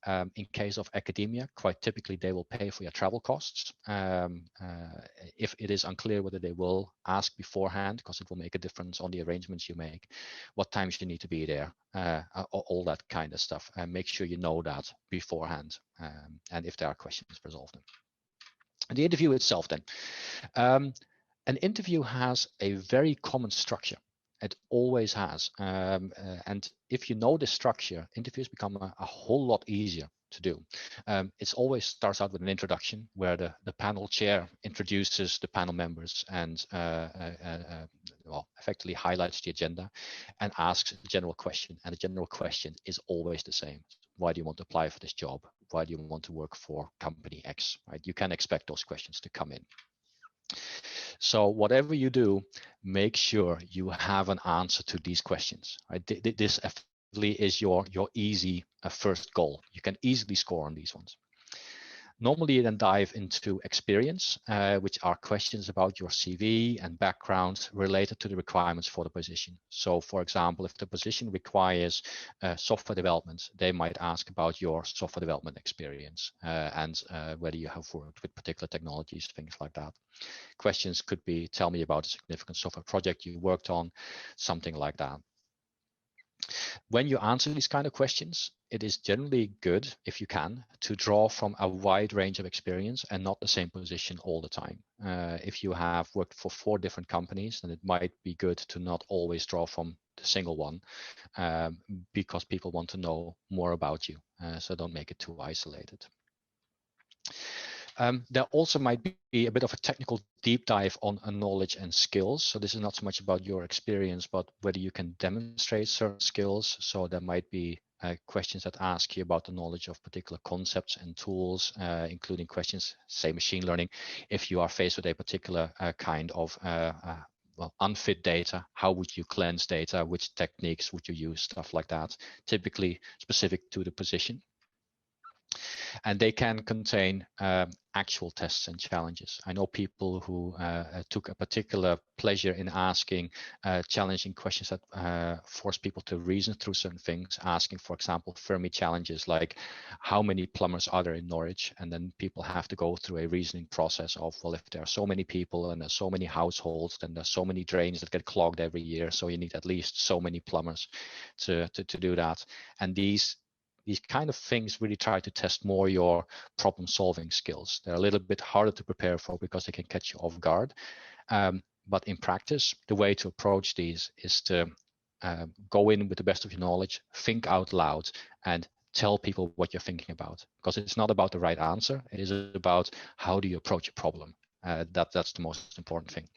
In case of academia, quite typically they will pay for your travel costs. If it is unclear whether they will, ask beforehand, because it will make a difference on the arrangements you make, what times you need to be there, all that kind of stuff. Make sure you know that beforehand, and if there are questions, resolve them. And the interview itself then. An interview has a very common structure. It always has. And if you know the structure, interviews become a whole lot easier to do. It always starts out with an introduction where the panel chair introduces the panel members and well, effectively highlights the agenda and asks a general question. And the general question is always the same. Why do you want to apply for this job? Why do you want to work for company X? Right? You can expect those questions to come in. So whatever you do, make sure you have an answer to these questions. Right? This effectively is your easy first goal. You can easily score on these ones. Normally, you then dive into experience, which are questions about your CV and background related to the requirements for the position. So, for example, if the position requires software development, they might ask about your software development experience and whether you have worked with particular technologies, things like that. Questions could be, tell me about a significant software project you worked on, something like that. When you answer these kind of questions, it is generally good, if you can, to draw from a wide range of experience and not the same position all the time. If you have worked for 4 different companies, then it might be good to not always draw from the single one, because people want to know more about you. So don't make it too isolated. There also might be a bit of a technical deep dive on knowledge and skills. So this is not so much about your experience, but whether you can demonstrate certain skills. So there might be questions that ask you about the knowledge of particular concepts and tools, including questions, say machine learning. If you are faced with a particular kind of well, unfit data, how would you cleanse data? Which techniques would you use? Stuff like that, typically specific to the position. And they can contain actual tests and challenges. I know people who took a particular pleasure in asking challenging questions that force people to reason through certain things, asking, for example, Fermi challenges like how many plumbers are there in Norwich? And then people have to go through a reasoning process of, well, if there are so many people and there's so many households, then there's so many drains that get clogged every year. So you need at least so many plumbers to do that. And these kind of things really try to test more your problem solving skills. They're a little bit harder to prepare for because they can catch you off guard. But in practice, the way to approach these is to go in with the best of your knowledge, think out loud, and tell people what you're thinking about. Because it's not about the right answer. It is about how do you approach a problem. That's the most important thing.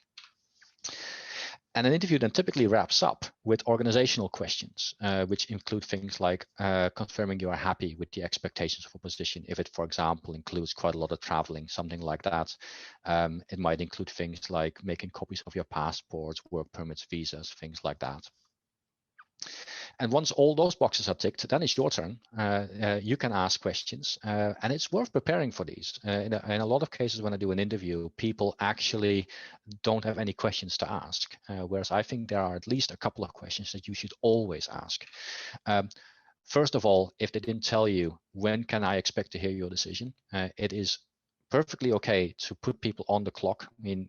And an interview then typically wraps up with organizational questions, which include things like confirming you are happy with the expectations of a position. If it, for example, includes quite a lot of traveling, something like that. It might include things like making copies of your passports, work permits, visas, things like that. And once all those boxes are ticked, then it's your turn. You can ask questions, and it's worth preparing for these. In a lot of cases, when I do an interview, people actually don't have any questions to ask, whereas I think there are at least a couple of questions that you should always ask. First of all, if they didn't tell you, when can I expect to hear your decision? It is perfectly okay to put people on the clock. I mean,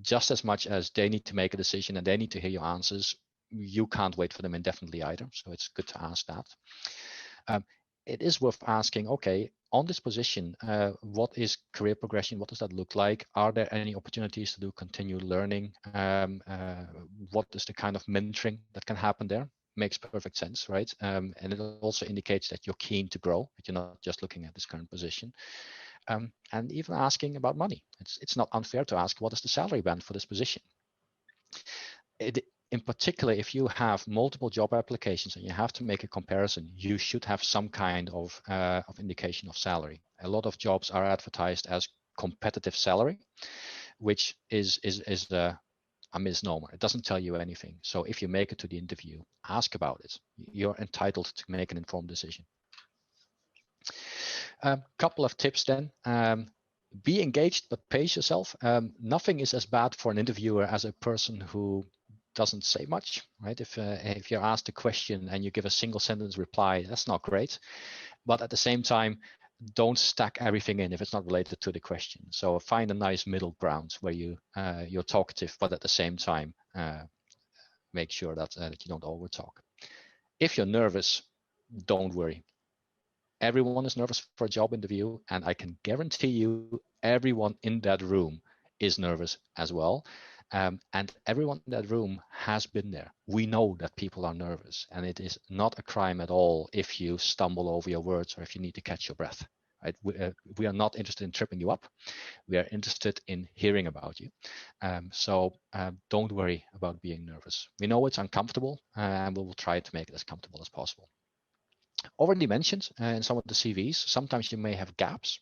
just as much as they need to make a decision and they need to hear your answers, you can't wait for them indefinitely either. So it's good to ask that. it is worth asking, okay, on this position, what is career progression? What does that look like? Are there any opportunities to do continued learning? What is the kind of mentoring that can happen there? Makes perfect sense, right? And it also indicates that you're keen to grow, that you're not just looking at this current position. And even asking about money. It's not unfair to ask, what is the salary band for this position? In particular, if you have multiple job applications and you have to make a comparison, you should have some kind of indication of salary. A lot of jobs are advertised as competitive salary, which is a misnomer. It doesn't tell you anything. So if you make it to the interview, ask about it. You're entitled to make an informed decision. Couple of tips then. Be engaged, but pace yourself. Nothing is as bad for an interviewer as a person who doesn't say much, right? If you're asked a question and you give a single sentence reply, that's not great. But at the same time, don't stack everything in if it's not related to the question. So find a nice middle ground where you're talkative, but at the same time, make sure that you don't overtalk. If you're nervous, don't worry. Everyone is nervous for a job interview, and I can guarantee you everyone in that room is nervous as well. And everyone in that room has been there. We know that people are nervous, and it is not a crime at all if you stumble over your words or if you need to catch your breath. Right? We are not interested in tripping you up. We are interested in hearing about you. So don't worry about being nervous. We know it's uncomfortable, and we will try to make it as comfortable as possible. Already mentioned in some of the CVs, sometimes you may have gaps.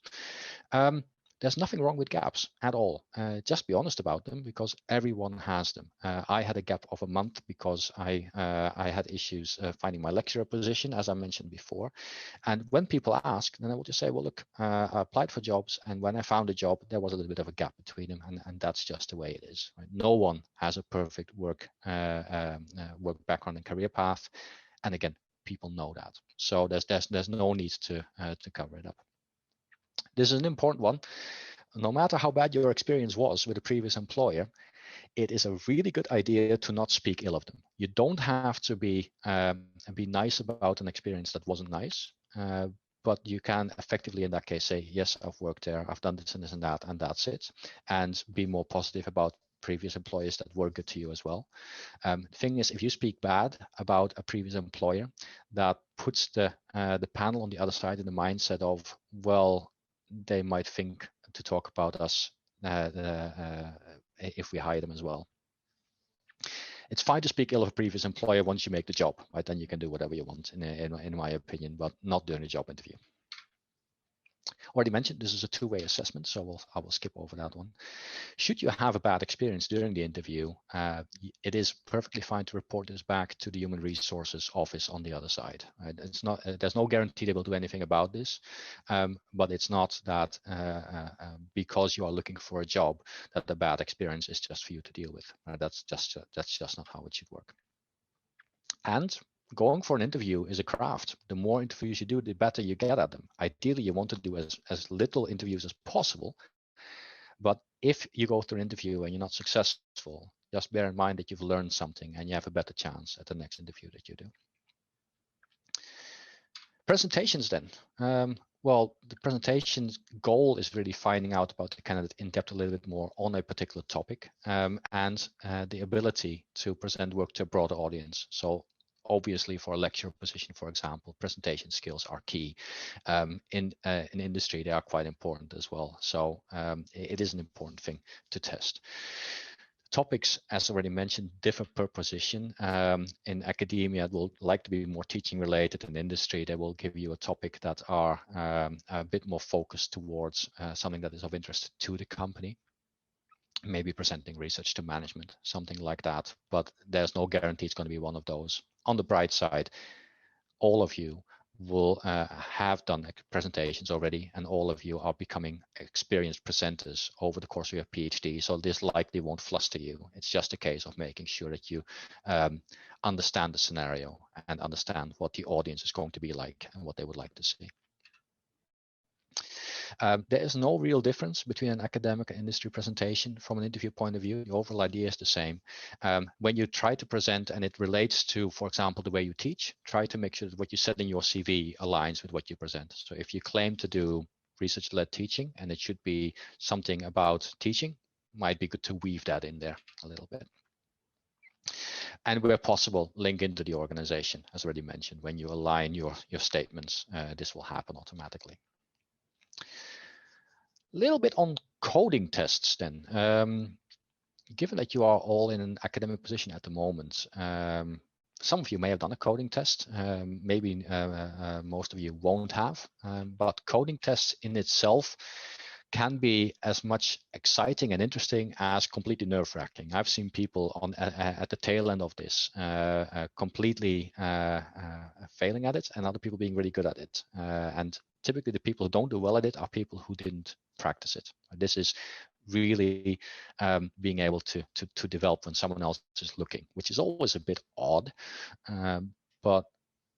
There's nothing wrong with gaps at all. Just be honest about them, because everyone has them. I had a gap of a month because I had issues finding my lecturer position, as I mentioned before. And when people ask, then I will just say, well, look, I applied for jobs, and when I found a job, there was a little bit of a gap between them, and that's just the way it is. Right? No one has a perfect work background and career path. And again, people know that. So there's no need to cover it up. This is an important one. No matter how bad your experience was with a previous employer, it is a really good idea to not speak ill of them. You don't have to be nice about an experience that wasn't nice, but you can effectively, in that case, say, yes, I've worked there, I've done this and this and that, and that's it. And be more positive about previous employers that were good to you as well. The thing is, if you speak bad about a previous employer, that puts the panel on the other side in the mindset of, well, they might think to talk about us if we hire them as well. It's fine to speak ill of a previous employer once you make the job, right? Then you can do whatever you want, in my opinion, but not during a job interview. Already mentioned, this is a two-way assessment, so I will skip over that one. Should you have a bad experience during the interview, it is perfectly fine to report this back to the Human Resources office on the other side. Right? It's not, there's no guarantee they will do anything about this, but it's not that because you are looking for a job that the bad experience is just for you to deal with. That's just not how it should work. And going for an interview is a craft. The more interviews you do, the better you get at them. Ideally, you want to do as little interviews as possible. But if you go through an interview and you're not successful, just bear in mind that you've learned something and you have a better chance at the next interview that you do. Presentations then. Well, the presentation's goal is really finding out about the candidate in depth a little bit more on a particular topic, and the ability to present work to a broader audience. So obviously for a lecturer position, for example, presentation skills are key. In industry, they are quite important as well. So it is an important thing to test. Topics, as already mentioned, differ per position. In academia, it will like to be more teaching related. In industry, they will give you a topic that are a bit more focused towards something that is of interest to the company. Maybe presenting research to management, something like that. But there's no guarantee it's going to be one of those. On the bright side, all of you will have done presentations already, and all of you are becoming experienced presenters over the course of your PhD. So this likely won't fluster you. It's just a case of making sure that you understand the scenario and understand what the audience is going to be like and what they would like to see. There is no real difference between an academic and industry presentation from an interview point of view. The overall idea is the same. When you try to present and it relates to, for example, the way you teach, try to make sure that what you said in your CV aligns with what you present. So if you claim to do research-led teaching and it should be something about teaching, might be good to weave that in there a little bit. And where possible, link into the organization, as already mentioned. When you align your statements, this will happen automatically. A little bit on coding tests then. Given that you are all in an academic position at the moment, some of you may have done a coding test, maybe most of you won't have, but coding tests in itself can be as much exciting and interesting as completely nerve-wracking. I've seen people at the tail end of this completely failing at it, and other people being really good at it. And typically the people who don't do well at it are people who didn't practice it. This is really being able to develop when someone else is looking, which is always a bit odd. But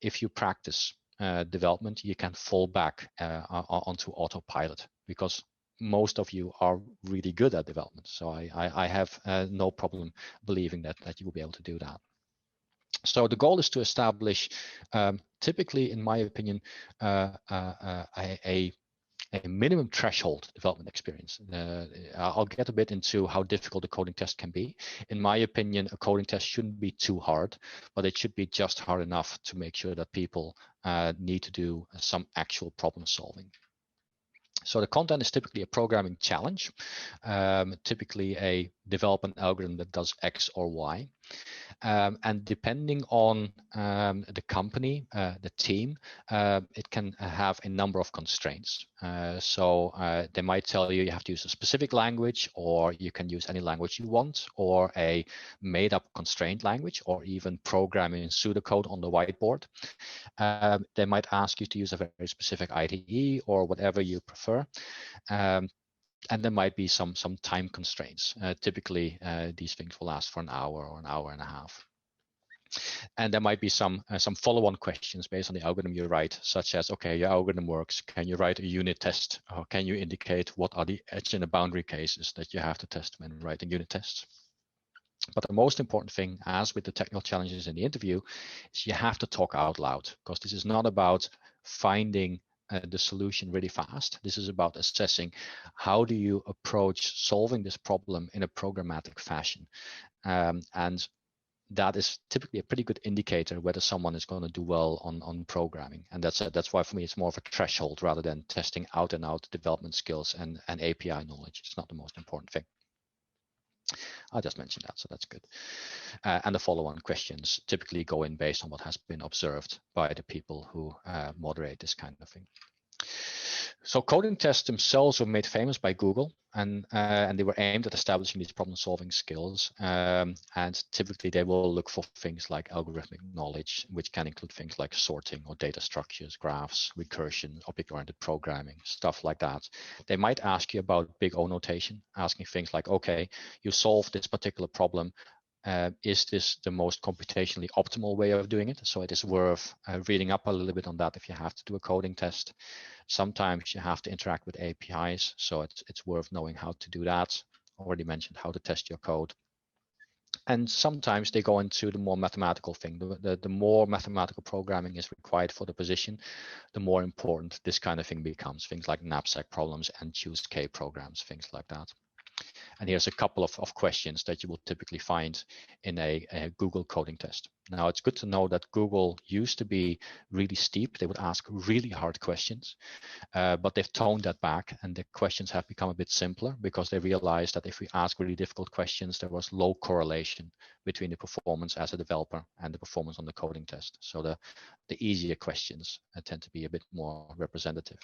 if you practice development, you can fall back onto autopilot, because most of you are really good at development. So I have no problem believing that you will be able to do that. So the goal is to establish, typically, in my opinion, a minimum threshold development experience. I'll get a bit into how difficult a coding test can be. In my opinion, a coding test shouldn't be too hard, but it should be just hard enough to make sure that people need to do some actual problem solving. So the content is typically a programming challenge, typically a development algorithm that does X or Y. And depending on the company, the team, it can have a number of constraints. So they might tell you have to use a specific language, or you can use any language you want, or a made-up constraint language, or even programming pseudocode on the whiteboard. They might ask you to use a very specific IDE or whatever you prefer. And there might be some time constraints. Typically, these things will last for an hour or an hour and a half. And there might be some follow-on questions based on the algorithm you write, such as, okay, your algorithm works. Can you write a unit test? Or can you indicate what are the edge and the boundary cases that you have to test when writing unit tests? But the most important thing, as with the technical challenges in the interview, is you have to talk out loud, because this is not about finding the solution really fast. This is about assessing how do you approach solving this problem in a programmatic fashion. And that is typically a pretty good indicator whether someone is going to do well on programming. And that's why for me it's more of a threshold rather than testing out and out development skills and API knowledge. It's not the most important thing. I just mentioned that, so that's good. And the follow-on questions typically go in based on what has been observed by the people who moderate this kind of thing. So coding tests themselves were made famous by Google, and they were aimed at establishing these problem-solving skills. And typically they will look for things like algorithmic knowledge, which can include things like sorting or data structures, graphs, recursion, object-oriented programming, stuff like that. They might ask you about big O notation, asking things like, okay, you solved this particular problem. Is this the most computationally optimal way of doing it? So it is worth reading up a little bit on that if you have to do a coding test. Sometimes you have to interact with APIs, so it's worth knowing how to do that. Already mentioned how to test your code. And sometimes they go into the more mathematical thing. The more mathematical programming is required for the position, the more important this kind of thing becomes. Things like knapsack problems and choose K programs, things like that. And here's a couple of questions that you will typically find in a Google coding test. Now, it's good to know that Google used to be really steep. They would ask really hard questions, but they've toned that back, and the questions have become a bit simpler because they realized that if we ask really difficult questions, there was low correlation between the performance as a developer and the performance on the coding test. So the easier questions tend to be a bit more representative.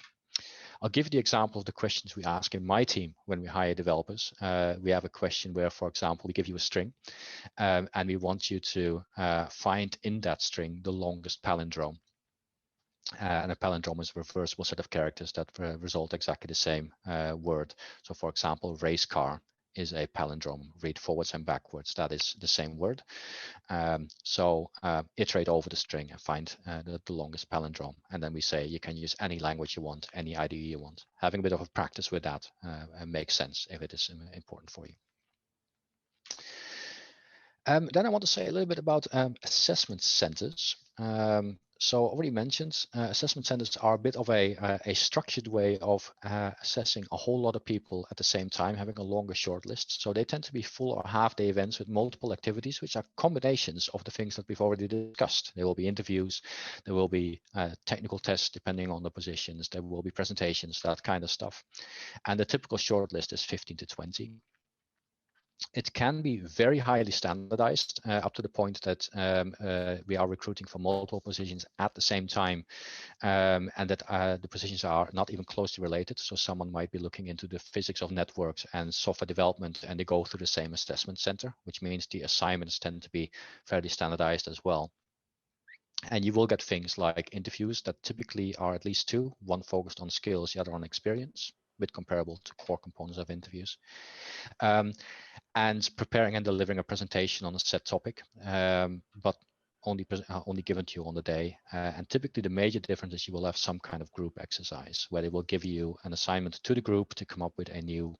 I'll give you the example of the questions we ask in my team when we hire developers. We have a question where, for example, we give you a string and we want you to find in that string the longest palindrome. And a palindrome is a reversible set of characters that result exactly the same word. So for example, race car is a palindrome. Read forwards and backwards, that is the same word. So iterate over the string and find the longest palindrome. And then we say you can use any language you want, any IDE you want. Having a bit of a practice with that makes sense if it is important for you. Then I want to say a little bit about assessment centers. So already mentioned, assessment centers are a bit of a structured way of assessing a whole lot of people at the same time, having a longer shortlist. So they tend to be full or half-day events with multiple activities, which are combinations of the things that we've already discussed. There will be interviews, there will be technical tests depending on the positions, there will be presentations, that kind of stuff. And the typical shortlist is 15 to 20. It can be very highly standardized up to the point that we are recruiting for multiple positions at the same time, and that the positions are not even closely related. So someone might be looking into the physics of networks and software development, and they go through the same assessment center, which means the assignments tend to be fairly standardized as well. And you will get things like interviews that typically are at least two, one focused on skills, the other on experience, a bit comparable to core components of interviews. And preparing and delivering a presentation on a set topic, but only given to you on the day. And typically the major difference is you will have some kind of group exercise where they will give you an assignment to the group to come up with a new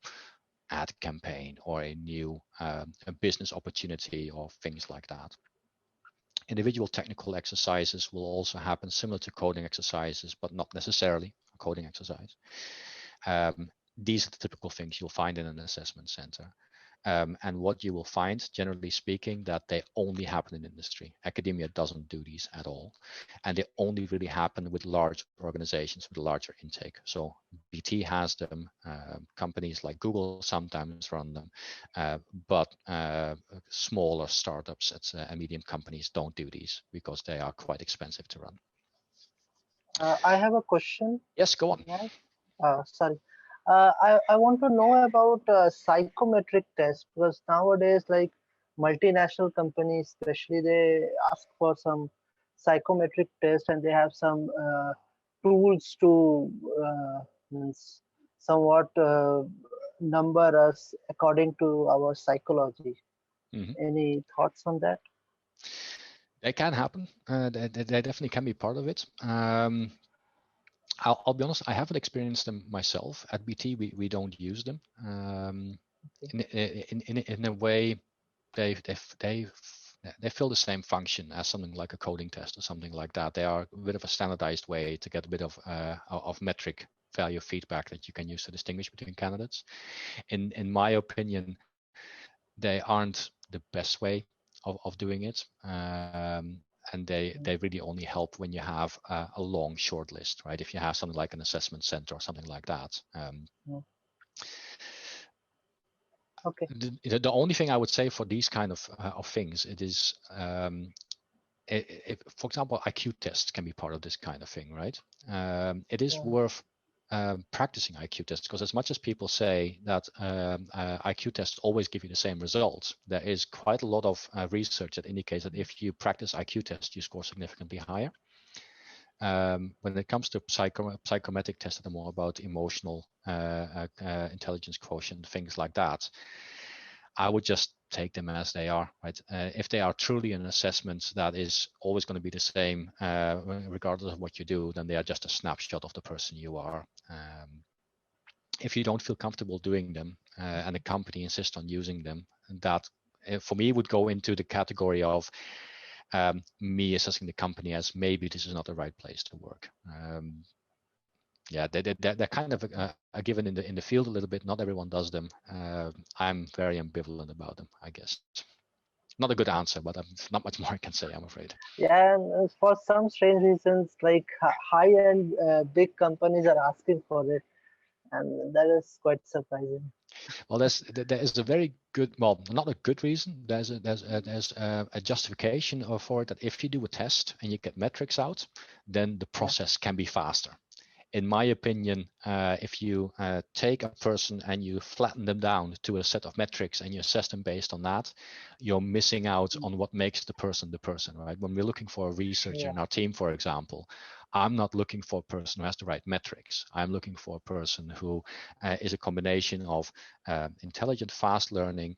ad campaign or a new a business opportunity or things like that. Individual technical exercises will also happen similar to coding exercises, but not necessarily a coding exercise. These are the typical things you'll find in an assessment center. And what you will find, generally speaking, that they only happen in industry. Academia doesn't do these at all. And they only really happen with large organizations with a larger intake. So BT has them, companies like Google sometimes run them, but smaller startups and medium companies don't do these because they are quite expensive to run. I have a question. Yes, go on. Sorry. I want to know about psychometric tests, because nowadays, like multinational companies, especially, they ask for some psychometric test, and they have some tools to somewhat number us according to our psychology. Mm-hmm. Any thoughts on that? They can happen. They definitely can be part of it. I'll be honest, I haven't experienced them myself. At BT, we don't use them. In a way, they fill the same function as something like a coding test or something like that. They are a bit of a standardized way to get a bit of metric value feedback that you can use to distinguish between candidates. In my opinion, they aren't the best way of doing it. And they really only help when you have a long short list, right? If you have something like an assessment center or something like that. Okay. The only thing I would say for these kind of things, it is, for example, IQ tests can be part of this kind of thing, right? It is worth practicing IQ tests, because as much as people say that IQ tests always give you the same results, there is quite a lot of research that indicates that if you practice IQ tests, you score significantly higher. When it comes to psychometric tests that are more about emotional intelligence quotient, things like that, I would just take them as they are, right? If they are truly an assessment that is always going to be the same, regardless of what you do, then they are just a snapshot of the person you are. If you don't feel comfortable doing them, and the company insists on using them, that for me would go into the category of me assessing the company as maybe this is not the right place to work. Yeah, they're kind of a given in the field a little bit. Not everyone does them. I'm very ambivalent about them, I guess. Not a good answer, but not much more I can say, I'm afraid. Yeah, and for some strange reasons, like high-end big companies are asking for it, and that is quite surprising. Well, there is a very good, well, not a good reason. There's a justification for it, that if you do a test and you get metrics out, then the process can be faster. in my opinion, if you take a person and you flatten them down to a set of metrics and you assess them based on that, you're missing out on what makes the person, right? When we're looking for a researcher in our team, for example, I'm not looking for a person who has the right metrics. I'm looking for a person who is a combination of intelligent, fast learning,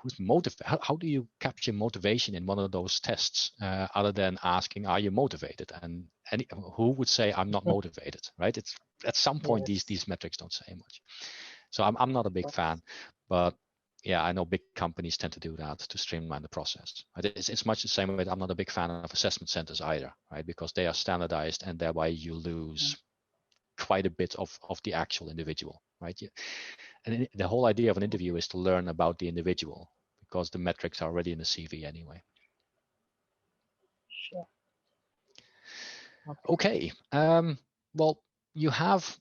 who's motivated. How do you capture motivation in one of those tests other than asking, are you motivated? And who would say I'm not motivated, right? It's at some point, these metrics don't say much. So I'm not a big fan, but yeah, I know big companies tend to do that to streamline the process. It's much the same way. I'm not a big fan of assessment centers either, right? Because they are standardized and thereby you lose quite a bit of the actual individual, right? And the whole idea of an interview is to learn about the individual, because the metrics are already in the CV anyway. Sure. Okay. Well, you have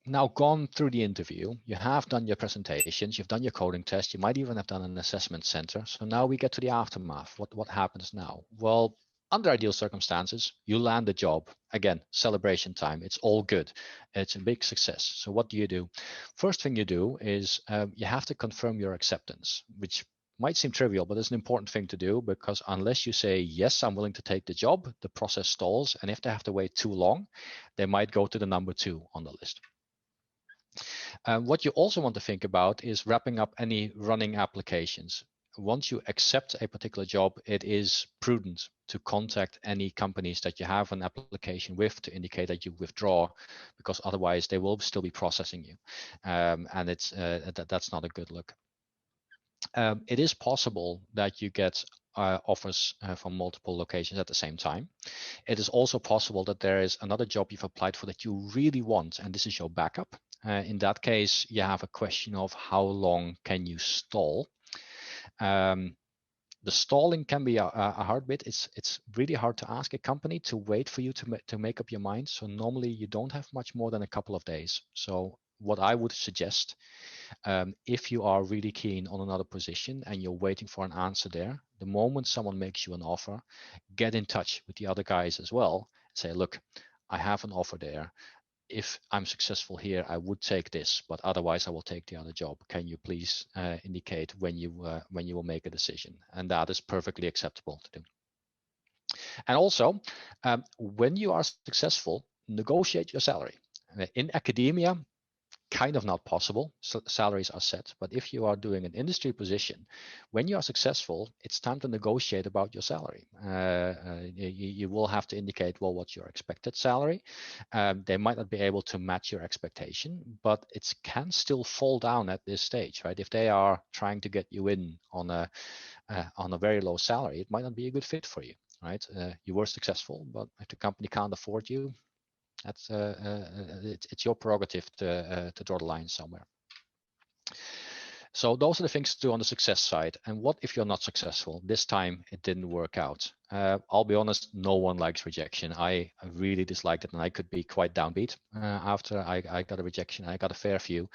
now gone through the interview. You have done your presentations. You've done your coding test. You might even have done an assessment center. So now we get to the aftermath. What happens now? Well, under ideal circumstances, you land the job. Again, celebration time. It's all good. It's a big success. So what do? First thing you do is you have to confirm your acceptance, which might seem trivial, but it's an important thing to do, because unless you say, yes, I'm willing to take the job, the process stalls. And if they have to wait too long, they might go to the number 2 on the list. What you also want to think about is wrapping up any running applications. Once you accept a particular job, it is prudent to contact any companies that you have an application with to indicate that you withdraw, because otherwise they will still be processing you. And it's that's not a good look. It is possible that you get offers from multiple locations at the same time. It is also possible that there is another job you've applied for that you really want, and this is your backup. In that case, you have a question of how long can you stall. The stalling can be a hard bit. It's really hard to ask a company to wait for you to make up your mind. So normally you don't have much more than a couple of days. So what I would suggest, if you are really keen on another position and you're waiting for an answer there, the moment someone makes you an offer, get in touch with the other guys as well. Say, look, I have an offer there. If I'm successful here, I would take this, but otherwise I will take the other job. Can you please indicate when you will make a decision? And that is perfectly acceptable to do. And also, when you are successful, negotiate your salary. In academia, kind of not possible. So salaries are set. But if you are doing an industry position, when you are successful, it's time to negotiate about your salary. You will have to indicate, well, what's your expected salary? They might not be able to match your expectation, but it can still fall down at this stage, right? If they are trying to get you in on a very low salary, it might not be a good fit for you, right? You were successful, but if the company can't afford you, that's it's your prerogative to draw the line somewhere. So those are the things to do on the success side. And what if you're not successful? This time it didn't work out. I'll be honest, no one likes rejection. I really disliked it, and I could be quite downbeat after I got a rejection. I got a fair few,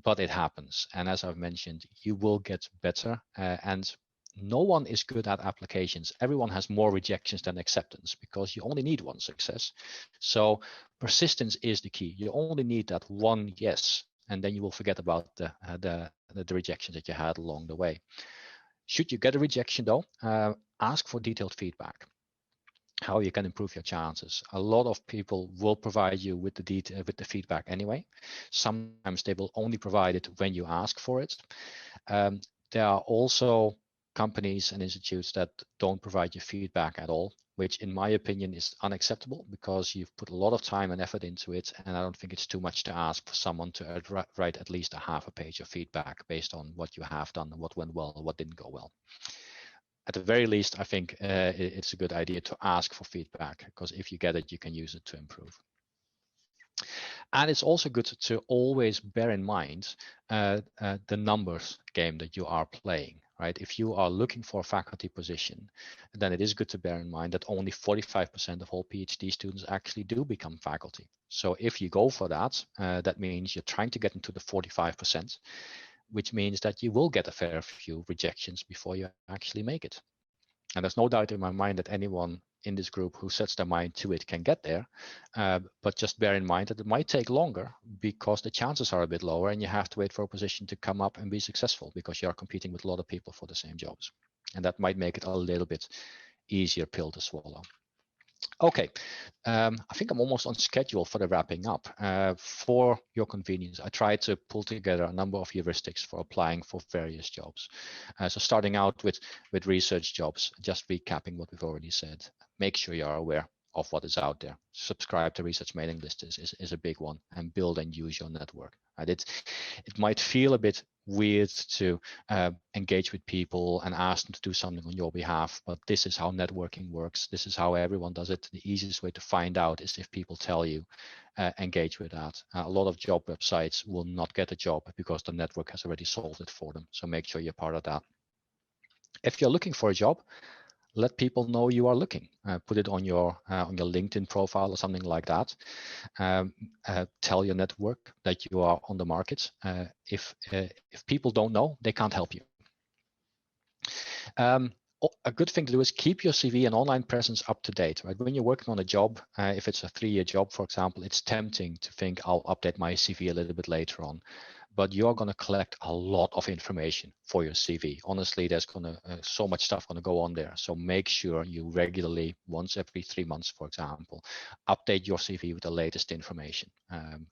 but it happens. And as I've mentioned, you will get better. And no one is good at applications. Everyone has more rejections than acceptance, because you only need one success. So persistence is the key. You only need that one yes, and then you will forget about the rejections that you had along the way. Should you get a rejection though, ask for detailed feedback, how you can improve your chances. A lot of people will provide you with the feedback anyway. Sometimes they will only provide it when you ask for it. There are also companies and institutes that don't provide you feedback at all, which in my opinion is unacceptable, because you've put a lot of time and effort into it, and I don't think it's too much to ask for someone to write at least a half a page of feedback based on what you have done and what went well and what didn't go well. At the very least, I think it's a good idea to ask for feedback, because if you get it, you can use it to improve. And it's also good to always bear in mind the numbers game that you are playing, right? If you are looking for a faculty position, then it is good to bear in mind that only 45% of all PhD students actually do become faculty. So if you go for that, that means you're trying to get into the 45%, which means that you will get a fair few rejections before you actually make it. And there's no doubt in my mind that anyone in this group who sets their mind to it can get there. But just bear in mind that it might take longer because the chances are a bit lower and you have to wait for a position to come up and be successful because you are competing with a lot of people for the same jobs. And that might make it a little bit easier pill to swallow. Okay, I think I'm almost on schedule for the wrapping up. For your convenience, I tried to pull together a number of heuristics for applying for various jobs. So starting out with research jobs, just recapping what we've already said. Make sure you are aware of what is out there. Subscribe to research mailing lists is a big one, and build and use your network. Right? It might feel a bit weird to engage with people and ask them to do something on your behalf, but this is how networking works. This is how everyone does it. The easiest way to find out is if people tell you, engage with that. A lot of job websites will not get a job because the network has already solved it for them. So make sure you're part of that. If you're looking for a job, let people know you are looking. Put it on your LinkedIn profile or something like that. Tell your network that you are on the market. If people don't know, they can't help you. A good thing to do is keep your CV and online presence up to date. Right? When you're working on a job, if it's a 3-year job, for example, it's tempting to think I'll update my CV a little bit later on. But you're going to collect a lot of information for your CV. Honestly, there's going to so much stuff going to go on there. So make sure you regularly, once every 3 months, for example, update your CV with the latest information.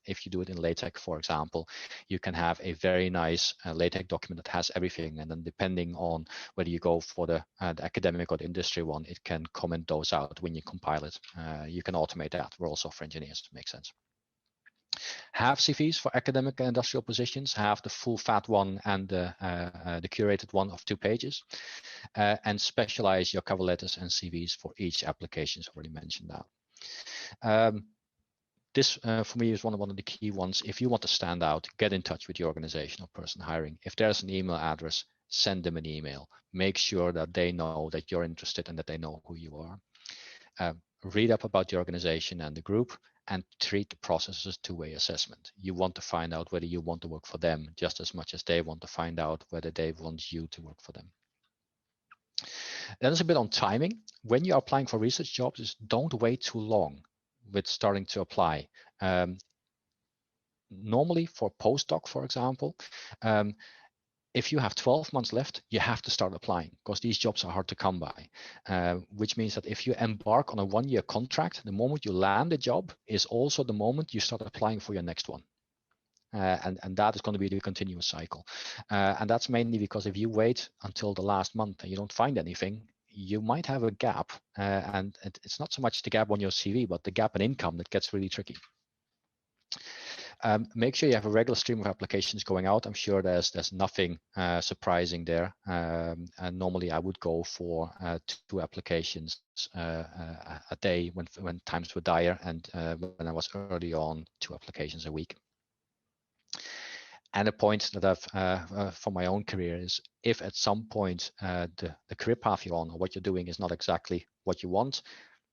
If you do it in LaTeX, for example, you can have a very nice LaTeX document that has everything. And then depending on whether you go for the academic or the industry one, it can comment those out when you compile it. You can automate that. We're all software engineers. Makes sense. Have CVs for academic and industrial positions, have the full fat one and the curated one of 2 pages, and specialize your cover letters and CVs for each application. I've already mentioned that. This, for me, is one of the key ones. If you want to stand out, get in touch with your organization or person hiring. If there's an email address, send them an email. Make sure that they know that you're interested and that they know who you are. Read up about the organization and the group, and treat the process as a 2-way assessment. You want to find out whether you want to work for them just as much as they want to find out whether they want you to work for them. Then it's a bit on timing. When you are applying for research jobs, is don't wait too long with starting to apply. Normally for postdoc, for example, if you have 12 months left, you have to start applying because these jobs are hard to come by, which means that if you embark on a 1-year contract, the moment you land a job is also the moment you start applying for your next one. And that is going to be the continuous cycle. And that's mainly because if you wait until the last month and you don't find anything, you might have a gap. And it's not so much the gap on your CV, but the gap in income that gets really tricky. Make sure you have a regular stream of applications going out. I'm sure there's nothing surprising there. And normally I would go for 2 applications a day when times were dire, and when I was early on, 2 applications a week. And a point that I've for my own career is if at some point the career path you're on or what you're doing is not exactly what you want,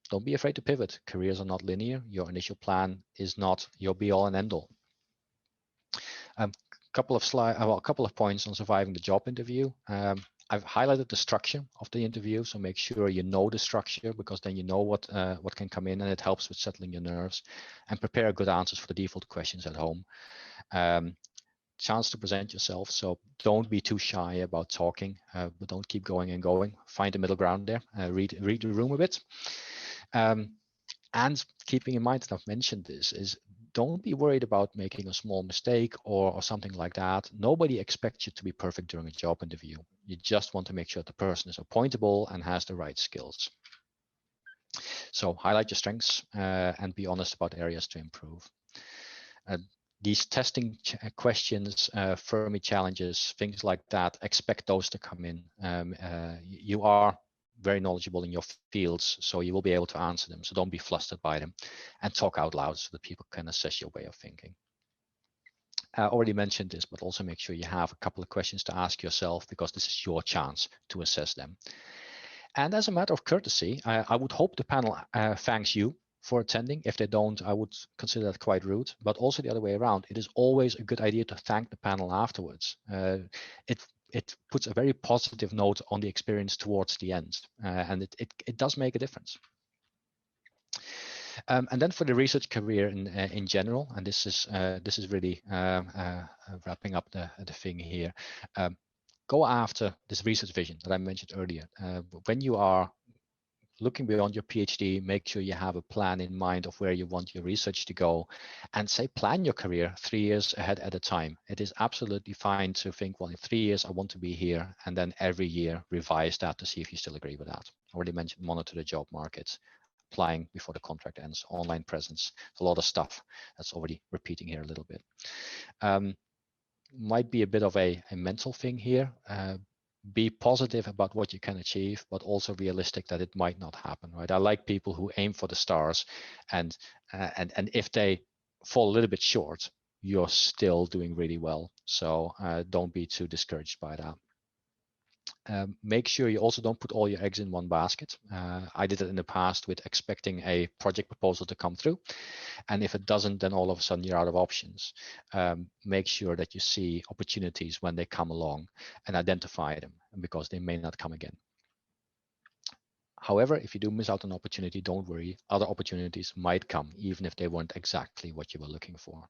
don't be afraid to pivot. Careers are not linear. Your initial plan is not your be all and end all. A couple of points on surviving the job interview. I've highlighted the structure of the interview, so make sure you know the structure because then you know what can come in, and it helps with settling your nerves. And prepare good answers for the default questions at home. Chance to present yourself, so don't be too shy about talking, but don't keep going and going. Find the middle ground there. Read the room a bit. And keeping in mind that I've mentioned this is don't be worried about making a small mistake or something like that. Nobody expects you to be perfect during a job interview. You just want to make sure the person is appointable and has the right skills. So highlight your strengths and be honest about areas to improve. These testing questions, Fermi challenges, things like that, expect those to come in. You are very knowledgeable in your fields, so you will be able to answer them. So don't be flustered by them, and talk out loud so that people can assess your way of thinking. I already mentioned this, but also make sure you have a couple of questions to ask yourself because this is your chance to assess them. And as a matter of courtesy, I would hope the panel thanks you for attending. If they don't, I would consider that quite rude, but also the other way around. It is always a good idea to thank the panel afterwards. It it puts a very positive note on the experience towards the end, and it does make a difference. And then for the research career in general, and this is really wrapping up the thing here. Go after this research vision that I mentioned earlier. When you are looking beyond your PhD, make sure you have a plan in mind of where you want your research to go, and say plan your career 3 years ahead at a time. It is absolutely fine to think, well, in 3 years I want to be here, and then every year revise that to see if you still agree with that. I already mentioned monitor the job markets, applying before the contract ends, online presence, a lot of stuff that's already repeating here a little bit. Might be a bit of a mental thing here. Be positive about what you can achieve, but also realistic that it might not happen, right? I like people who aim for the stars, and if they fall a little bit short, you're still doing really well. So don't be too discouraged by that. Make sure you also don't put all your eggs in one basket. I did it in the past with expecting a project proposal to come through, and if it doesn't, then all of a sudden you're out of options. Make sure that you see opportunities when they come along and identify them, because they may not come again. However, if you do miss out on an opportunity, don't worry. Other opportunities might come, even if they weren't exactly what you were looking for.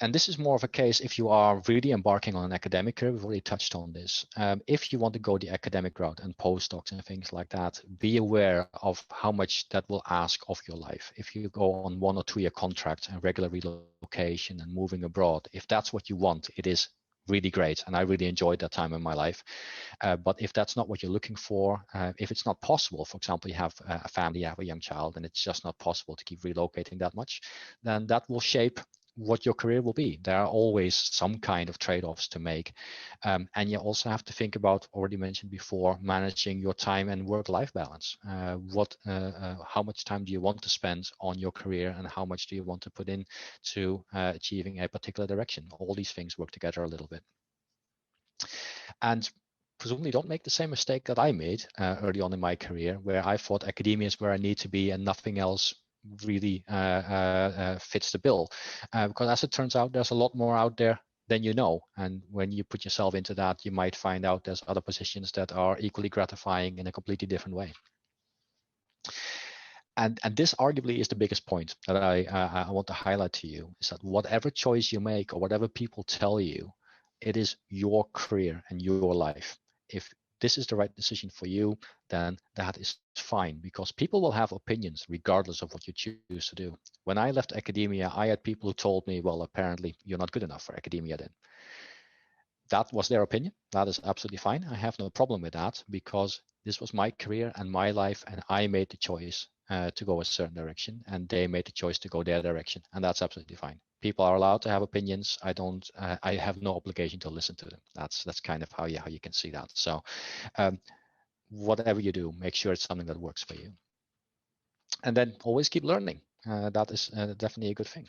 And this is more of a case if you are really embarking on an academic career. We've already touched on this. If you want to go the academic route and postdocs and things like that, be aware of how much that will ask of your life. If you go on 1 or 2 year contracts and regular relocation and moving abroad, if that's what you want, it is really great. And I really enjoyed that time in my life. But if that's not what you're looking for, if it's not possible, for example, you have a family, you have a young child, and it's just not possible to keep relocating that much, then that will shape what your career will be. There are always some kind of trade-offs to make. And you also have to think about, already mentioned before, managing your time and work-life balance. How much time do you want to spend on your career, and how much do you want to put in to achieving a particular direction? All these things work together a little bit. And presumably don't make the same mistake that I made early on in my career, where I thought academia is where I need to be and nothing else really fits the bill, because as it turns out, there's a lot more out there than you know, and when you put yourself into that, you might find out there's other positions that are equally gratifying in a completely different way. And this arguably is the biggest point that I want to highlight to you, is that whatever choice you make or whatever people tell you, it is your career and your life. If this is the right decision for you, then that is fine, because people will have opinions regardless of what you choose to do. When I left academia, I had people who told me, well, apparently you're not good enough for academia then. That was their opinion. That is absolutely fine. I have no problem with that, because this was my career and my life, and I made the choice to go a certain direction, and they made the choice to go their direction, and that's absolutely fine. People are allowed to have opinions. I have no obligation to listen to them. That's kind of how you can see that. So whatever you do, make sure it's something that works for you, and then always keep learning. That is definitely a good thing.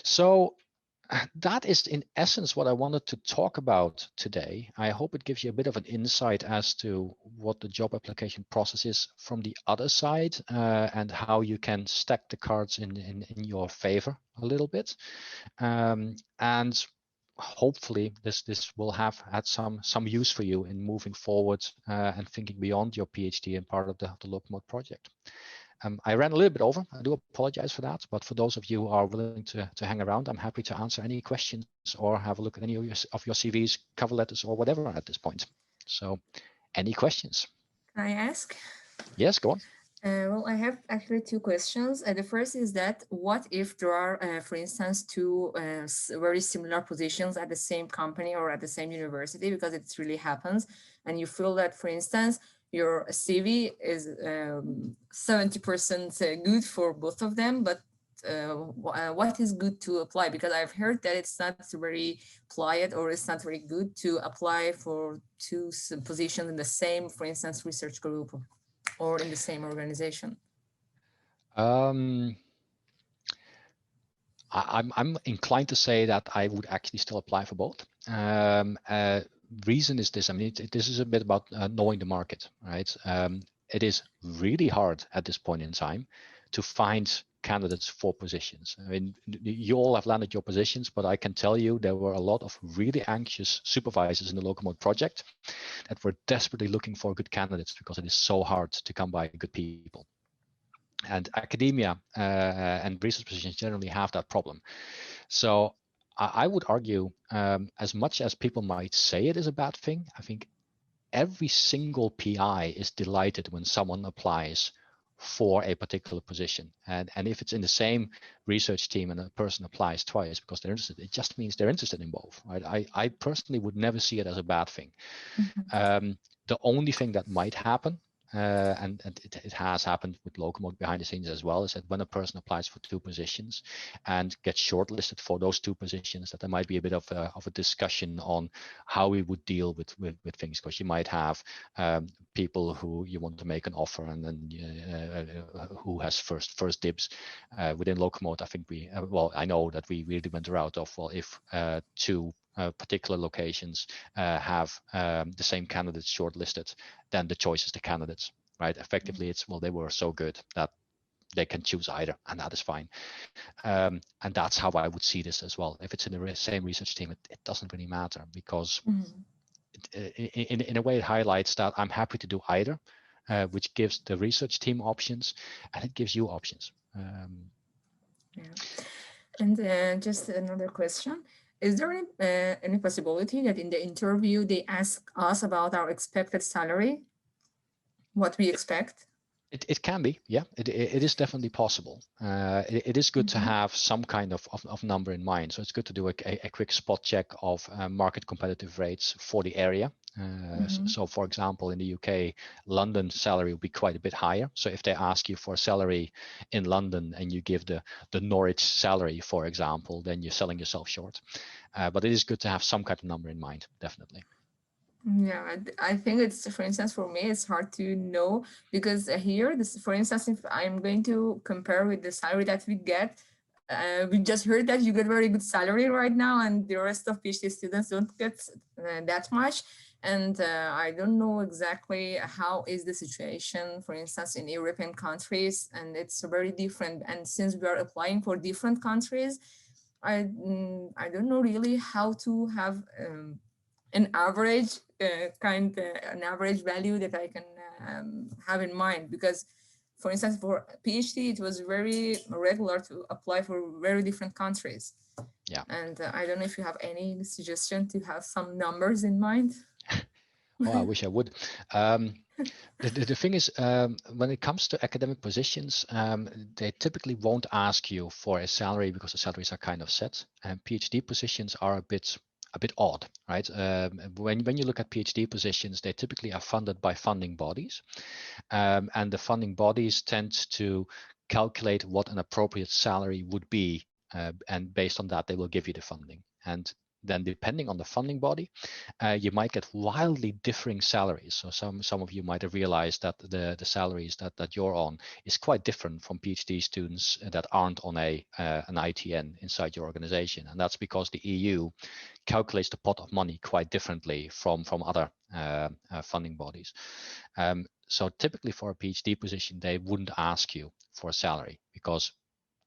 So that is in essence what I wanted to talk about today. I hope it gives you a bit of an insight as to what the job application process is from the other side, and how you can stack the cards in your favor a little bit. And hopefully this will have had some use for you in moving forward and thinking beyond your PhD and part of the Lowcomote project. I ran a little bit over. I do apologize for that, but for those of you who are willing to hang around, I'm happy to answer any questions or have a look at any of your CVs, cover letters, or whatever at this point. So any questions? Can I ask? Yes, go on. Well, I have actually 2 questions. The first is that what if there are, for instance, 2 very similar positions at the same company or at the same university, because it really happens, and you feel that, for instance, your CV is 70% good for both of them, but what is good to apply? Because I've heard that it's not very polite, or it's not very good to apply for 2 positions in the same, for instance, research group or in the same organization. I'm inclined to say that I would actually still apply for both. Reason is this. I mean, this is a bit about knowing the market, right? It is really hard at this point in time to find candidates for positions. I mean, you all have landed your positions, but I can tell you there were a lot of really anxious supervisors in the Lowcomote project that were desperately looking for good candidates because it is so hard to come by good people. And academia and research positions generally have that problem. So I would argue, as much as people might say it is a bad thing, I think every single PI is delighted when someone applies for a particular position. And if it's in the same research team and a person applies twice because they're interested, it just means they're interested in both, right? I personally would never see it as a bad thing. Mm-hmm. The only thing that might happen, and it has happened with Lowcomote behind the scenes as well, is that when a person applies for 2 positions and gets shortlisted for those 2 positions, that there might be a bit of a discussion on how we would deal with things, because you might have people who you want to make an offer, and then who has first dibs. Within Lowcomote, I think I know that we really went the route of, well, if 2 particular locations have the same candidates shortlisted, then the choice is the candidates, right? Effectively, it's, well, they were so good that they can choose either, and that is fine. And that's how I would see this as well. If it's in the same research team, it doesn't really matter, because in a way it highlights that I'm happy to do either, which gives the research team options, and it gives you options. Yeah. And just another question. Is there any possibility that in the interview they ask us about our expected salary, what we expect? It can be, yeah. It is definitely possible. It is good to have some kind of number in mind. So it's good to do a quick spot check of market competitive rates for the area. So for example, in the UK, London salary will be quite a bit higher. So if they ask you for a salary in London and you give the Norwich salary, for example, then you're selling yourself short. But it is good to have some kind of number in mind, definitely. Yeah, I think it's, for instance, for me, it's hard to know, because here, for instance, if I'm going to compare with the salary that we get, we just heard that you get very good salary right now, and the rest of PhD students don't get that much. And I don't know exactly how is the situation, for instance, in European countries, and it's very different. And since we are applying for different countries, I don't know really how to have an average an average value that I can have in mind, because for instance, for PhD, it was very regular to apply for very different countries. Yeah. And I don't know if you have any suggestion to have some numbers in mind. Oh, I wish I would. The thing is, when it comes to academic positions, they typically won't ask you for a salary because the salaries are kind of set. And PhD positions are a bit odd, right? When you look at PhD positions, they typically are funded by funding bodies, and the funding bodies tend to calculate what an appropriate salary would be, and based on that, they will give you the funding. And then depending on the funding body, you might get wildly differing salaries. So some of you might have realized that the salaries that you're on is quite different from PhD students that aren't on an ITN inside your organization. And that's because the EU calculates the pot of money quite differently from other funding bodies. So typically for a PhD position, they wouldn't ask you for a salary, because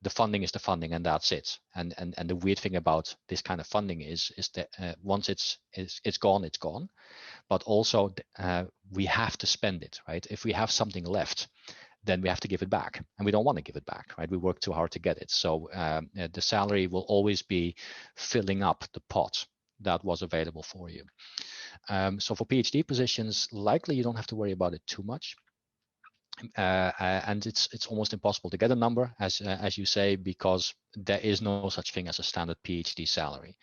the funding is the funding, and that's it. And the weird thing about this kind of funding is that once it's gone, it's gone. But also we have to spend it, right? If we have something left, then we have to give it back, and we don't want to give it back, right? We work too hard to get it. So the salary will always be filling up the pot that was available for you. So for PhD positions, likely you don't have to worry about it too much. And it's almost impossible to get a number, as you say, because there is no such thing as a standard PhD salary.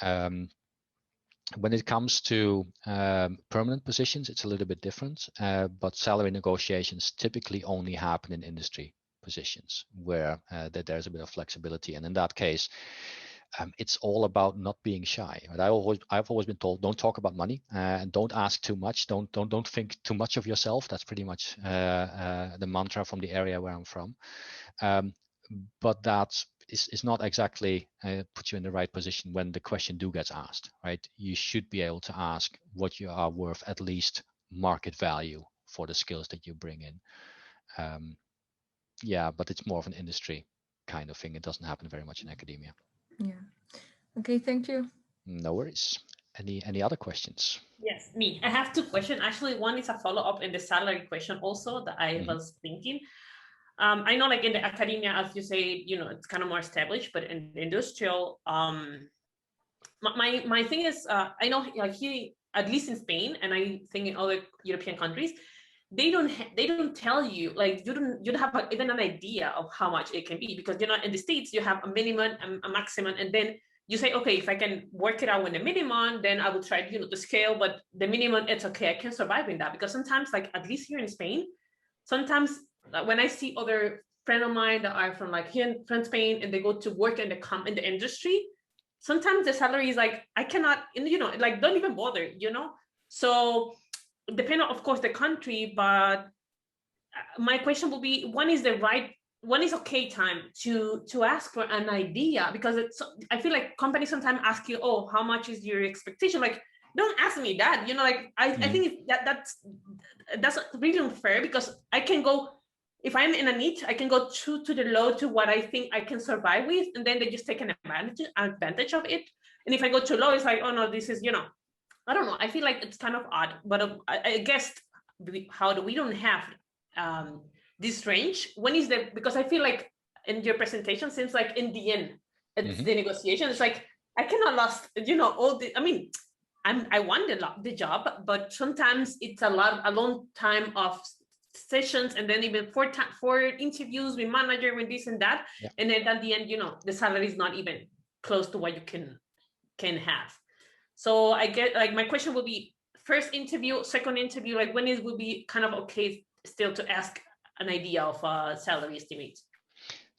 When it comes to permanent positions, it's a little bit different, but salary negotiations typically only happen in industry positions where there's a bit of flexibility. And in that case, it's all about not being shy. Right? I've always been told, don't talk about money and don't ask too much. Don't think too much of yourself. That's pretty much the mantra from the area where I'm from. But that is not exactly put you in the right position when the question gets asked. Right? You should be able to ask what you are worth, at least market value for the skills that you bring in. yeah, but it's more of an industry kind of thing. It doesn't happen very much in academia. Yeah. Okay, thank you. No worries. Any other questions? Yes, me. I have 2 questions. Actually, one is a follow-up in the salary question also that I was thinking. I know, like in the academia, as you say, it's kind of more established, but in the industrial, my thing is, I know, like here, at least in Spain, and I think in other European countries, they don't tell you, like you don't have even an idea of how much it can be, because in the States you have a minimum and a maximum, and then you say, okay, if I can work it out with the minimum, then I will try to scale, but the minimum, it's okay, I can survive in that. Because sometimes, like at least here in Spain, sometimes when I see other friends of mine that are from like here from Spain and they go to work in the industry, sometimes the salary is like, I cannot, like don't even bother, So depending on, of course, the country, but my question will be, when is okay time to ask for an idea? Because I feel like companies sometimes ask you, oh, how much is your expectation? Like, don't ask me that, like I think that's really unfair, because I can go, if I'm in a niche, I can go to the low to what I think I can survive with, and then they just take an advantage of it. And if I go too low, it's like, oh no, this is, I don't know. I feel like it's kind of odd, but I guess we don't have this range. When is because I feel like in your presentation seems like in the end, it's the negotiation. It's like, I cannot last, all the, I mean, I want the job, but sometimes it's a long time of sessions, and then even four interviews with manager, with this and that, and then at the end, the salary is not even close to what you can have. So I get, like, my question would be, first interview, second interview, like when it would be kind of okay still to ask an idea of a salary estimate?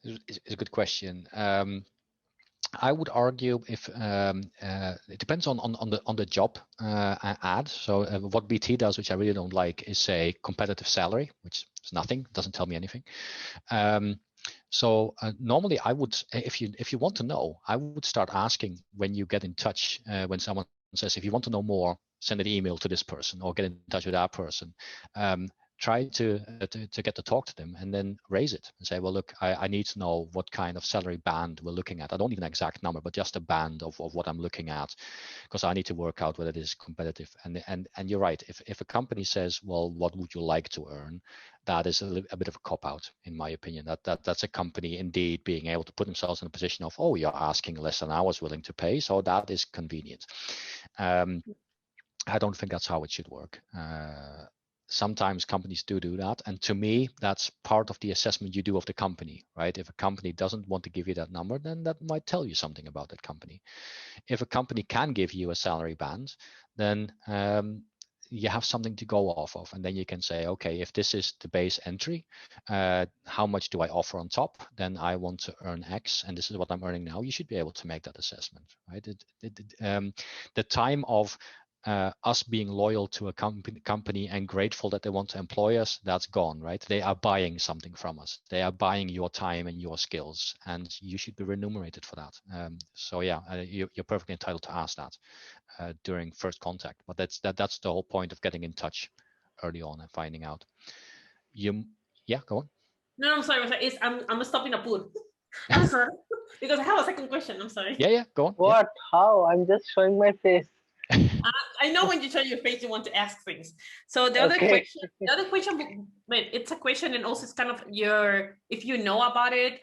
It's a good question. I would argue if it depends on the job ad. So what BT does, which I really don't like, is say competitive salary, which is nothing, doesn't tell me anything. So normally I would, if you want to know, I would start asking when you get in touch, when someone says, if you want to know more, send an email to this person or get in touch with that person. Try to get to talk to them, and then raise it and say, well, look, I need to know what kind of salary band we're looking at. I don't need an exact number, but just a band of what I'm looking at, because I need to work out whether it is competitive. And you're right. If a company says, well, what would you like to earn? That is a bit of a cop-out, in my opinion. That's a company indeed being able to put themselves in a position of, oh, you're asking less than I was willing to pay, so that is convenient. I don't think that's how it should work. Sometimes companies do that, and to me, that's part of the assessment you do of the company, right? If a company doesn't want to give you that number, then that might tell you something about that company. If a company can give you a salary band, then you have something to go off of, and then you can say, okay, if this is the base entry, how much do I offer on top? Then I want to earn X, and this is what I'm earning now. You should be able to make that assessment, right? The time of us being loyal to a company and grateful that they want to employ us, that's gone, right? They are buying something from us. They are buying your time and your skills, and you should be remunerated for that. So yeah, you're perfectly entitled to ask that during first contact. But that's the whole point of getting in touch early on and finding out. Yeah, go on. No, I'm sorry. I'm stopping a pool. I'm sorry, because I have a second question. I'm sorry. Yeah, go on. What? Yeah. How? I'm just showing my face. I know when you show your face, you want to ask things. So the other question, it's a question, and also it's kind of if you know about it.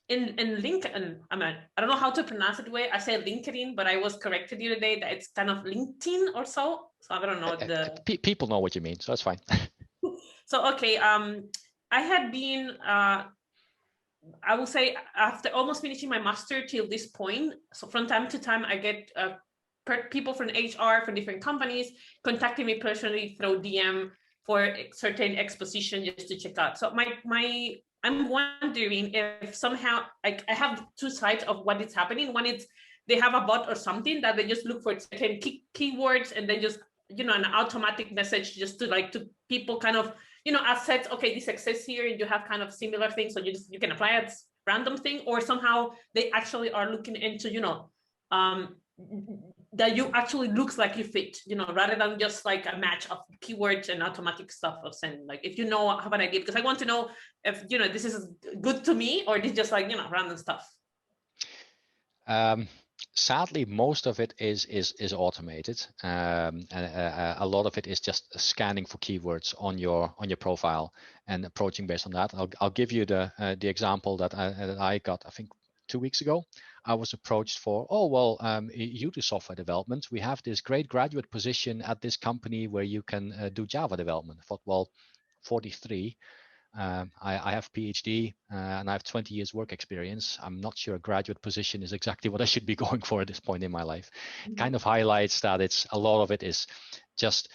In LinkedIn, I don't know how to pronounce it the way I say LinkedIn, but I was corrected the other day that it's kind of LinkedIn or so. So I don't know people know what you mean, so that's fine. So okay, I had been I will say after almost finishing my master till this point. So from time to time, I get people from HR from different companies contacting me personally through DM for a certain exposition just to check out. So I'm wondering if somehow I have two sides of what is happening. One is they have a bot or something that they just look for certain keywords, and then just an automatic message just to people kind of assets. Okay, this exists here, and you have kind of similar things, so you can apply it random thing, or somehow they actually are looking into that you actually looks like you fit, you know, rather than just like a match of keywords and automatic stuff of sending. Like, if you know, have an idea, because I want to know if, you know, this is good to me or this is just like, you know, random stuff. Sadly, most of it is automated, and a lot of it is just scanning for keywords on your profile and approaching based on that. I'll give you the example that I got, I think 2 weeks ago. I was approached for, you do software development. We have this great graduate position at this company where you can do Java development. I thought, well, 43. I have PhD and I have 20 years work experience. I'm not sure a graduate position is exactly what I should be going for at this point in my life. Mm-hmm. Kind of highlights that a lot of it is just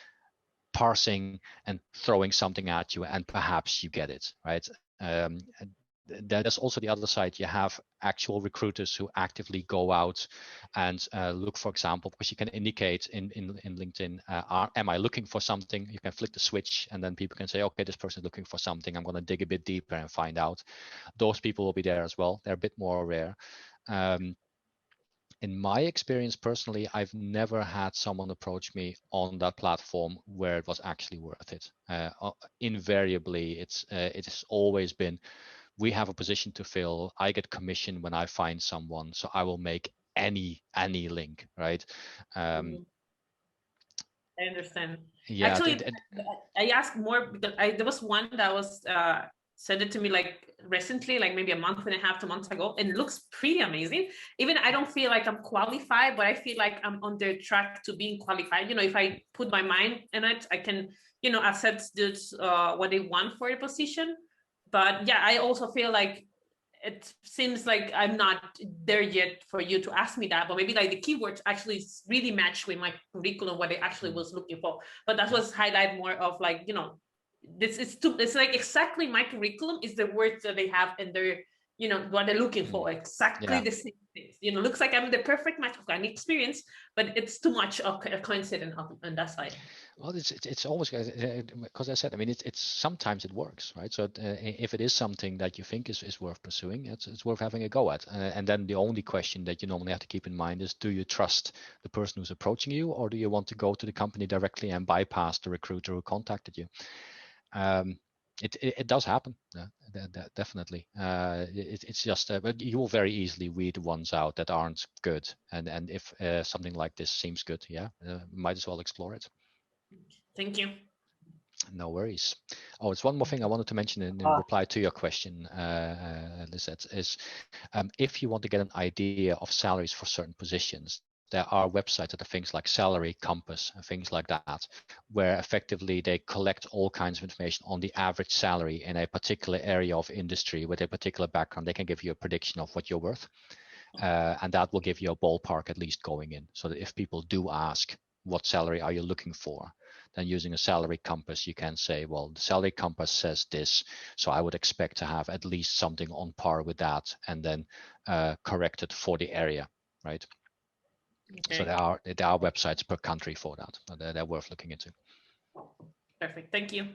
parsing and throwing something at you, and perhaps you get it, right? There's also the other side. You have actual recruiters who actively go out and look, for example, because you can indicate in LinkedIn, am I looking for something? You can flick the switch and then people can say, okay, this person is looking for something. I'm going to dig a bit deeper and find out. Those people will be there as well. They're a bit more rare. In my experience personally, I've never had someone approach me on that platform where it was actually worth it. Invariably, it has always been, we have a position to fill. I get commission when I find someone, so I will make any link, right? I understand. Yeah, actually, I asked more because there was one that was sent it to me like recently, like maybe a month and a half, 2 months ago, and it looks pretty amazing. Even I don't feel like I'm qualified, but I feel like I'm on the track to being qualified. You know, if I put my mind in it, I can, you know, accept this what they want for a position. But yeah, I also feel like it seems like I'm not there yet for you to ask me that, but maybe like the keywords actually really match with my curriculum, what I actually was looking for. But that was highlight more of like, you know, it's like exactly my curriculum is the words that they have in their, you know, what they're looking for, exactly the same things. You know, looks like I'm the perfect match of any experience, but it's too much of a coincidence on that side. Well, it's always, because I said, I mean, it's sometimes it works, right? So if it is something that you think is worth pursuing, it's worth having a go at. And then the only question that you normally have to keep in mind is, do you trust the person who's approaching you, or do you want to go to the company directly and bypass the recruiter who contacted you? It does happen, definitely. It's just, but you will very easily weed the ones out that aren't good. And if something like this seems good, might as well explore it. Thank you. No worries. Oh, it's one more thing I wanted to mention in reply to your question, Lisette, is if you want to get an idea of salaries for certain positions, there are websites that are things like Salary Compass and things like that, where effectively they collect all kinds of information on the average salary in a particular area of industry with a particular background. They can give you a prediction of what you're worth, and that will give you a ballpark at least going in, so that if people do ask, what salary are you looking for? Then using a Salary Compass, you can say, well, the Salary Compass says this, so I would expect to have at least something on par with that, and then correct it for the area, right? Okay. So there are websites per country for that. They're worth looking into. Perfect. Thank you.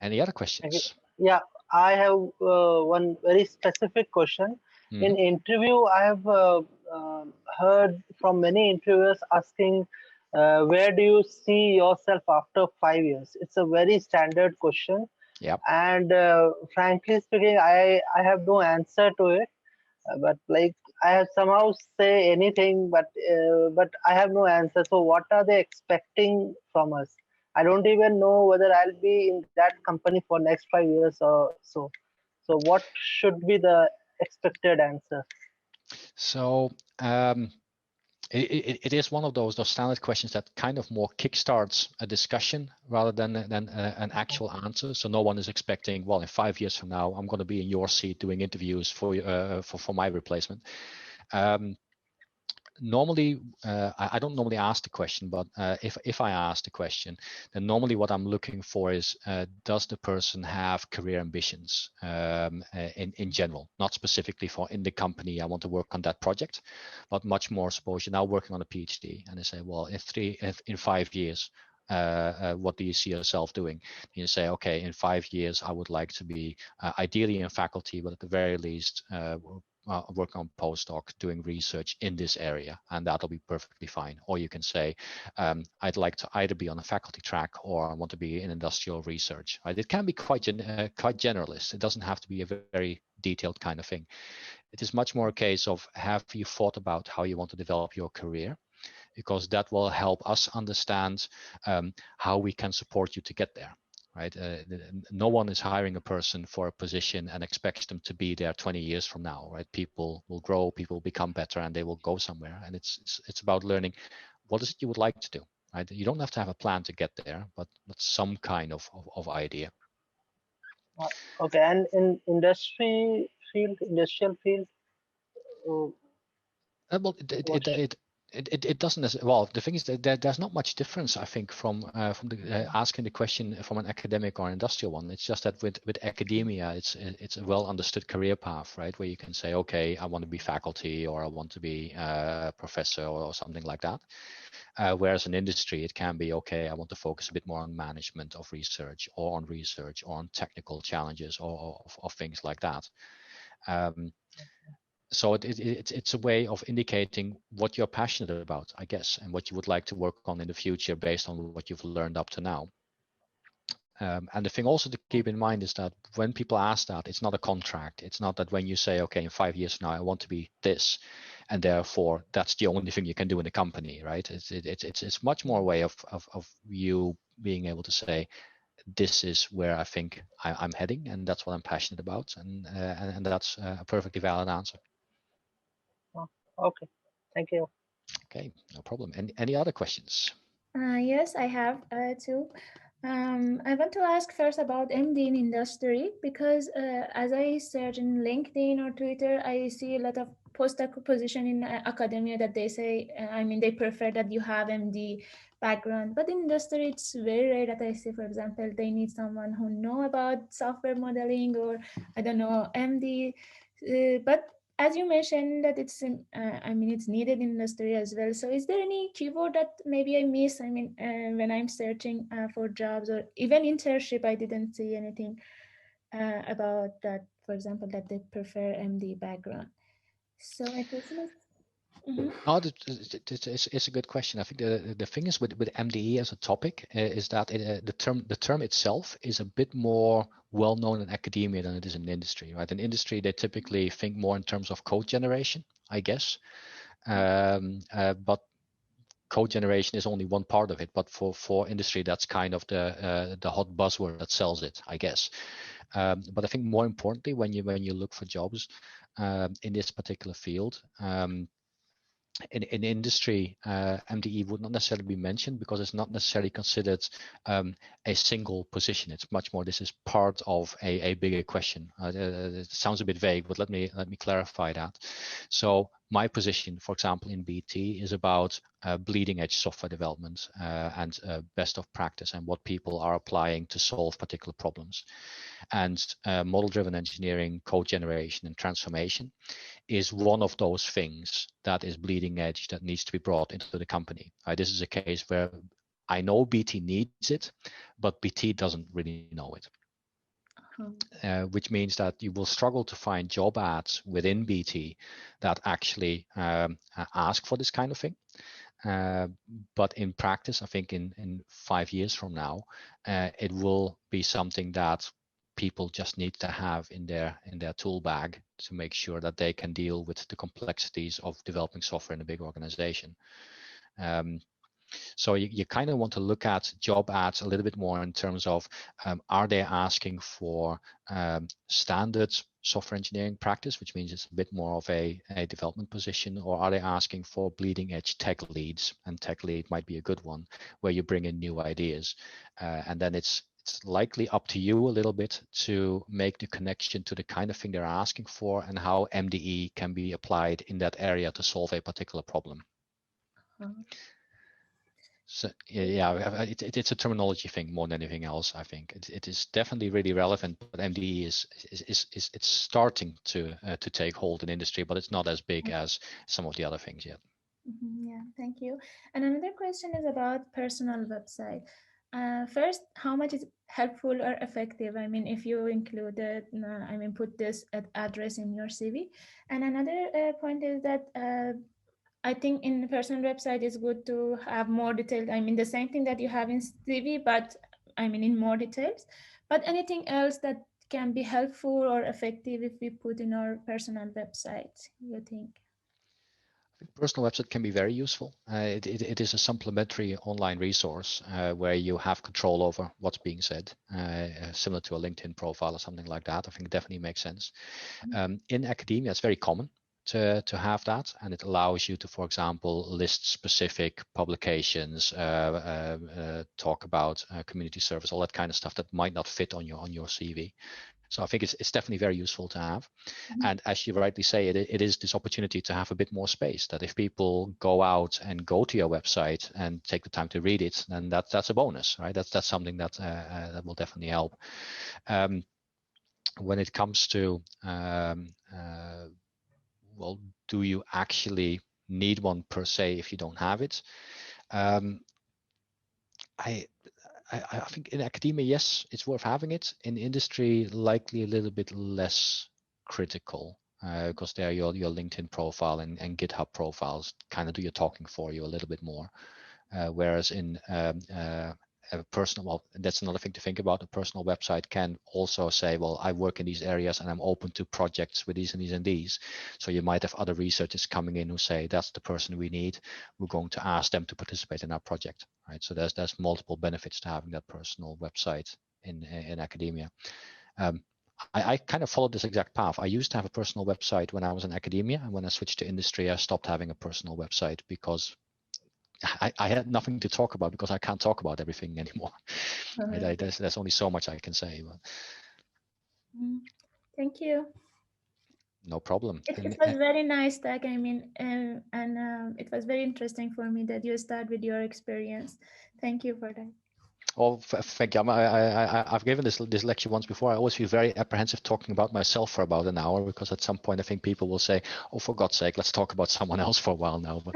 Any other questions? Yeah, I have one very specific question. Mm-hmm. In interview, I have heard from many interviewers asking, where do you see yourself after 5 years? It's a very standard question. Yep. And frankly speaking, I have no answer to it. But like, I have somehow say anything, but I have no answer. So what are they expecting from us? I don't even know whether I'll be in that company for next 5 years or so. So what should be the expected answer? So it is one of those standard questions that kind of more kickstarts a discussion rather than an actual answer. So no one is expecting, well, in 5 years from now, I'm going to be in your seat doing interviews for my replacement. Normally, I don't normally ask the question, but if I ask the question, then normally what I'm looking for is, does the person have career ambitions in general, not specifically for in the company, I want to work on that project, but much more suppose you're now working on a PhD and they say, well, in 5 years, what do you see yourself doing? And you say, okay, in 5 years, I would like to be ideally in faculty, but at the very least, working on postdoc, doing research in this area, and that'll be perfectly fine. Or you can say, I'd like to either be on a faculty track or I want to be in industrial research. Right? It can be quite generalist. It doesn't have to be a very detailed kind of thing. It is much more a case of, have you thought about how you want to develop your career? Because that will help us understand how we can support you to get there. Right? No one is hiring a person for a position and expects them to be there 20 years from now. Right? People will grow, people will become better, and they will go somewhere. And it's about learning what is it you would like to do. Right? You don't have to have a plan to get there, but some kind of idea. Okay, and in industrial field. Well, it doesn't. Well, the thing is that there's not much difference, I think, from asking the question from an academic or industrial one. It's just that with academia, it's a well understood career path, right? Where you can say, okay, I want to be faculty, or I want to be a professor, or something like that. Whereas in industry, it can be, okay, I want to focus a bit more on management of research, or on technical challenges, or things like that. So it's a way of indicating what you're passionate about, I guess, and what you would like to work on in the future based on what you've learned up to now. And the thing also to keep in mind is that when people ask that, it's not a contract. It's not that when you say, okay, in 5 years from now, I want to be this, and therefore that's the only thing you can do in the company, right? It's much more a way of you being able to say, this is where I think I'm heading, and that's what I'm passionate about, and that's a perfectly valid answer. Okay, thank you. Okay, no problem. Any other questions? Yes, I have two. I want to ask first about MD in industry, because as I search in LinkedIn or Twitter, I see a lot of postdoc position in academia that they say, they prefer that you have MD background, but in industry, it's very rare that I see, for example, they need someone who know about software modeling, or I don't know, MD, but as you mentioned that it's it's needed in industry as well. So is there any keyword that maybe I miss? When I'm searching for jobs or even internship, I didn't see anything about that, for example, that they prefer MD background. So my question is, Oh, it's a good question. I think the thing is with MDE as a topic is that the term itself is a bit more well known in academia than it is in industry. Right? In industry, they typically think more in terms of code generation, I guess. But code generation is only one part of it. But for industry, that's kind of the hot buzzword that sells it, I guess. But I think more importantly, when you look for jobs in this particular field. In industry, MDE would not necessarily be mentioned because it's not necessarily considered a single position. It's much more, this is part of a bigger question. It sounds a bit vague, but let me clarify that. So my position, for example, in BT is about bleeding edge software development and best of practice and what people are applying to solve particular problems. And model-driven engineering, code generation, and transformation is one of those things that is bleeding edge that needs to be brought into the company. This is a case where I know BT needs it, but BT doesn't really know it. Which means that you will struggle to find job ads within BT that actually ask for this kind of thing. But in practice, I think in 5 years from now, it will be something that people just need to have in their tool bag to make sure that they can deal with the complexities of developing software in a big organization. So you kind of want to look at job ads a little bit more in terms of are they asking for standard software engineering practice, which means it's a bit more of a development position, or are they asking for bleeding edge tech leads? And tech lead might be a good one where you bring in new ideas. And then it's likely up to you a little bit to make the connection to the kind of thing they're asking for and how MDE can be applied in that area to solve a particular problem. So yeah, it's a terminology thing more than anything else. I think it is definitely really relevant, but MDE is it's starting to take hold in industry, but it's not as big as some of the other things yet. Yeah, thank you. And another question is about personal website. First, how much is helpful or effective? I mean, if you included, put this address in your CV. And another point is that I think in the personal website it's good to have more detailed. I mean, the same thing that you have in CV, but in more details. But anything else that can be helpful or effective if we put in our personal website, you think? I think personal website can be very useful. It is a supplementary online resource where you have control over what's being said, similar to a LinkedIn profile or something like that. I think it definitely makes sense. In academia, it's very common to have that, and it allows you to, for example, list specific publications, talk about community service, all that kind of stuff that might not fit on your CV. So I think it's definitely very useful to have. And as you rightly say, it is this opportunity to have a bit more space, that if people go out and go to your website and take the time to read it, then that's a bonus, right? That's something that that will definitely help. When it comes to, well, do you actually need one per se if you don't have it? I think in academia, yes, it's worth having it. In industry, likely a little bit less critical because there your LinkedIn profile and GitHub profiles kind of do your talking for you a little bit more. Whereas in a personal, well, that's another thing to think about. A personal website can also say, well, I work in these areas and I'm open to projects with these and these and these. So you might have other researchers coming in who say, that's the person we need. We're going to ask them to participate in our project, right? So there's multiple benefits to having that personal website in academia. I kind of followed this exact path. I used to have a personal website when I was in academia, and when I switched to industry, I stopped having a personal website because I had nothing to talk about, because I can't talk about everything anymore. Right? There's only so much I can say. But... Thank you. No problem. It was very nice, Doug. And it was very interesting for me that you start with your experience. Thank you for that. Oh, thank you. I've given this lecture once before. I always feel very apprehensive talking about myself for about an hour, because at some point I think people will say, oh, for God's sake, let's talk about someone else for a while now. But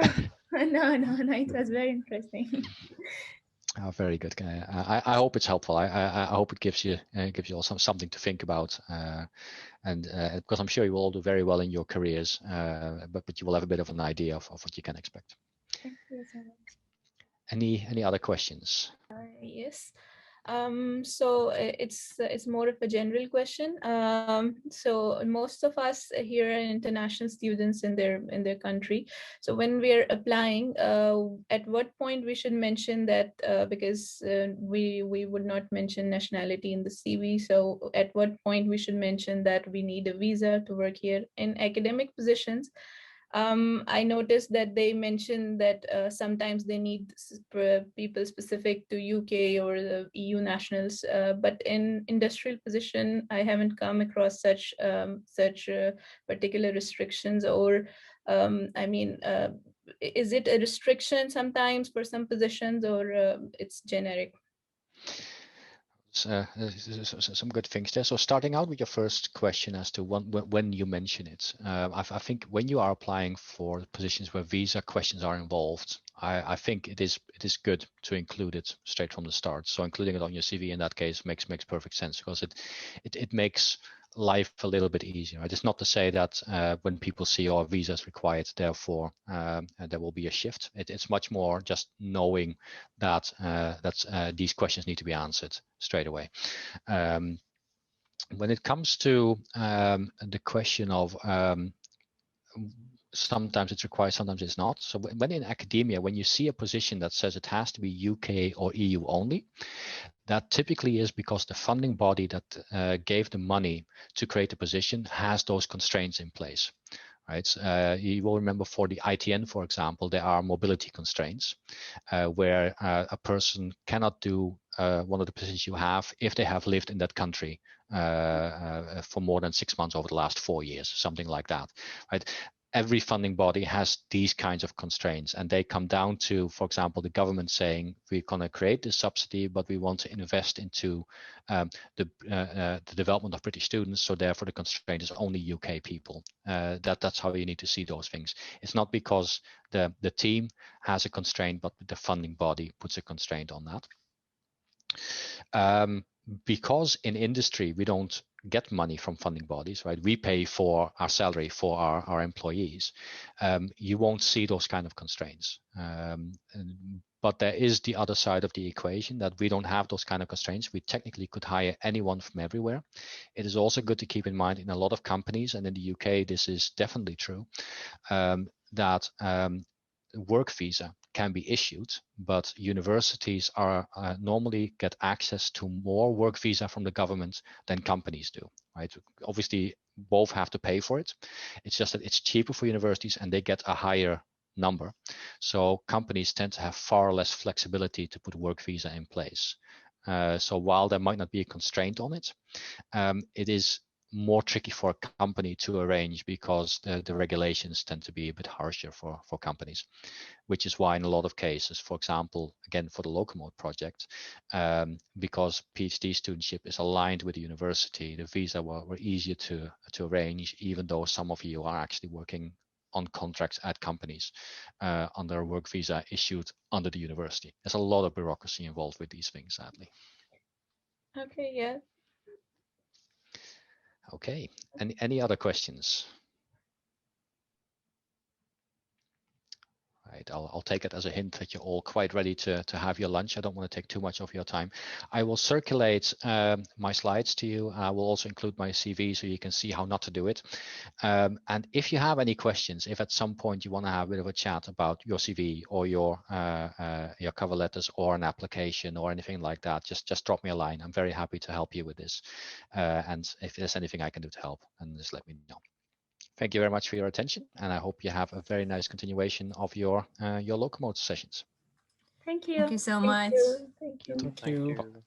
no, it was very interesting. Oh, very good. I hope it's helpful. I hope it gives you all something to think about, and because I'm sure you will all do very well in your careers, but you will have a bit of an idea of what you can expect. Thank you so much. Any other questions? Yes. So it's more of a general question. So most of us here are international students in their country. So when we are applying, at what point we should mention that, because we would not mention nationality in the CV. So at what point we should mention that we need a visa to work here in academic positions? I noticed that they mentioned that sometimes they need people specific to UK or the EU nationals, but in industrial position, I haven't come across such particular restrictions. Or is it a restriction sometimes for some positions, or it's generic? Some good things there. So starting out with your first question as to when you mention it, I think when you are applying for positions where visa questions are involved, I think it is good to include it straight from the start. So including it on your CV in that case makes perfect sense, because it makes life a little bit easier. Right? It's not to say that when people see our visas required, therefore there will be a shift. It's much more just knowing that these questions need to be answered straight away. When it comes to the question of sometimes it's required, sometimes it's not. So when in academia, when you see a position that says it has to be UK or EU only, that typically is because the funding body that gave the money to create the position has those constraints in place. Right? You will remember for the ITN, for example, there are mobility constraints where a person cannot do one of the positions you have if they have lived in that country for more than 6 months over the last 4 years, something like that. Right? Every funding body has these kinds of constraints, and they come down to, for example, the government saying we're going to create this subsidy, but we want to invest into the development of British students. So therefore, the constraint is only UK people. That's how you need to see those things. It's not because the team has a constraint, but the funding body puts a constraint on that. Because in industry, we don't get money from funding bodies, right? We pay for our salary for our employees. You won't see those kind of constraints. But there is the other side of the equation, that we don't have those kind of constraints. We technically could hire anyone from everywhere. It is also good to keep in mind in a lot of companies, and in the UK, this is definitely true, that work visa can be issued, but universities are normally get access to more work visa from the government than companies do, right? Obviously, both have to pay for it. It's just that it's cheaper for universities and they get a higher number. So companies tend to have far less flexibility to put work visa in place. So while there might not be a constraint on it, it is more tricky for a company to arrange, because the regulations tend to be a bit harsher for companies, which is why in a lot of cases, for example, again, for the Lowcomote project, because PhD studentship is aligned with the university, the visa were easier to arrange, even though some of you are actually working on contracts at companies under a work visa issued under the university. There's a lot of bureaucracy involved with these things, sadly. Okay, yeah. Okay, any other questions? Right, I'll take it as a hint that you're all quite ready to have your lunch. I don't want to take too much of your time. I will circulate my slides to you. I will also include my CV so you can see how not to do it. And if you have any questions, if at some point you want to have a bit of a chat about your CV or your cover letters or an application or anything like that, just drop me a line. I'm very happy to help you with this. And if there's anything I can do to help, then just let me know. Thank you very much for your attention, and I hope you have a very nice continuation of your Lowcomote sessions. Thank you. Thank you so much. Thank you. Thank you.